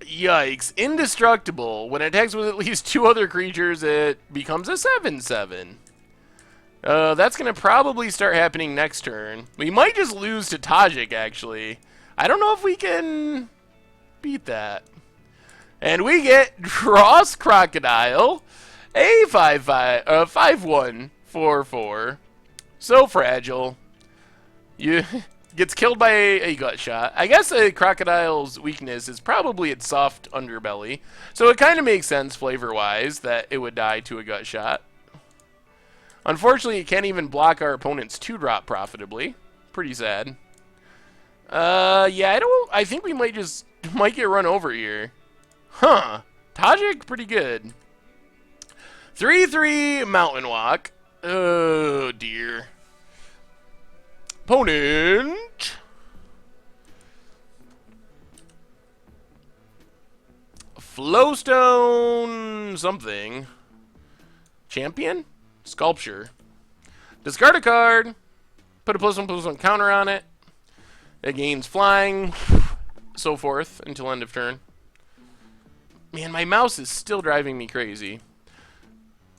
Yikes. Indestructible. When it attacks with at least 2 other creatures, it becomes a 7/7. That's going to probably start happening next turn. We might just lose to Tajik, actually. I don't know if we can beat that. And we get Dross Crocodile, a 5/1 4/4. So fragile. You... Gets killed by a gut shot. I guess a crocodile's weakness is probably its soft underbelly. So it kind of makes sense flavor-wise that it would die to a gut shot. Unfortunately, it can't even block our opponent's 2-drop profitably. Pretty sad. Yeah, I think we might get run over here. Huh. Tajik, pretty good. 3-3 Mountain Walk. Oh, dear. Opponent. Flowstone something. Champion? Sculpture. Discard a card. Put a +1/+1 counter on it. It gains flying. So forth until end of turn. Man, my mouse is still driving me crazy.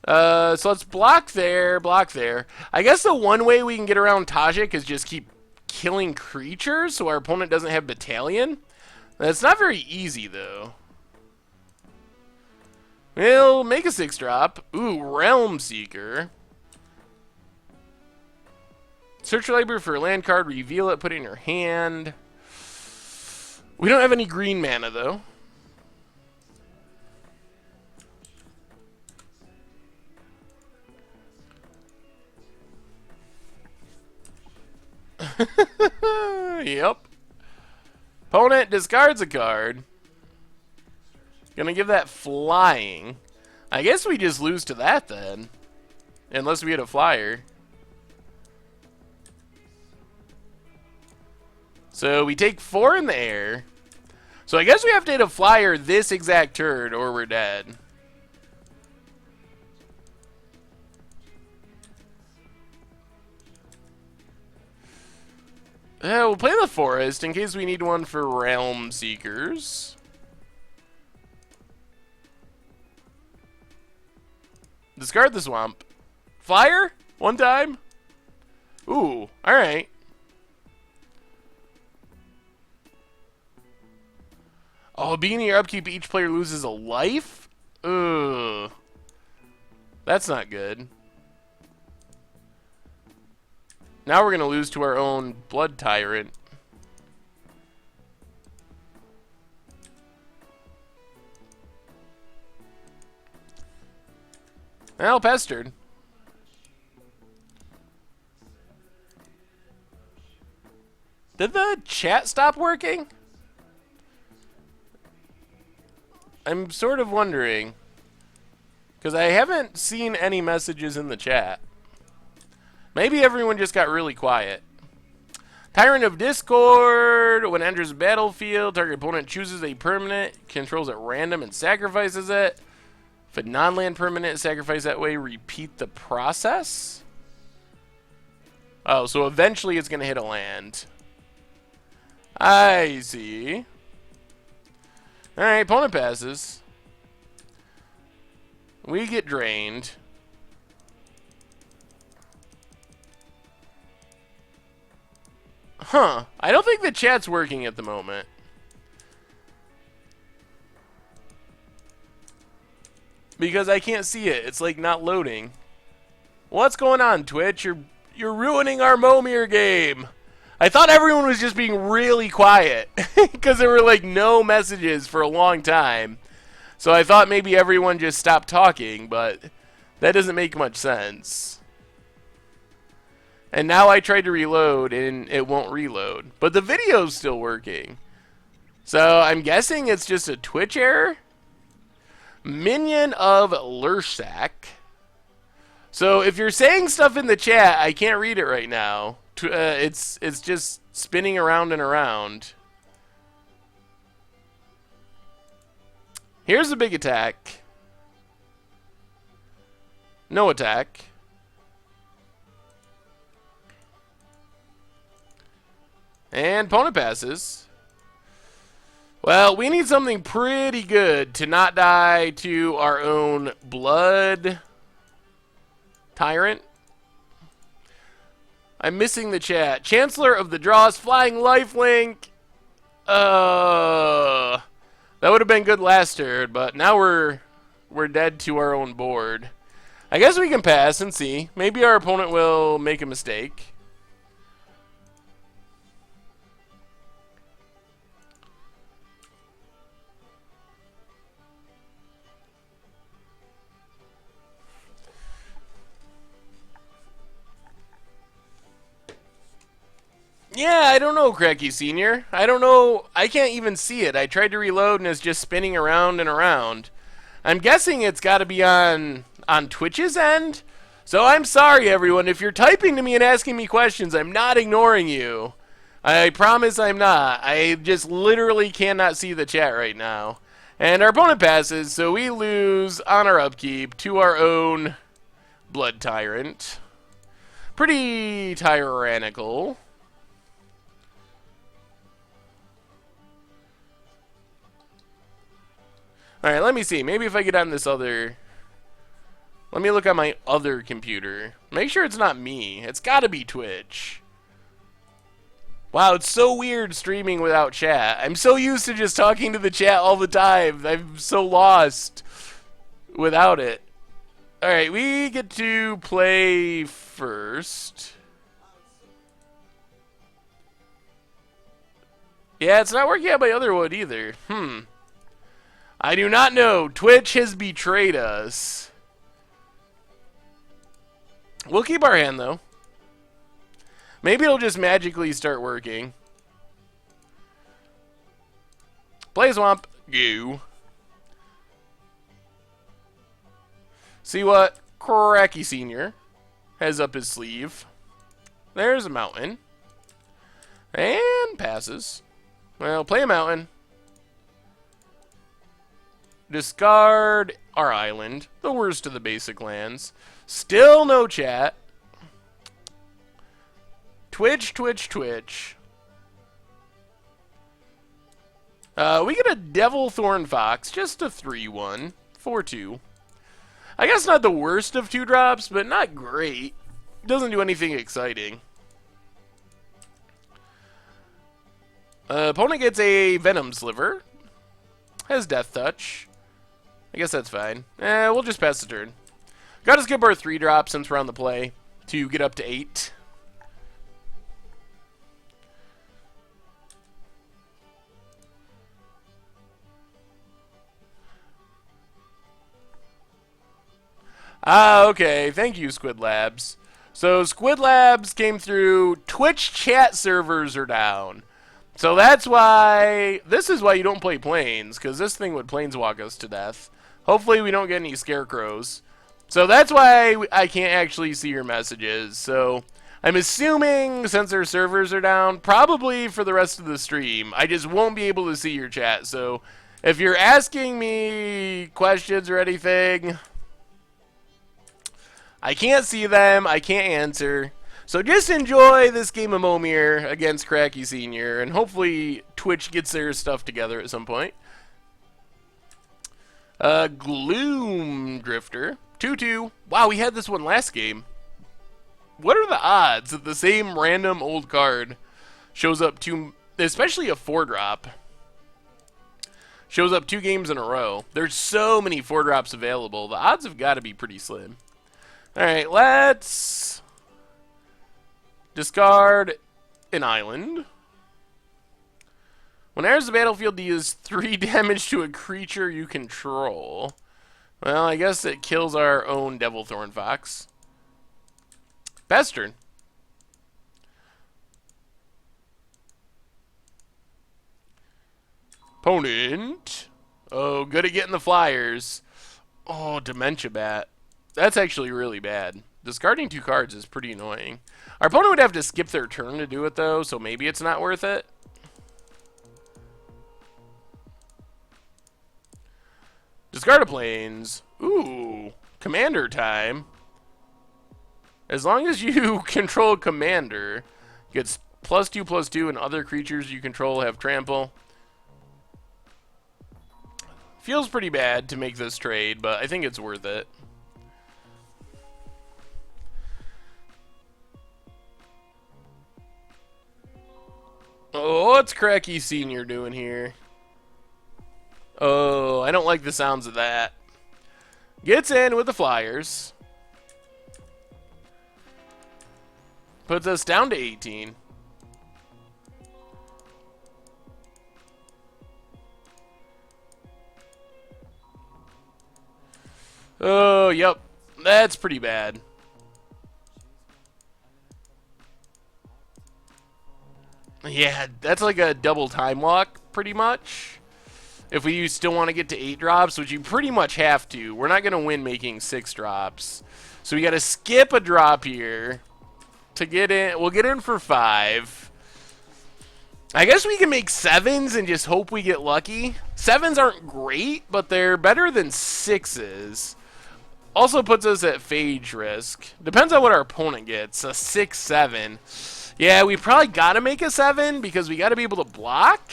So let's block there, block there. I guess the one way we can get around Tajik is just keep killing creatures so our opponent doesn't have Battalion. That's not very easy, though. We'll make a 6-drop. Ooh, Realm Seeker. Search your library for a land card, reveal it, put it in your hand. We don't have any green mana, though. Yep. Opponent discards a card. Gonna give that flying. I guess we just lose to that then. Unless we hit a flyer. So we take 4 in the air. So I guess we have to hit a flyer this exact turn or we're dead. We'll play the forest in case we need one for Realm Seekers. Discard the swamp. Flyer? One time? Ooh, alright. Oh, beginning your upkeep, each player loses a life? Ugh. That's not good. Now we're going to lose to our own Blood Tyrant. Well, pestered. Did the chat stop working? I'm sort of wondering. Because I haven't seen any messages in the chat. Maybe everyone just got really quiet. Tyrant of Discord. When it enters the battlefield, target opponent chooses a permanent, controls at random, and sacrifices it. If a non-land permanent is sacrificed that way, repeat the process? Oh, so eventually it's going to hit a land. I see. Alright, opponent passes. We get drained. Huh. I don't think the chat's working at the moment. Because I can't see it. It's like not loading. What's going on, Twitch? You're ruining our Momir game. I thought everyone was just being really quiet. Because there were like no messages for a long time. So I thought maybe everyone just stopped talking, but that doesn't make much sense. And now I tried to reload and it won't reload. But the video's still working. So I'm guessing it's just a Twitch error. Minion of Lursak. So if you're saying stuff in the chat, I can't read it right now. It's just spinning around and around. Here's a big attack. No attack. And opponent passes. Well, we need something pretty good to not die to our own Blood Tyrant. I'm missing the chat. Chancellor of the Draws, Flying Lifelink. That would have been good last turn, but now we're dead to our own board. I guess we can pass and see. Maybe our opponent will make a mistake. Yeah, I don't know, Cracky Senior. I don't know. I can't even see it. I tried to reload and it's just spinning around and around. I'm guessing it's got to be on Twitch's end. So I'm sorry, everyone. If you're typing to me and asking me questions, I'm not ignoring you. I promise I'm not. I just literally cannot see the chat right now. And our opponent passes, so we lose on our upkeep to our own Blood Tyrant. Pretty tyrannical. Alright, let me see. Maybe if I get on this other... Let me look on my other computer. Make sure it's not me. It's gotta be Twitch. Wow, it's so weird streaming without chat. I'm so used to just talking to the chat all the time. I'm so lost without it. Alright, we get to play first. Yeah, it's not working out my other one either. I do not know. Twitch has betrayed us. We'll keep our hand, though. Maybe it'll just magically start working. Play Swamp. Go. See what Cracky Senior has up his sleeve. There's a mountain. And passes. Well, play a mountain. Discard our island. The worst of the basic lands. Still no chat. Twitch, Twitch, Twitch. We get a Devil Thorn Fox. Just a 3-1. 4-2. I guess not the worst of 2-drops, but not great. Doesn't do anything exciting. Opponent gets a Venom Sliver. Has Death Touch. I guess that's fine. We'll just pass the turn. Gotta skip our 3-drop since we're on the play to get up to 8. Ah, okay. Thank you, Squid Labs. So Squid Labs came through. Twitch chat servers are down. So that's why... This is why you don't play Plains, because this thing would planeswalk us to death. Hopefully we don't get any scarecrows. So that's why I can't actually see your messages. So I'm assuming, since our servers are down, probably for the rest of the stream, I just won't be able to see your chat. So if you're asking me questions or anything... I can't see them. I can't answer. So just enjoy this game of Momir against Cracky Senior, and hopefully Twitch gets their stuff together at some point. Gloom Drifter. 2-2. Wow, we had this one last game. What are the odds that the same random old card shows up especially a 4-drop, shows up 2 games in a row? There's so many 4-drops available. The odds have got to be pretty slim. Alright, let's discard an island. When enters the battlefield, deals 3 damage to a creature you control. Well, I guess it kills our own Devil Thorn Fox. Pass turn. Opponent. Oh, good at getting the flyers. Oh, Dementia Bat. That's actually really bad. Discarding 2 cards is pretty annoying. Our opponent would have to skip their turn to do it, though, so maybe it's not worth it. Discard a plains. Ooh, commander time. As long as you control commander, gets +2/+2, and other creatures you control have trample. Feels pretty bad to make this trade, but I think it's worth it. Oh, what's Cracky Senior doing here? Oh, I don't like the sounds of that. Gets in with the flyers. Puts us down to 18. Oh, yep. That's pretty bad. Yeah, that's like a double time lock, pretty much. If we still want to get to 8 drops, which you pretty much have to. We're not going to win making 6 drops. So we got to skip a drop here to get in. We'll get in for 5. I guess we can make 7s and just hope we get lucky. 7s aren't great, but they're better than 6s. Also puts us at phage risk. Depends on what our opponent gets. A 6-7. Yeah, we probably got to make a 7 because we got to be able to block.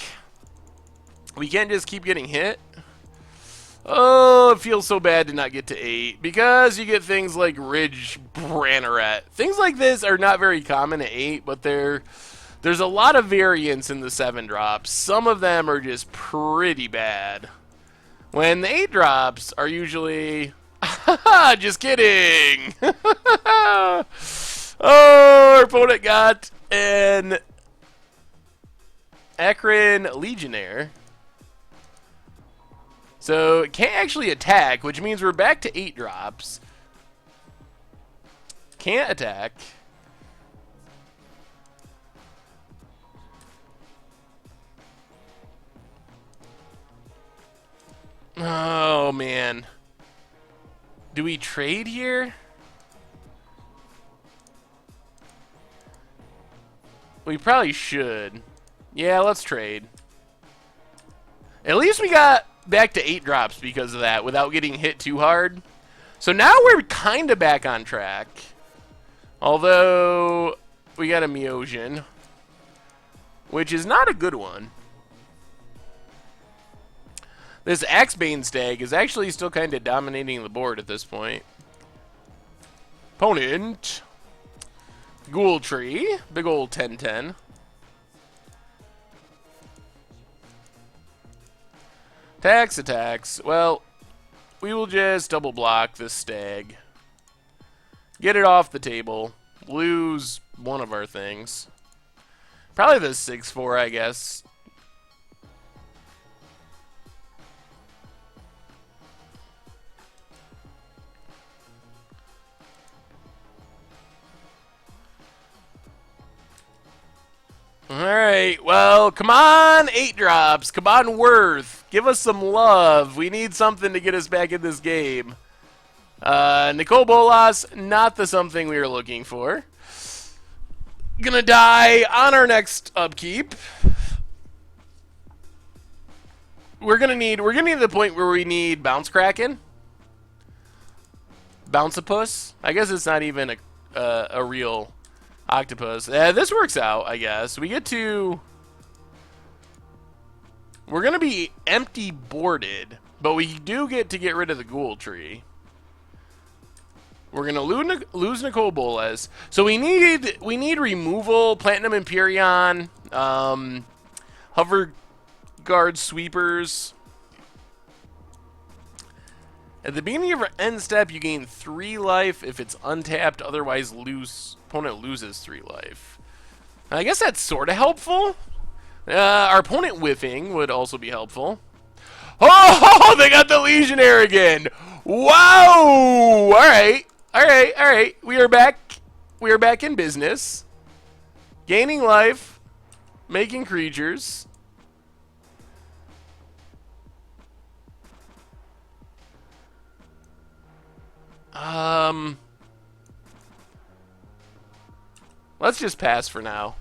We can't just keep getting hit. Oh, it feels so bad to not get to 8 because you get things like Ridge Branneret. Things like this are not very common at 8, but there's a lot of variance in the 7 drops. Some of them are just pretty bad. When the 8 drops are usually... just kidding! Oh, our opponent got an Akron Legionnaire. So it can't actually attack, which means we're back to 8 drops. Can't attack. Oh, man. Do we trade here? We probably should. Yeah, let's trade. At least we got back to 8 drops because of that without getting hit too hard. So now we're kind of back on track. Although we got a Meosian, which is not a good one. This Axebane Stag is actually still kind of dominating the board at this point. Opponent. Ghoul Tree. Big old 10-10. Attacks. Well, we will just double block this Stag. Get it off the table. Lose one of our things. Probably the 6-4, I guess. Alright, well, come on, 8 drops. Come on, Worth. Give us some love. We need something to get us back in this game. Nicole Bolas, not the something we were looking for. Gonna die on our next upkeep. We're gonna need the point where we need Bounce Kraken. Bounce-a-puss. I guess it's not even a real octopus. This works out, I guess. We get to... We're going to be empty boarded, but we do get to get rid of the Ghoul Tree. We're going to lose Nicole Bolas. So we need removal, Platinum Empyrean, Hover Guard Sweepers. At the beginning of your end step, you gain 3 life if it's untapped. Otherwise, opponent loses 3 life. I guess that's sort of helpful. Our opponent whiffing would also be helpful. Oh, they got the Legionnaire again. Wow. All right. We are back. We are back in business. Gaining life, making creatures. Let's just pass for now.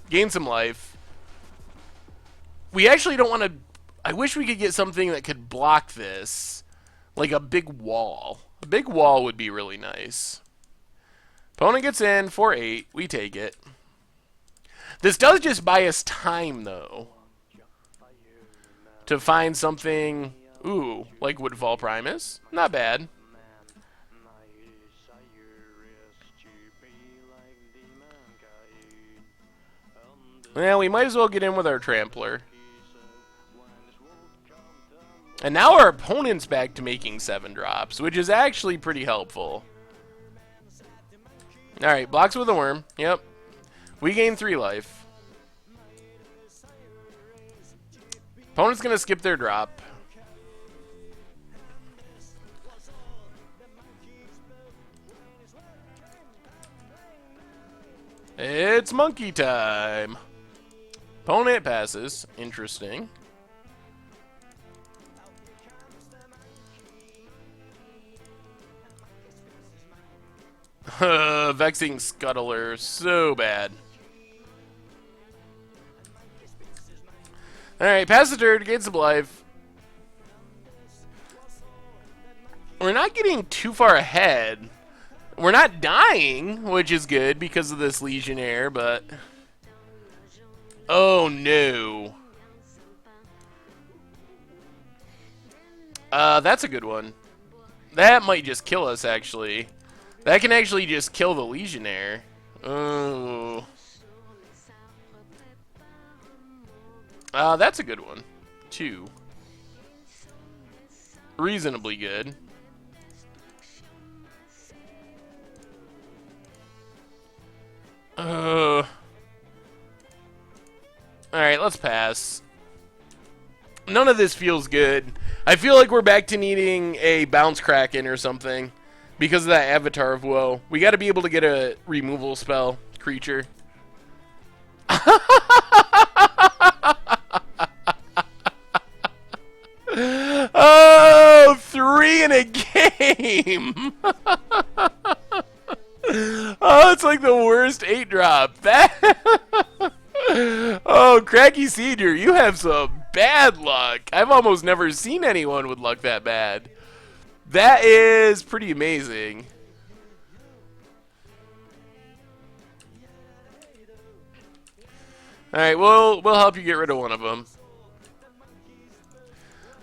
Gain some life. We actually don't want to... I wish we could get something that could block this. Like a big wall. A big wall would be really nice. Opponent gets in for 8. We take it. This does just buy us time, though. To find something... Ooh, like Woodfall Primus. Not bad. Well, we might as well get in with our Trampler. And now our opponent's back to making 7 drops, which is actually pretty helpful. Alright, blocks with a worm. Yep. We gain 3 life. Opponent's going to skip their drop. It's monkey time. Opponent passes. Interesting. Vexing Scuttler. So bad. Alright, pass the turn. Gain some life. We're not getting too far ahead. We're not dying, which is good because of this Legionnaire, but... Oh, no. That's a good one. That might just kill us, actually. That can actually just kill the Legionnaire. Oh. That's a good one. 2. Reasonably good. Alright, let's pass. None of this feels good. I feel like we're back to needing a Bounce Kraken or something because of that Avatar of Woe. We got to be able to get a removal spell creature. Oh, 3 in a game. Oh, it's like the worst 8-drop. Oh, Cracky Senior, you have some bad luck. I've almost never seen anyone with luck that bad. That is pretty amazing. Alright, we'll help you get rid of one of them.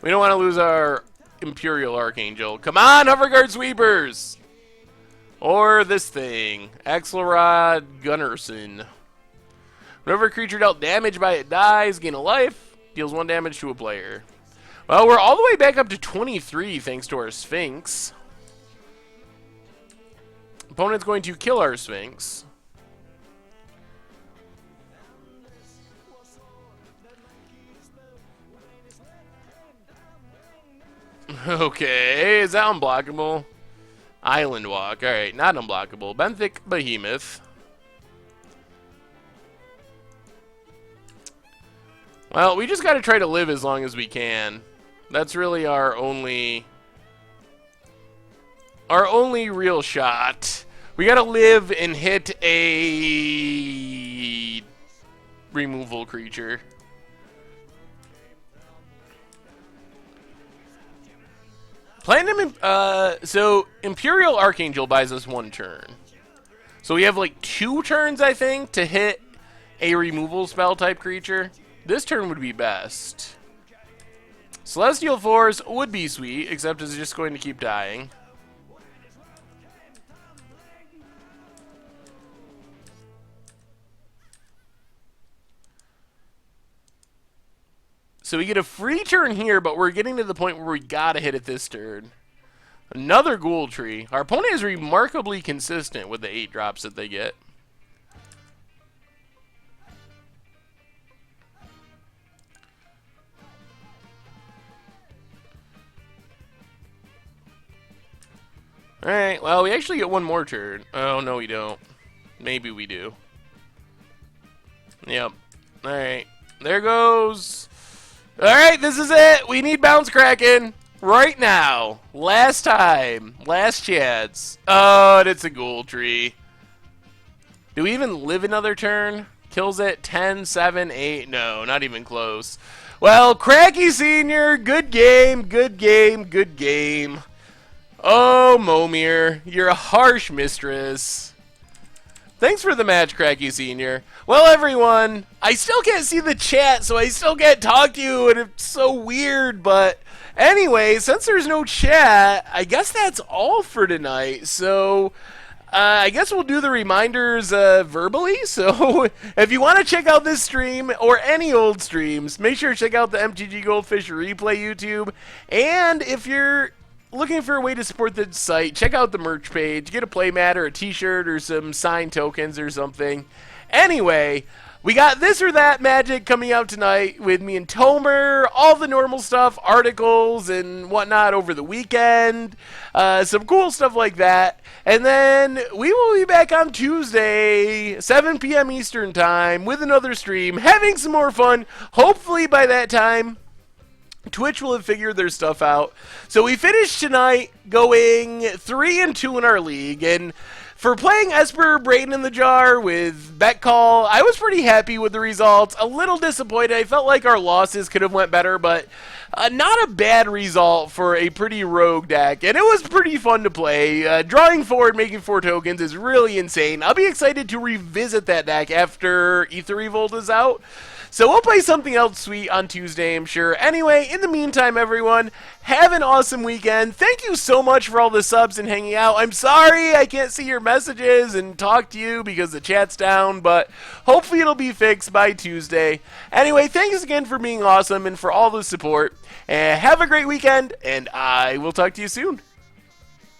We don't want to lose our Imperial Archangel. Come on, Hoverguard Sweepers! Or this thing, Axelrod Gunnarsson. Whenever a creature dealt damage by it dies, gain a life, deals 1 damage to a player. Well, we're all the way back up to 23 thanks to our Sphinx. Opponent's going to kill our Sphinx. Okay, is that unblockable? Island Walk, alright, not unblockable. Benthic Behemoth. Well, we just gotta try to live as long as we can. That's really our only real shot. We gotta live and hit a removal creature. Platinum, so Imperial Archangel buys us 1 turn. So we have like 2 turns, I think, to hit a removal spell type creature. This turn would be best. Celestial Force would be sweet, except it's just going to keep dying. So we get a free turn here, but we're getting to the point where we gotta hit it this turn. Another Ghoul Tree. Our opponent is remarkably consistent with the 8 drops that they get. Alright, well, we actually get 1 more turn. Oh, no, we don't. Maybe we do. Yep. Alright. There goes. Alright, this is it. We need Bounce Kraken right now. Last time. Last chance. Oh, and it's a Ghoul Tree. Do we even live another turn? Kills it 10, 7, 8. No, not even close. Well, Cracky Senior, good game, good game, good game. Oh, Momir, you're a harsh mistress. Thanks for the match, Cracky Senior. Well, everyone, I still can't see the chat, so I still can't talk to you, and it's so weird, but anyway, since there's no chat, I guess that's all for tonight, so I guess we'll do the reminders verbally, so if you want to check out this stream, or any old streams, make sure to check out the MTG Goldfish Replay YouTube, and if you're looking for a way to support the site, check out the merch page, get a playmat or a t-shirt or some signed tokens or something. Anyway, We got this or that magic coming out tonight with me and Tomer, all the normal stuff, articles and whatnot over the weekend, some cool stuff like that. And then we will be back on Tuesday, 7 p.m. Eastern Time, with another stream, having some more fun. Hopefully by that time, Twitch will have figured their stuff out. So we finished tonight going 3-2 in our league, and for playing Esper, Brain in the Jar with Bet Call, I was pretty happy with the results. A little disappointed. I felt like our losses could have went better, but not a bad result for a pretty rogue deck. And it was pretty fun to play. Drawing forward, making 4 tokens is really insane. I'll be excited to revisit that deck after Ether Revolt is out. So we'll play something else sweet on Tuesday, I'm sure. Anyway, in the meantime, everyone, have an awesome weekend. Thank you so much for all the subs and hanging out. I'm sorry I can't see your messages and talk to you because the chat's down, but hopefully it'll be fixed by Tuesday. Anyway, thanks again for being awesome and for all the support. And have a great weekend, and I will talk to you soon.